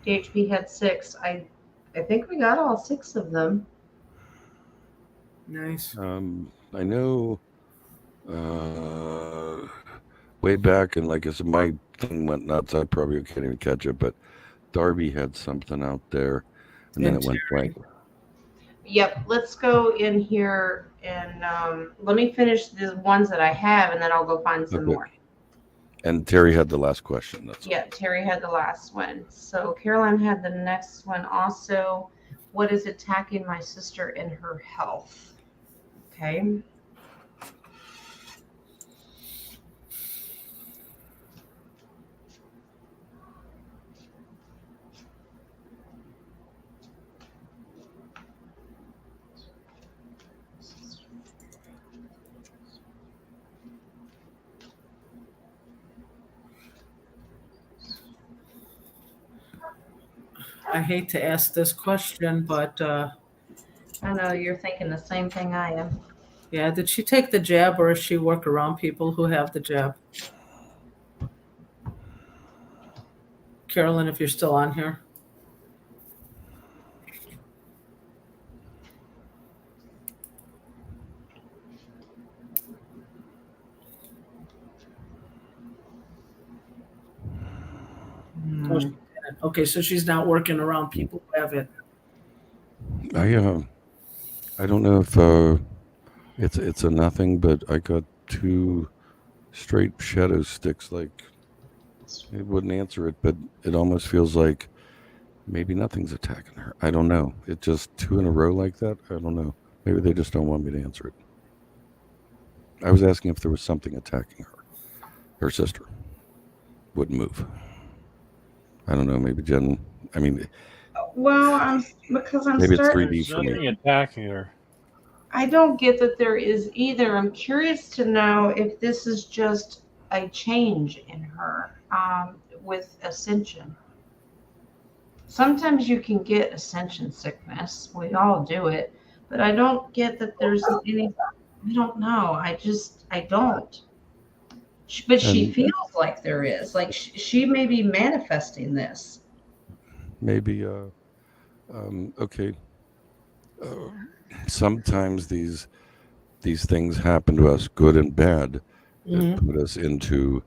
DHP had 6. I think we got all 6 of them. Nice. I know way back, and like I said, my thing went nuts. I probably can't even catch it, but Darby had something out there, and then it went blank. Yep, let's go in here and let me finish the ones that I have, and then I'll go find some more. And Terry had the last question. That's Yeah, Terry had the last one. So Caroline had the next one also. What is attacking my sister in her health? Okay. I hate to ask this question, but I know you're thinking the same thing I am. yeah, did she take the jab or does she work around people who have the jab? Carolyn, if you're still on here. Okay, so she's not working around people who have it. I don't know if it's a nothing, but I got 2 straight shadow sticks. Like it wouldn't answer it, but it almost feels like maybe nothing's attacking her. I don't know. It just 2 in a row like that. I don't know. Maybe they just don't want me to answer it. I was asking if there was something attacking her. Her sister wouldn't move. I don't know. Maybe Jen. I mean, well, maybe it's 3D for Nothing me. attacking her. I don't get that there is either. I'm curious to know if this is just a change in her with ascension. Sometimes you can get ascension sickness. We all do it. But I don't get that there's any, I don't know. I don't. But she feels like there is. Like she may be manifesting this. Maybe, okay. Sometimes these things happen to us, good and bad, that put us into,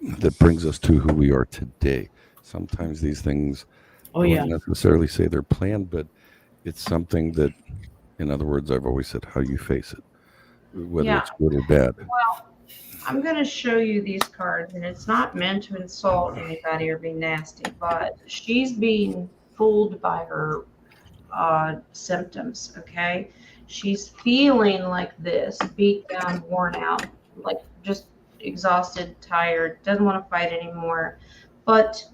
that brings us to who we are today. Sometimes these things, I wouldn't necessarily say they're planned, but it's something that, in other words, I've always said, how you face it, whether it's good or bad. Well, I'm going to show you these cards, and it's not meant to insult anybody or be nasty, but she's being fooled by her symptoms, okay? She's feeling like this, beat down, worn out, like just exhausted, tired, doesn't want to fight anymore. But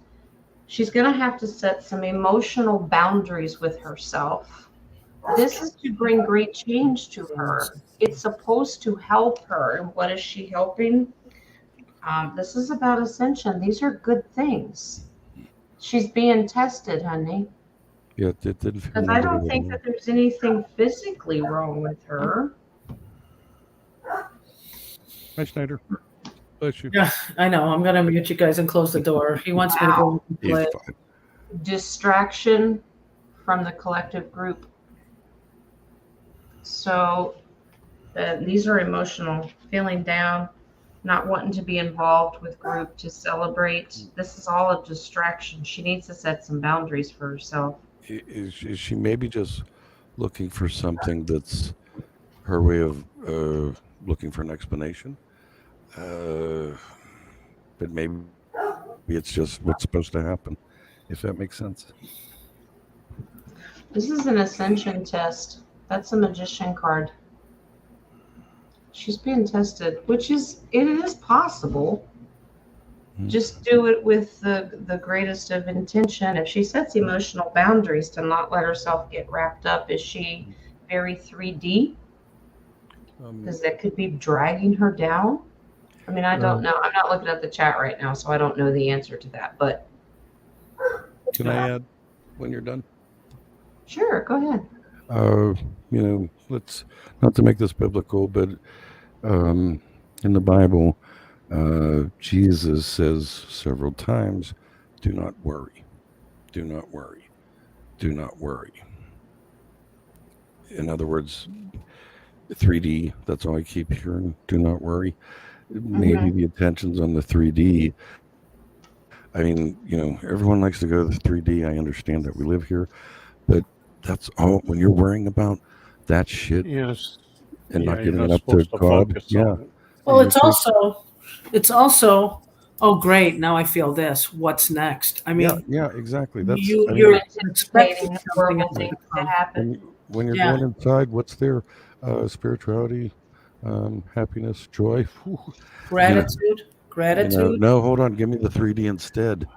she's going to have to set some emotional boundaries with herself. This is to bring great change to her. It's supposed to help her. And what is she helping? This is about ascension. These are good things. She's being tested, honey. Yeah, it didn't feel. Because I don't think that there's anything physically wrong with her. Hi, Schneider. Bless you. Yeah, I know. I'm going to mute you guys and close the door. He wants me to go and play. Distraction from the collective group. So these are emotional, feeling down, not wanting to be involved with group to celebrate. This is all a distraction. She needs to set some boundaries for herself. Is she maybe just looking for something that's her way of looking for an explanation? But maybe it's just what's supposed to happen, if that makes sense. This is an ascension test. That's a magician card. She's being tested, which is, it is possible. Just do it with the greatest of intention. If she sets emotional boundaries to not let herself get wrapped up, is she very 3D? Because that could be dragging her down. I mean, I don't know. I'm not looking at the chat right now, so I don't know the answer to that. But can I add when you're done? Sure, go ahead. Let's not to make this biblical, but in the Bible, Jesus says several times, do not worry, do not worry, do not worry. In other words, 3D, that's all I keep hearing, do not worry. Maybe the attention's on the 3D. I mean, everyone likes to go to the 3D. I understand that we live here, but That's all. When you're worrying about that shit Yes. and Yeah, not you're giving not it up to supposed to God, focus yeah. on it. Well, And it's also, oh great, now I feel this. What's next? I mean, yeah, exactly. you're expecting Anticipating something horrible else things to to come. happen. when you're Yeah. going inside, what's there? Spirituality, happiness, joy. Whew. Gratitude. No, hold on. Give me the 3D instead.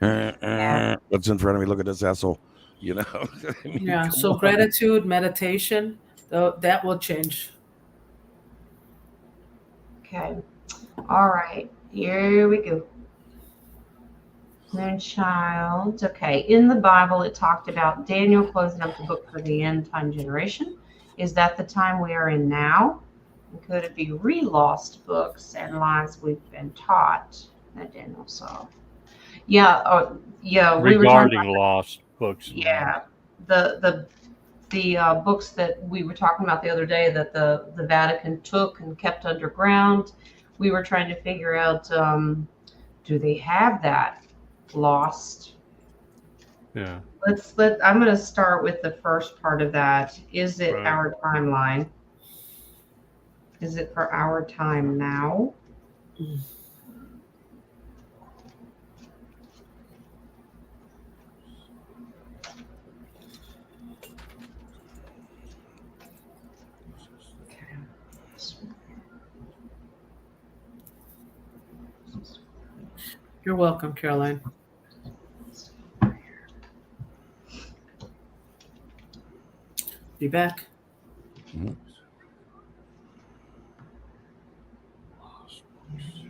Yeah. What's in front of me? Look at this asshole. I mean, Yeah. come So on. gratitude, meditation, that will change. Okay. All right. Here we go. Moonchild. Okay. In the Bible, it talked about Daniel closing up the book for the end time generation. Is that the time we are in now? Could it be re-lost books and lies we've been taught that Daniel saw? Yeah. Yeah. We were talking Regarding lost books. And Yeah, the books that we were talking about the other day that the Vatican took and kept underground. We were trying to figure out, do they have that lost? yeah. I'm going to start with the first part of that. Is it Right. our timeline? Is it for our time now? You're welcome, Caroline. Be back. Mhm.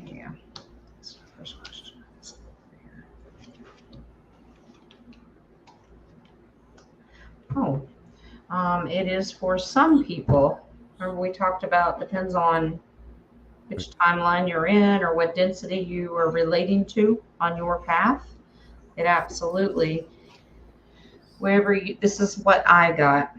Yeah. That's the first question. Oh, it is for some people. Remember we talked about depends on which timeline you're in or what density you are relating to on your path. It absolutely, this is what I got.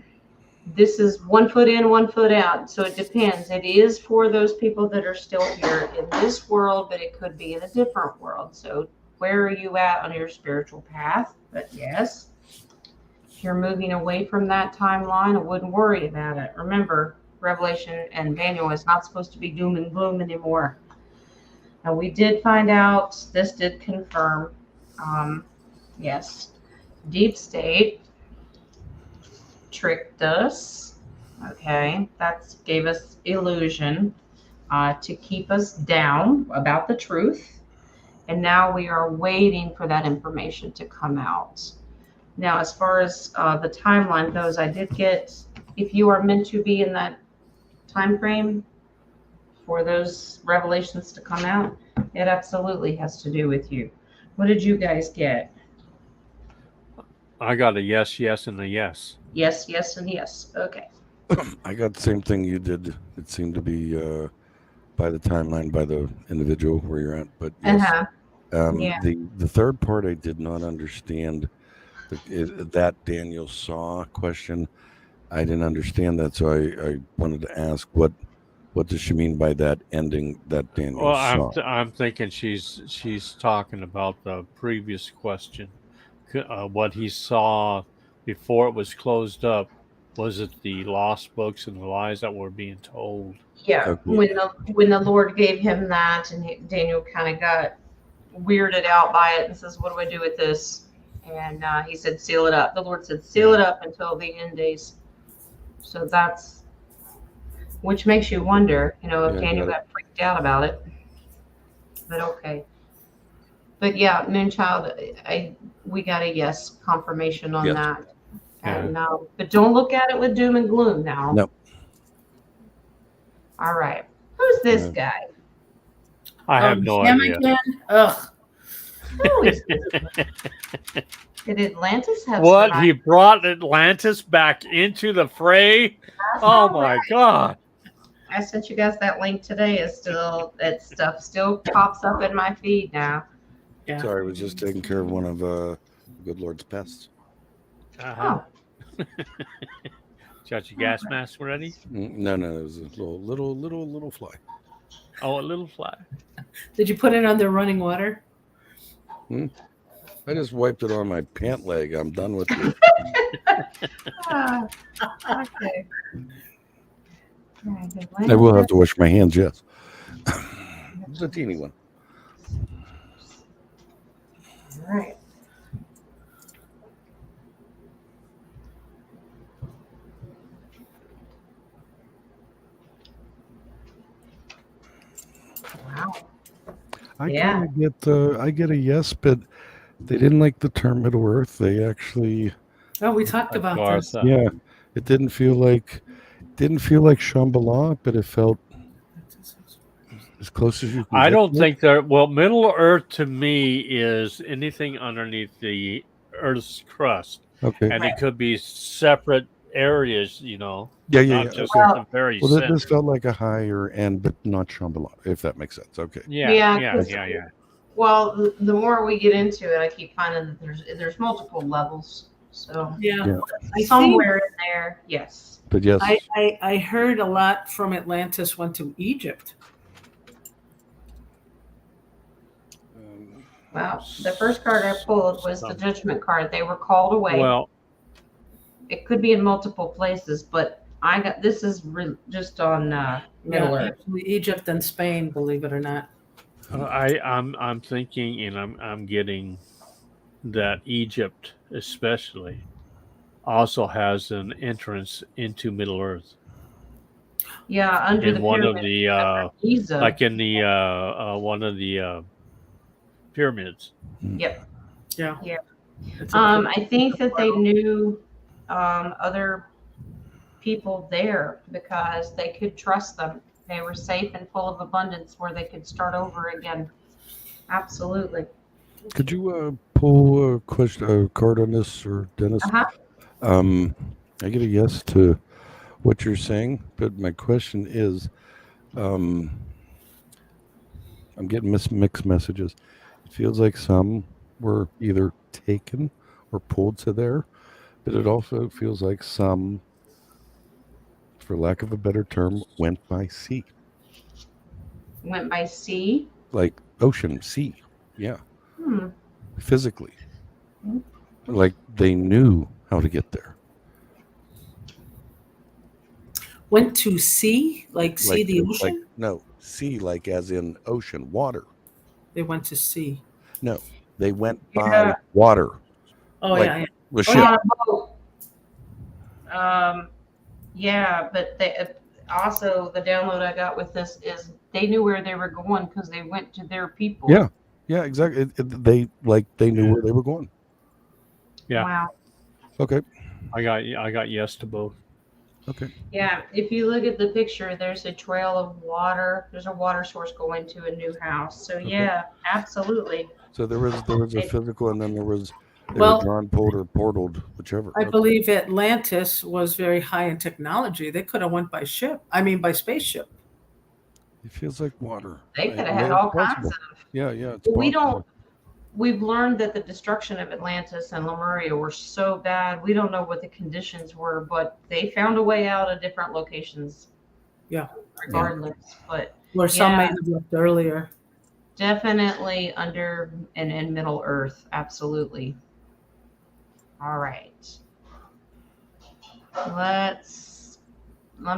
This is 1 foot in, 1 foot out. So it depends. It is for those people that are still here in this world, but it could be in a different world. So where are you at on your spiritual path? But yes, if you're moving away from that timeline, I wouldn't worry about it. Remember, Revelation and Daniel is not supposed to be doom and gloom anymore. And we did find out, this did confirm, yes, deep state tricked us. Okay, that gave us illusion to keep us down about the truth. And now we are waiting for that information to come out. Now, as far as the timeline goes, I did get, if you are meant to be in that time frame for those revelations to come out, it absolutely has to do with you. What did you guys get? I got a yes, and a yes. Yes, yes, and yes. Okay. I got the same thing you did. It seemed to be by the timeline, by the individual where you're at. But yes, Yeah. the third part I did not understand. That Daniel saw question, I didn't understand that, so I wanted to ask what does she mean by that ending that Daniel Well, saw? I'm thinking she's talking about the previous question. What he saw before it was closed up, was it the lost books and the lies that were being told? Yeah. Okay. When the Lord gave him that, and Daniel kind of got weirded out by it and says, "What do I do with this?" And he said, "Seal it up." The Lord said, "Seal it up until the end days." So that's, which makes you wonder, if Yeah, Daniel got freaked out about it. But okay. But yeah, Moonchild, we got a yes confirmation on Yes. that. Yeah. And but don't look at it with doom and gloom now. No. All right. Who's this guy? I have no him idea. Again? Ugh. Who is this? Did Atlantis have What? survived? He brought Atlantis back into the fray? Oh my God. I sent you guys that link today. That stuff still pops up in my feed now. Yeah. Sorry, I was just taking care of one of the good Lord's pests. Uh-huh. Oh, Got your gas mask ready? No, it was a little fly. Oh, a little fly. Did you put it under running water? I just wiped it on my pant leg. I'm done with you. Ah, okay. I will have to wash my hands, yes. It's a teeny one. All right. Wow. I Yeah. kind of get a yes, but they didn't like the term Middle Earth. They actually, Oh, we talked about this. yeah, it didn't feel like Shambhala, but it felt as close as you can. I get don't to it. think there. Well, Middle Earth to me is anything underneath the Earth's crust, Okay. and it could be separate areas. Yeah. not just Okay. the very Well, center. this felt like a higher end, but not Shambhala, if that makes sense. Okay. Yeah. Well, the more we get into it, I keep finding that there's multiple levels. So Yeah. somewhere in there, yes. But yes, I heard a lot from Atlantis went to Egypt. Well, the first card I pulled was the Judgment card. They were called away. Well, It could be in multiple places, but this is just on Middle Earth. Actually, Egypt and Spain, believe it or not. I'm thinking, and I'm getting that Egypt especially also has an entrance into Middle Earth. Yeah, under the in one of pyramid, the Giza. like in the one of the pyramids. Yep. Yeah. I think that they knew other people there because they could trust them. They were safe and full of abundance where they could start over again. Absolutely. could you pull a card on this, or Dennis? I get a yes to what you're saying, but my question is, I'm getting mixed messages. It feels like some were either taken or pulled to there, but it also feels like some, for lack of a better term, went by sea. Went by sea. Like ocean, sea. Yeah. Hmm. Physically. Like they knew how to get there. Went to sea, like see the ocean? Like, no, sea, like as in ocean, water. They went to sea. No, they went by water. Oh, like, yeah. The ship. On a boat. Yeah, but they also, the download I got with this is they knew where they were going because they went to their people. Yeah, exactly. They knew where they were going. Yeah. Wow. Okay. I got yes to both. Okay. Yeah, if you look at the picture, there's a trail of water. There's a water source going to a new house. So yeah, absolutely. So there was a physical, and then they were drawn, pulled, or portaled, whichever. I believe Atlantis was very high in technology. They could have went by spaceship. It feels like water. They could have had all kinds of. Yeah. It's we don't. We've learned that the destruction of Atlantis and Lemuria were so bad. We don't know what the conditions were, but they found a way out of different locations. Yeah. Regardless, but where some may have left earlier. Definitely under and in Middle Earth, absolutely. All right. Let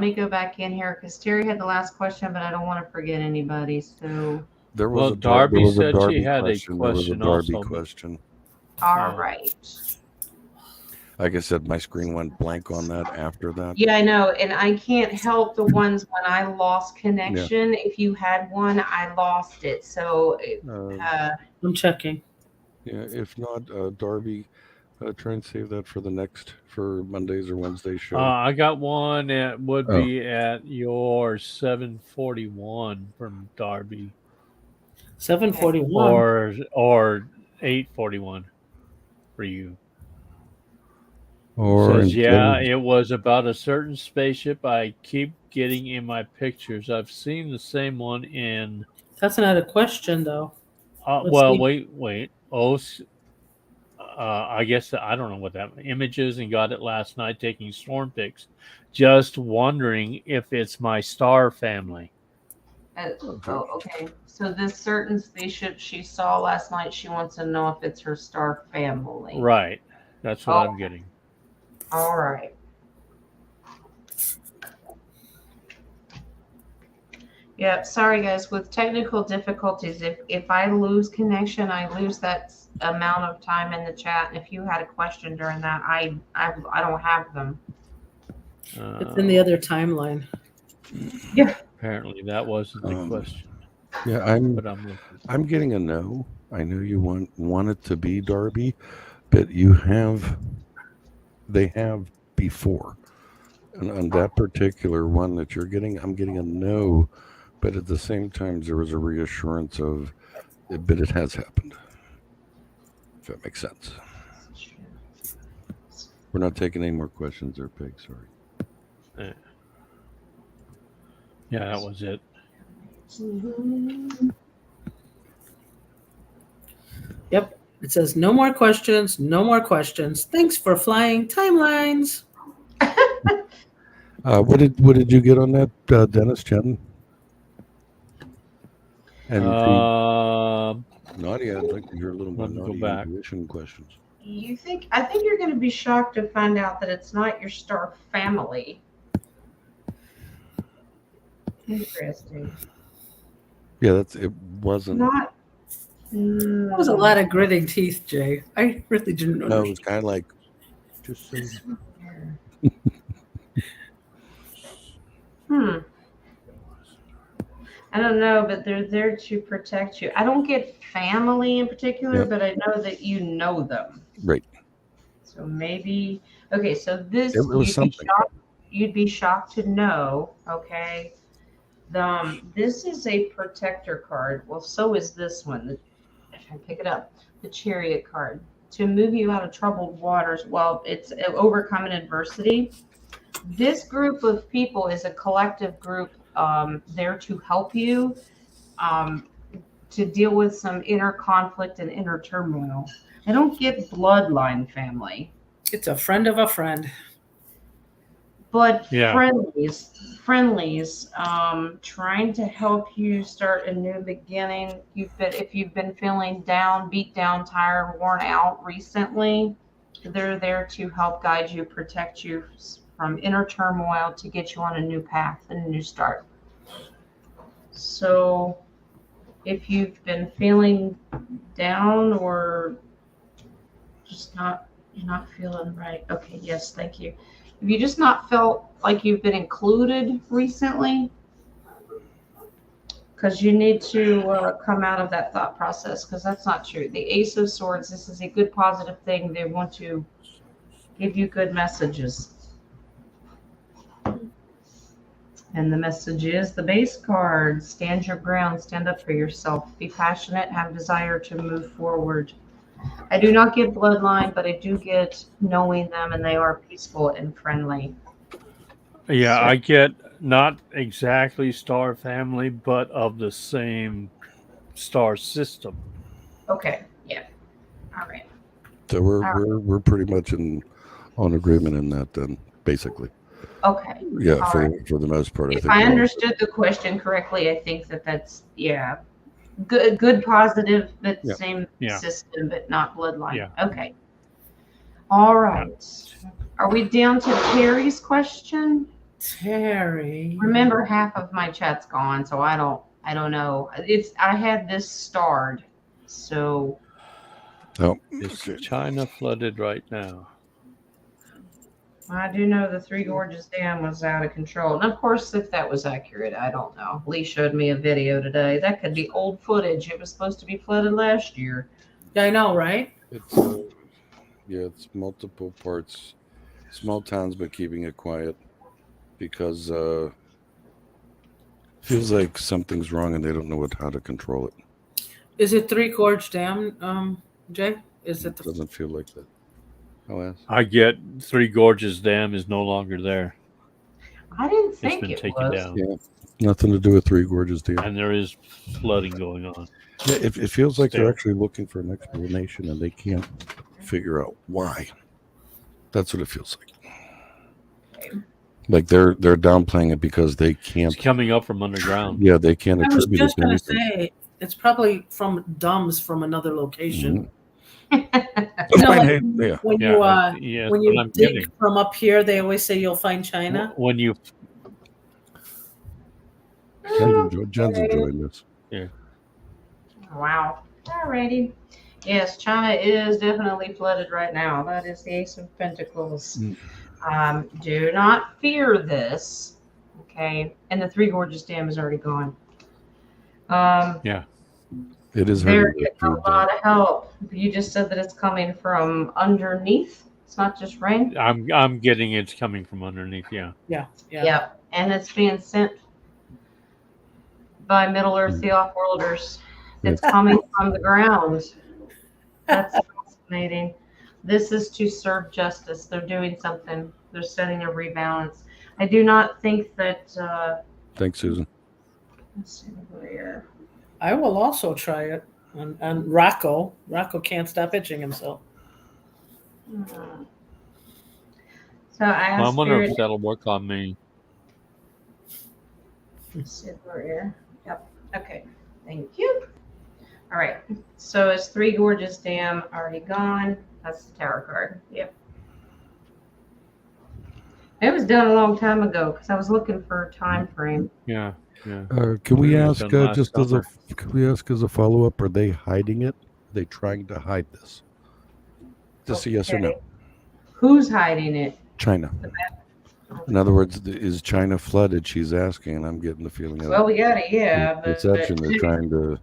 me go back in here because Terry had the last question, but I don't want to forget anybody. So there was Darby said she had a question. There was a Darby question. All right. Like I said, my screen went blank on that after that. Yeah, I know. And I can't help the ones when I lost connection. Yeah. If you had one, I lost it. So I'm checking. Yeah, if not, Darby, try and save that for Mondays or Wednesdays show. I got one that would be at your 7:41 from Darby. 7:41 or 8:41 for you. Or says, it was about a certain spaceship I keep getting in my pictures. I've seen the same one in. That's not a question, though. Wait. I guess I don't know what that images and got it last night taking storm pics. Just wondering if it's my star family. Okay. So this certain spaceship she saw last night, she wants to know if it's her star family. Right. That's what I'm Okay. getting. All right. Yeah, sorry guys, with technical difficulties, if I lose connection, I lose that amount of time in the chat. And if you had a question during that, I don't have them. It's in the other timeline. Yeah. Apparently, that wasn't the question. Yeah, But I'm looking. I'm getting a no. I know you want it to be Darby, but they have before. And on that particular one that you're getting, I'm getting a no, but at the same time there was a reassurance of but it has happened. If that makes sense. We're not taking any more questions there, Pig, sorry. Yeah, that was it. Yep. It says no more questions, no more questions. Thanks for flying timelines. What did you get on that, Dennis Chen? And Nadia, I'd like to hear a little more Let me go naughty back. intuition questions. I think you're going to be shocked to find out that it's not your star family. Interesting. Yeah, it wasn't. Not. That was a lot of gritting teeth, Jay. I really didn't know. No, it was kind of like just say. I don't know, but they're there to protect you. I don't get family in particular, Yep. but I know that you know them. Right. So maybe, okay, so this, It was something. You'd be shocked to know, okay, this is a protector card. Well, so is this one. If I pick it up, the Chariot card. To move you out of troubled waters. Well, it's overcoming adversity. This group of people is a collective group there to help you to deal with some inner conflict and inner turmoil. I don't get bloodline family. It's a friend of a friend. But Yeah. friendlies, trying to help you start a new beginning. If you've been feeling down, beat down, tired, worn out recently, they're there to help guide you, protect you from inner turmoil to get you on a new path and a new start. So if you've been feeling down or just you're not feeling right. Okay, yes, thank you. Have you just not felt like you've been included recently? Because you need to come out of that thought process, because that's not true. The Ace of Swords, this is a good positive thing. They want to give you good messages. And the message is the base card. Stand your ground. Stand up for yourself. Be passionate. Have desire to move forward. I do not get bloodline, but I do get knowing them, and they are peaceful and friendly. Yeah, So- I get not exactly star family, but of the same star system. Okay. Yeah. All right. So we're pretty much on agreement in that then, basically. Okay. Yeah, All for right. the most part. If I understood the question correctly, I think that's good positive, but Yeah. same Yeah. system, but not bloodline. Yeah. Okay. All right. Are we down to Terry's question? Terry. Remember, half of my chat's gone, so I don't know. I had this starred, so Oh, Is okay. China flooded right now? I do know the Three Gorges Dam was out of control. And of course, if that was accurate, I don't know. Lee showed me a video today. That could be old footage. It was supposed to be flooded last year. Yeah, I know, right? It's multiple parts, small towns, but keeping it quiet because feels like something's wrong and they don't know how to control it. Is it Three Gorge Dam, Jay? Is it It doesn't feel like that. I'll ask. I get Three Gorges Dam is no longer there. I didn't It's think been it taken was. down. Yeah, nothing to do with Three Gorges Dam. And there is flooding going on. Yeah, it feels like Still. they're actually looking for an explanation and they can't figure out why. That's what it feels like. Like they're downplaying it because they can't. It's coming up from underground. Yeah, they can't I was attribute just it to going to anything. say, it's probably from dumbs from another location. Yeah. When Yeah, when but you I'm dig kidding. from up here, they always say you'll find China. When you Jen's enjoying this. Wow. Alrighty. Yes, China is definitely flooded right now. That is the Ace of Pentacles. Do not fear this. Okay. And the Three Gorges Dam is already gone. It is They're hurting getting a lot of help. You just said that it's coming from underneath. It's not just rain. I'm getting it's coming from underneath. Yeah. Yep. And it's being sent by Middle Earth, the off-worlders. It's coming from the ground. That's fascinating. This is to serve justice. They're doing something. They're setting a rebalance. I do not think that. Thanks, Susan. Let's see here. I will also try it. And Rocco can't stop itching himself. So I asked Well, I wonder Spirit. if that'll work on me. Silver ear. Yep. Okay. Thank you. All right. So is Three Gorges Dam already gone? That's the tarot card. Yep. It was done a long time ago because I was looking for a time frame. Yeah. Can we It was ask done last just summer. can we ask as a follow up? Are they hiding it? Are they trying to hide this? Just a yes or no. Okay. Who's hiding it? China. In other words, is China flooded? She's asking, and I'm getting the feeling of Well, we got it, yeah. But deception. They're trying to,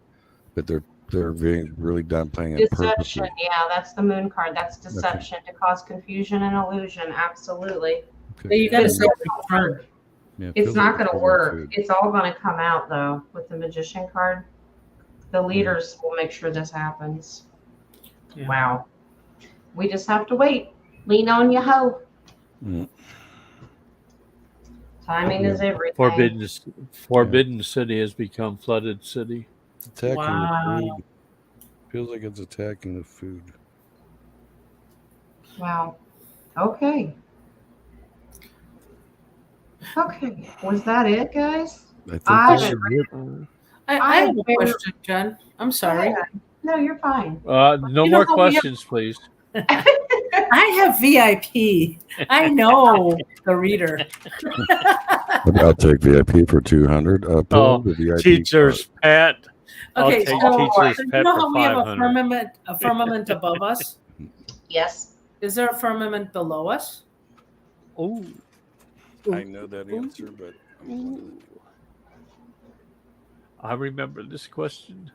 but they're being really downplaying it deception, purposely. yeah, that's the moon card. That's deception to cause confusion and illusion. Absolutely. Okay. But you That could is say confirmed. Yeah, it it's feels not like going to it's work. food. It's all going to come out though with the magician card. The leaders will make sure this happens. Yeah. Wow. We just have to wait. Lean on your hoe. Mm. Timing is everything. Forbidden city has become flooded city. Attacking Wow. the food. Feels like it's attacking the food. Wow. Okay. Okay. Was that it, guys? I think I that's haven't it. I have a question, Jen. I'm sorry. No, you're fine. No You know more how we have- questions, please. I have VIP. I know the reader. I'll take VIP for 200. Oh, the VIP teacher's pet. I'll Okay, take so teacher's you pet know for how we have a 500. firmament above us? Yes. Is there a firmament below us? Oh, I know that answer, but I remember this question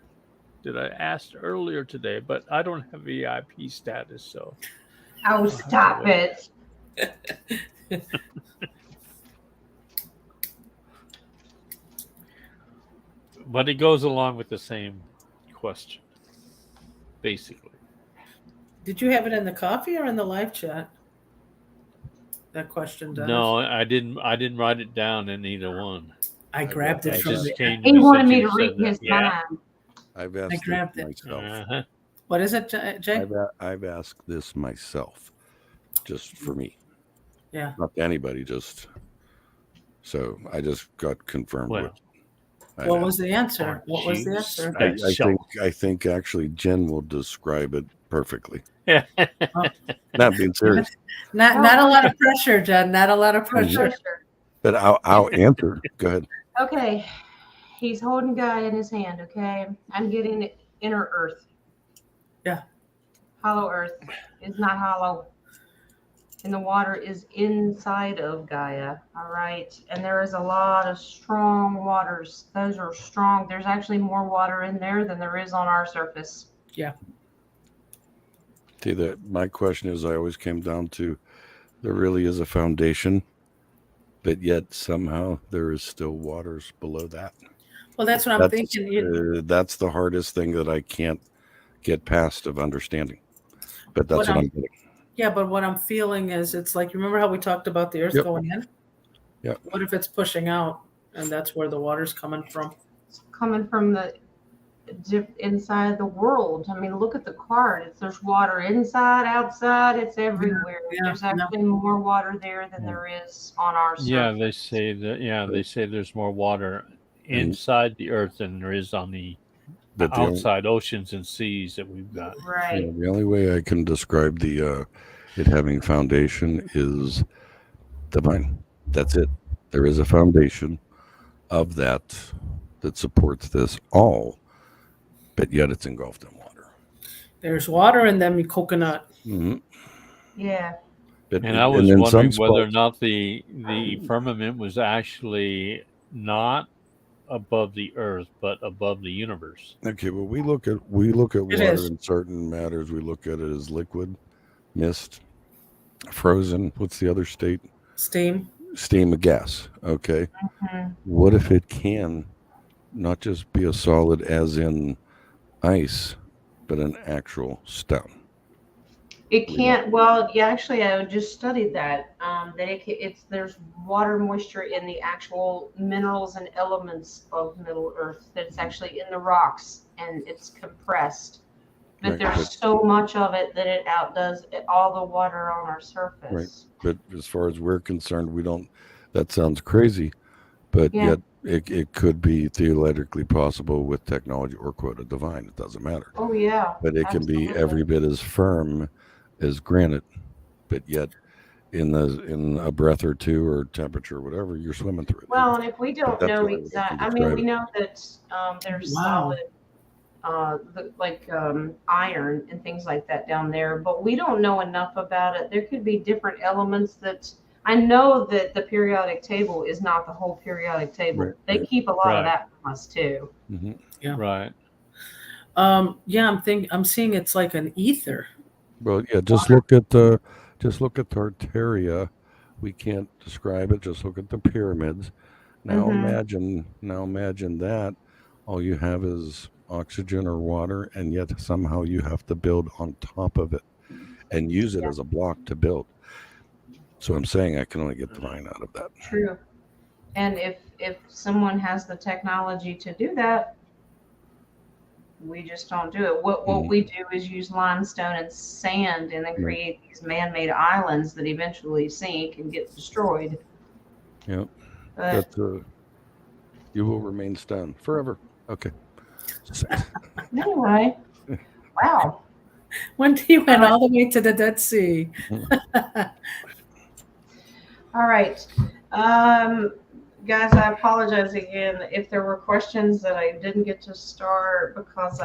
that I asked earlier today, but I don't have VIP status, so Oh, stop it. but it goes along with the same question, basically. Did you have it in the coffee or in the live chat? That question does. No, I didn't write it down in either one. I grabbed it It from just the. came. He wanted since me you to read said that. his Yeah. mind. I've asked grabbed this it. myself. Uh-huh. What is it, Jay? I've asked this myself, just for me. Yeah. Not to anybody, just so I just got confirmed. Well, What was the answer? What was the answer? I think actually Jen will describe it perfectly. Yeah. Not being serious, Not a lot of pressure, Jen. Not a lot of pressure. Pressure. but I'll answer. Go ahead. Okay. He's holding Gaia in his hand, okay? I'm getting inner earth. Yeah. Hollow earth is not hollow. And the water is inside of Gaia, all right? And there is a lot of strong waters. Those are strong. There's actually more water in there than there is on our surface. See that my question is I always came down to there really is a foundation, but yet somehow there is still waters below that. Well, that's what I'm thinking. That's the hardest thing that I can't get past of understanding. But that's what I'm getting. Yeah, but what I'm feeling is it's like, remember how we talked about the earth going in? Yeah. What if it's pushing out and that's where the water's coming from? It's coming from the inside the world. I mean, look at the card. There's water inside, outside. It's everywhere. Yeah, There's yeah. actually more water there than there is on our surface. Yeah, they say that. Yeah, they say there's more water inside the Earth than there is on the But outside oceans and seas that we've got. Right. the only way I can describe the it having foundation is divine. That's it. There is a foundation of that supports this all, but yet it's engulfed in water. There's water in them coconut. Mm-hmm. Yeah. But, And I was in wondering some whether or spots- not the firmament was actually not above the Earth, but above the universe. Okay, well, we look at water is. in certain matters. We look at it as liquid, mist, frozen. What's the other state? Steam. Steam, a gas. Okay. Mhm. What if it can not just be a solid, as in ice, but an actual stone? It can't. Well, yeah. Actually, I just studied that. That there's water moisture in the actual minerals and elements of Middle Earth. That it's actually in the rocks and it's compressed. But Right, there's but- so much of it that it outdoes all the water on our surface. Right. But as far as we're concerned, we don't. That sounds crazy, but Yeah. yet it could be theoretically possible with technology or quote divine. It doesn't matter. Oh yeah. But it can be Absolutely. every bit as firm as granite, but yet in a breath or two or temperature or whatever, you're swimming through it. Well, and if we don't that's know the way we can exactly, I mean, describe we it. know that there's Wow. solid, iron and things like that down there, but we don't know enough about it. There could be different elements that I know that the periodic table is not the whole periodic table. Right, They right. keep a lot Right. of that from us too. Mm-hmm. Yeah. Right. Yeah, I'm seeing it's like an ether. Well, yeah, just look at Tartaria. We can't describe it. Just look at the pyramids. Now Mhm. imagine that all you have is oxygen or water, and yet somehow you have to build on top of it and use it Yeah. as a block to build. So I'm saying I can only get divine out of that. True. And if someone has the technology to do that, we just don't do it. What Mhm. we do is use limestone and sand and then Right. create these man-made islands that eventually sink and get destroyed. Yep. But But you will remain stone forever. Okay. anyway, wow. One day you went all the way to the Dead Sea. All right. Guys, I apologize again if there were questions that I didn't get to start because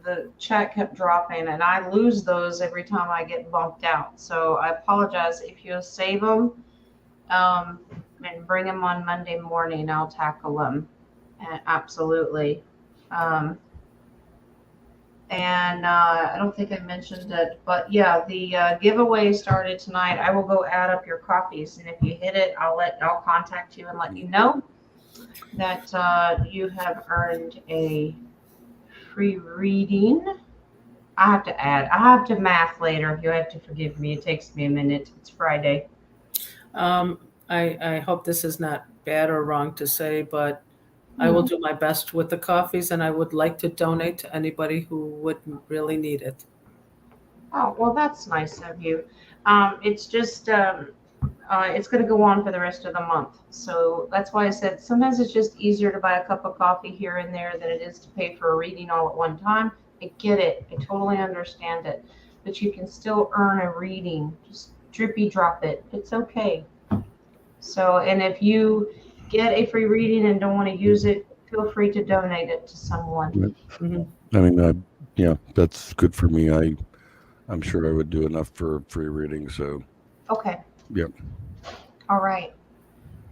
the chat kept dropping and I lose those every time I get bumped out. So I apologize. If you'll save them and bring them on Monday morning, I'll tackle them. Absolutely. And I don't think I mentioned it, but yeah, the giveaway started tonight. I will go add up your copies, and if you hit it, I'll contact you and let you know that you have earned a free reading. I have to math later. You have to forgive me. It takes me a minute. It's Friday. I hope this is not bad or wrong to say, but I will do my best with the coffees, and I would like to donate to anybody who would really need it. Oh, well, that's nice of you. It's just, it's going to go on for the rest of the month. So that's why I said sometimes it's just easier to buy a cup of coffee here and there than it is to pay for a reading all at one time. I get it. I totally understand it. But you can still earn a reading. Just drippy drop it. It's okay. So, and if you get a free reading and don't want to use it, feel free to donate it to someone. Mhm. I mean, yeah, that's good for me. I'm sure I would do enough for a free reading. So, Okay. Yep. All right.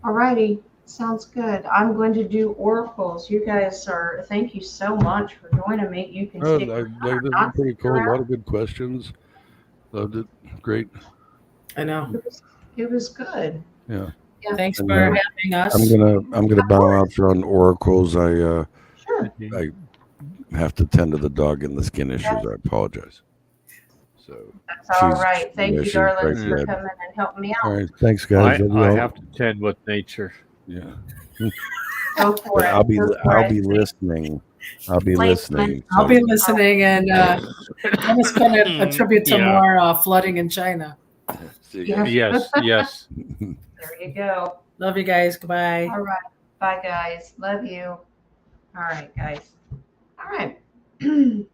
All righty. Sounds good. I'm going to do oracles. You guys thank you so much for joining me. You can stick around or this not is pretty stick cool. A lot around. of good questions. Loved it. Great. I know. It was good. Yeah. Thanks And, for having us. I'm gonna bow out on oracles. Sure. I have to tend to the dog and the skin issues. I apologize. So, That's all she's- right. Thank yeah, you, she's darlings, right for dead. coming and helping me all out. right, thanks, guys. Love you I all. have to tend with nature. Yeah, Go for but it. I'll be Go for I'll it. be listening. I'll be listening. I'll be listening, and I'm just going to attribute to more flooding in China. See you guys. Yes. There you go. Love you guys. Goodbye. All right. Bye, guys. Love you. All right, guys. All right. It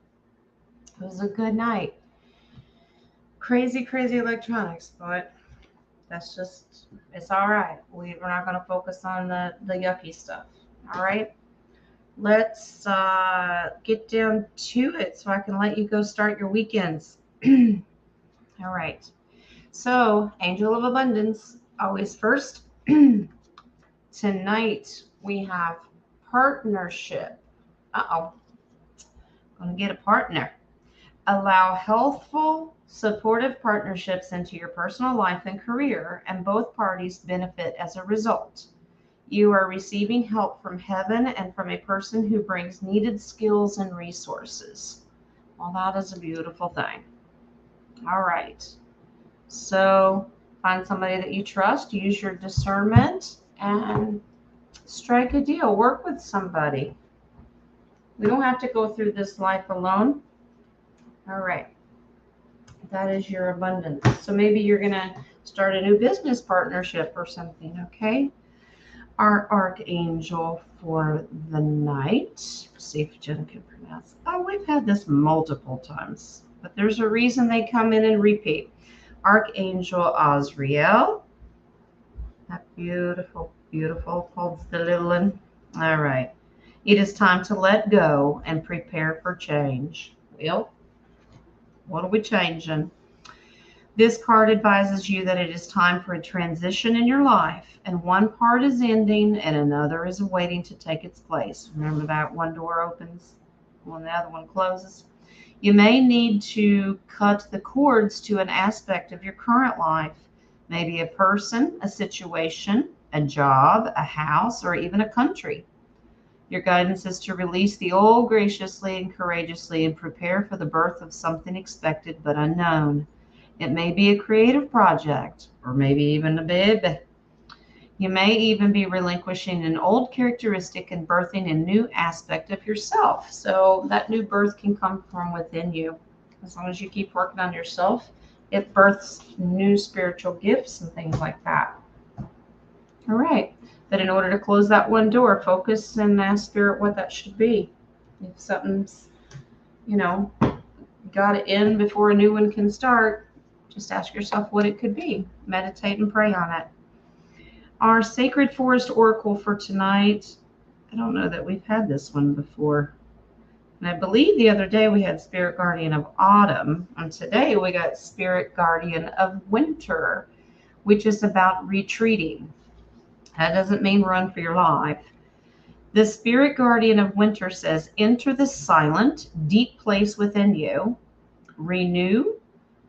was a good night. Crazy electronics, but that's just, it's all right. We're not going to focus on the yucky stuff. All right. Let's get down to it so I can let you go start your weekends. All right. So, Angel of Abundance, always first. Tonight we have partnership. Gonna get a partner. Allow healthful, supportive partnerships into your personal life and career, and both parties benefit as a result. You are receiving help from heaven and from a person who brings needed skills and resources. Well, that is a beautiful thing. All right. So find somebody that you trust, use your discernment, and strike a deal. Work with somebody. We don't have to go through this life alone. All right. That is your abundance. So maybe you're going to start a new business partnership or something, okay? Our archangel for the night. Let's see if Jen can pronounce. Oh, we've had this multiple times, but there's a reason they come in and repeat. Archangel Azrael. That beautiful holds the little one. All right. It is time to let go and prepare for change. Well, what are we changing? This card advises you that it is time for a transition in your life, and one part is ending and another is waiting to take its place. Remember that one door opens when the other one closes? You may need to cut the cords to an aspect of your current life, maybe a person, a situation, a job, a house, or even a country. Your guidance is to release the old graciously and courageously and prepare for the birth of something expected but unknown. It may be a creative project or maybe even a baby. You may even be relinquishing an old characteristic and birthing a new aspect of yourself. So that new birth can come from within you. As long as you keep working on yourself, it births new spiritual gifts and things like that. All right. But in order to close that one door, focus and ask Spirit what that should be. If something's, got to end before a new one can start, just ask yourself what it could be. Meditate and pray on it. Our Sacred Forest Oracle for tonight, I don't know that we've had this one before. And I believe the other day we had Spirit Guardian of Autumn, and today we got Spirit Guardian of Winter, which is about retreating. That doesn't mean run for your life. The Spirit Guardian of Winter says, enter the silent, deep place within you, renew,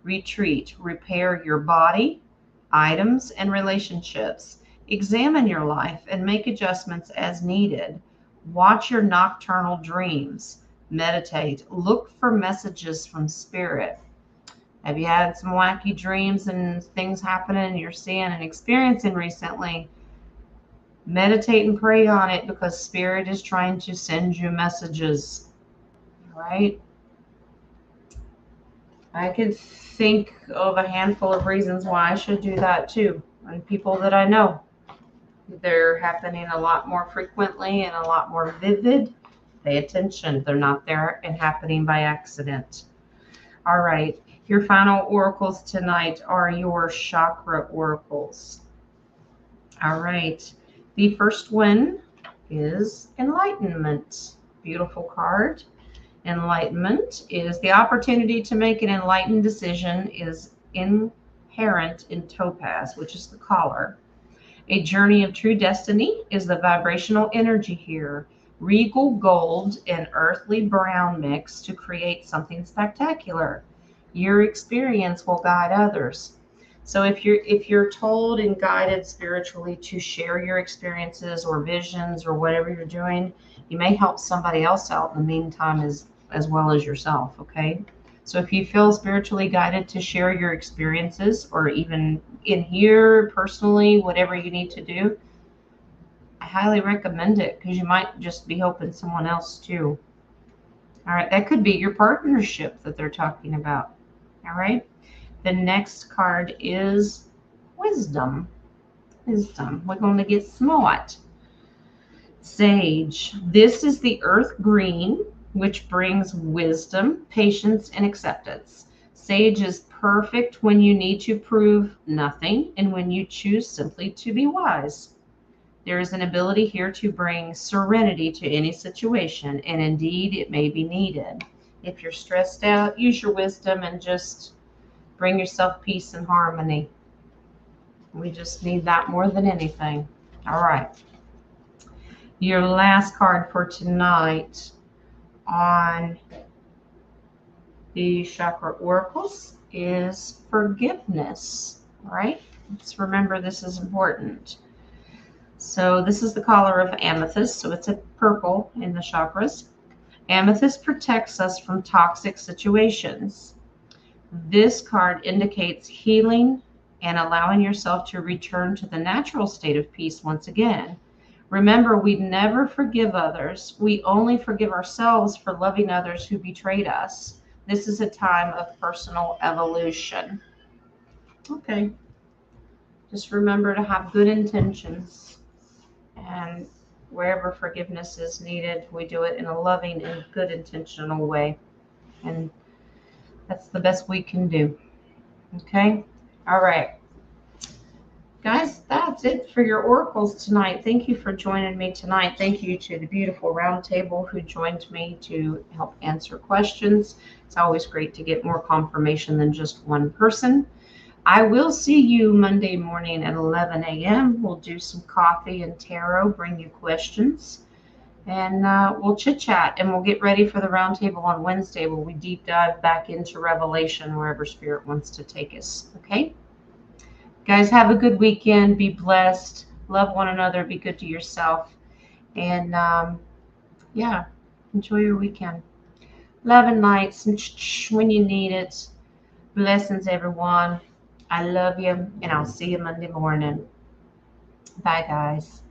retreat, repair your body, items, and relationships. Examine your life and make adjustments as needed. Watch your nocturnal dreams. Meditate. Look for messages from Spirit. Have you had some wacky dreams and things happening you're seeing and experiencing recently? Meditate and pray on it because Spirit is trying to send you messages. All right? I could think of a handful of reasons why I should do that too. And people that I know, they're happening a lot more frequently and a lot more vivid. Pay attention. They're not there and happening by accident. All right. Your final oracles tonight are your chakra oracles. All right. The first one is Enlightenment. Beautiful card. Enlightenment is the opportunity to make an enlightened decision is inherent in topaz, which is the collar. A journey of true destiny is the vibrational energy here. Regal gold and earthly brown mix to create something spectacular. Your experience will guide others. So if you're told and guided spiritually to share your experiences or visions or whatever you're doing, you may help somebody else out in the meantime as well as yourself, okay? So if you feel spiritually guided to share your experiences or even in here personally, whatever you need to do, I highly recommend it because you might just be helping someone else too. All right, that could be your partnership that they're talking about. All right. The next card is wisdom. Wisdom. We're going to get smart. Sage. This is the earth green, which brings wisdom, patience, and acceptance. Sage is perfect when you need to prove nothing and when you choose simply to be wise. There is an ability here to bring serenity to any situation, and indeed it may be needed. If you're stressed out, use your wisdom and just bring yourself peace and harmony. We just need that more than anything. All right. Your last card for tonight on the chakra oracles is forgiveness. All right. Let's remember this is important. So this is the color of amethyst. So it's a purple in the chakras. Amethyst protects us from toxic situations. This card indicates healing and allowing yourself to return to the natural state of peace once again. Remember, we never forgive others. We only forgive ourselves for loving others who betrayed us. This is a time of personal evolution. Okay. Just remember to have good intentions. And wherever forgiveness is needed, we do it in a loving and good intentional way. And that's the best we can do. Okay? All right. Guys, that's it for your oracles tonight. Thank you for joining me tonight. Thank you to the beautiful round table who joined me to help answer questions. It's always great to get more confirmation than just one person. I will see you Monday morning at 11 a.m. We'll do some coffee and tarot, bring you questions, and we'll chit-chat, and we'll get ready for the roundtable on Wednesday where we deep dive back into Revelation, wherever Spirit wants to take us, okay? Guys, have a good weekend. Be blessed. Love one another. Be good to yourself. And, yeah, enjoy your weekend. Love and lights when you need it. Blessings, everyone. I love you, and I'll see you Monday morning. Bye, guys.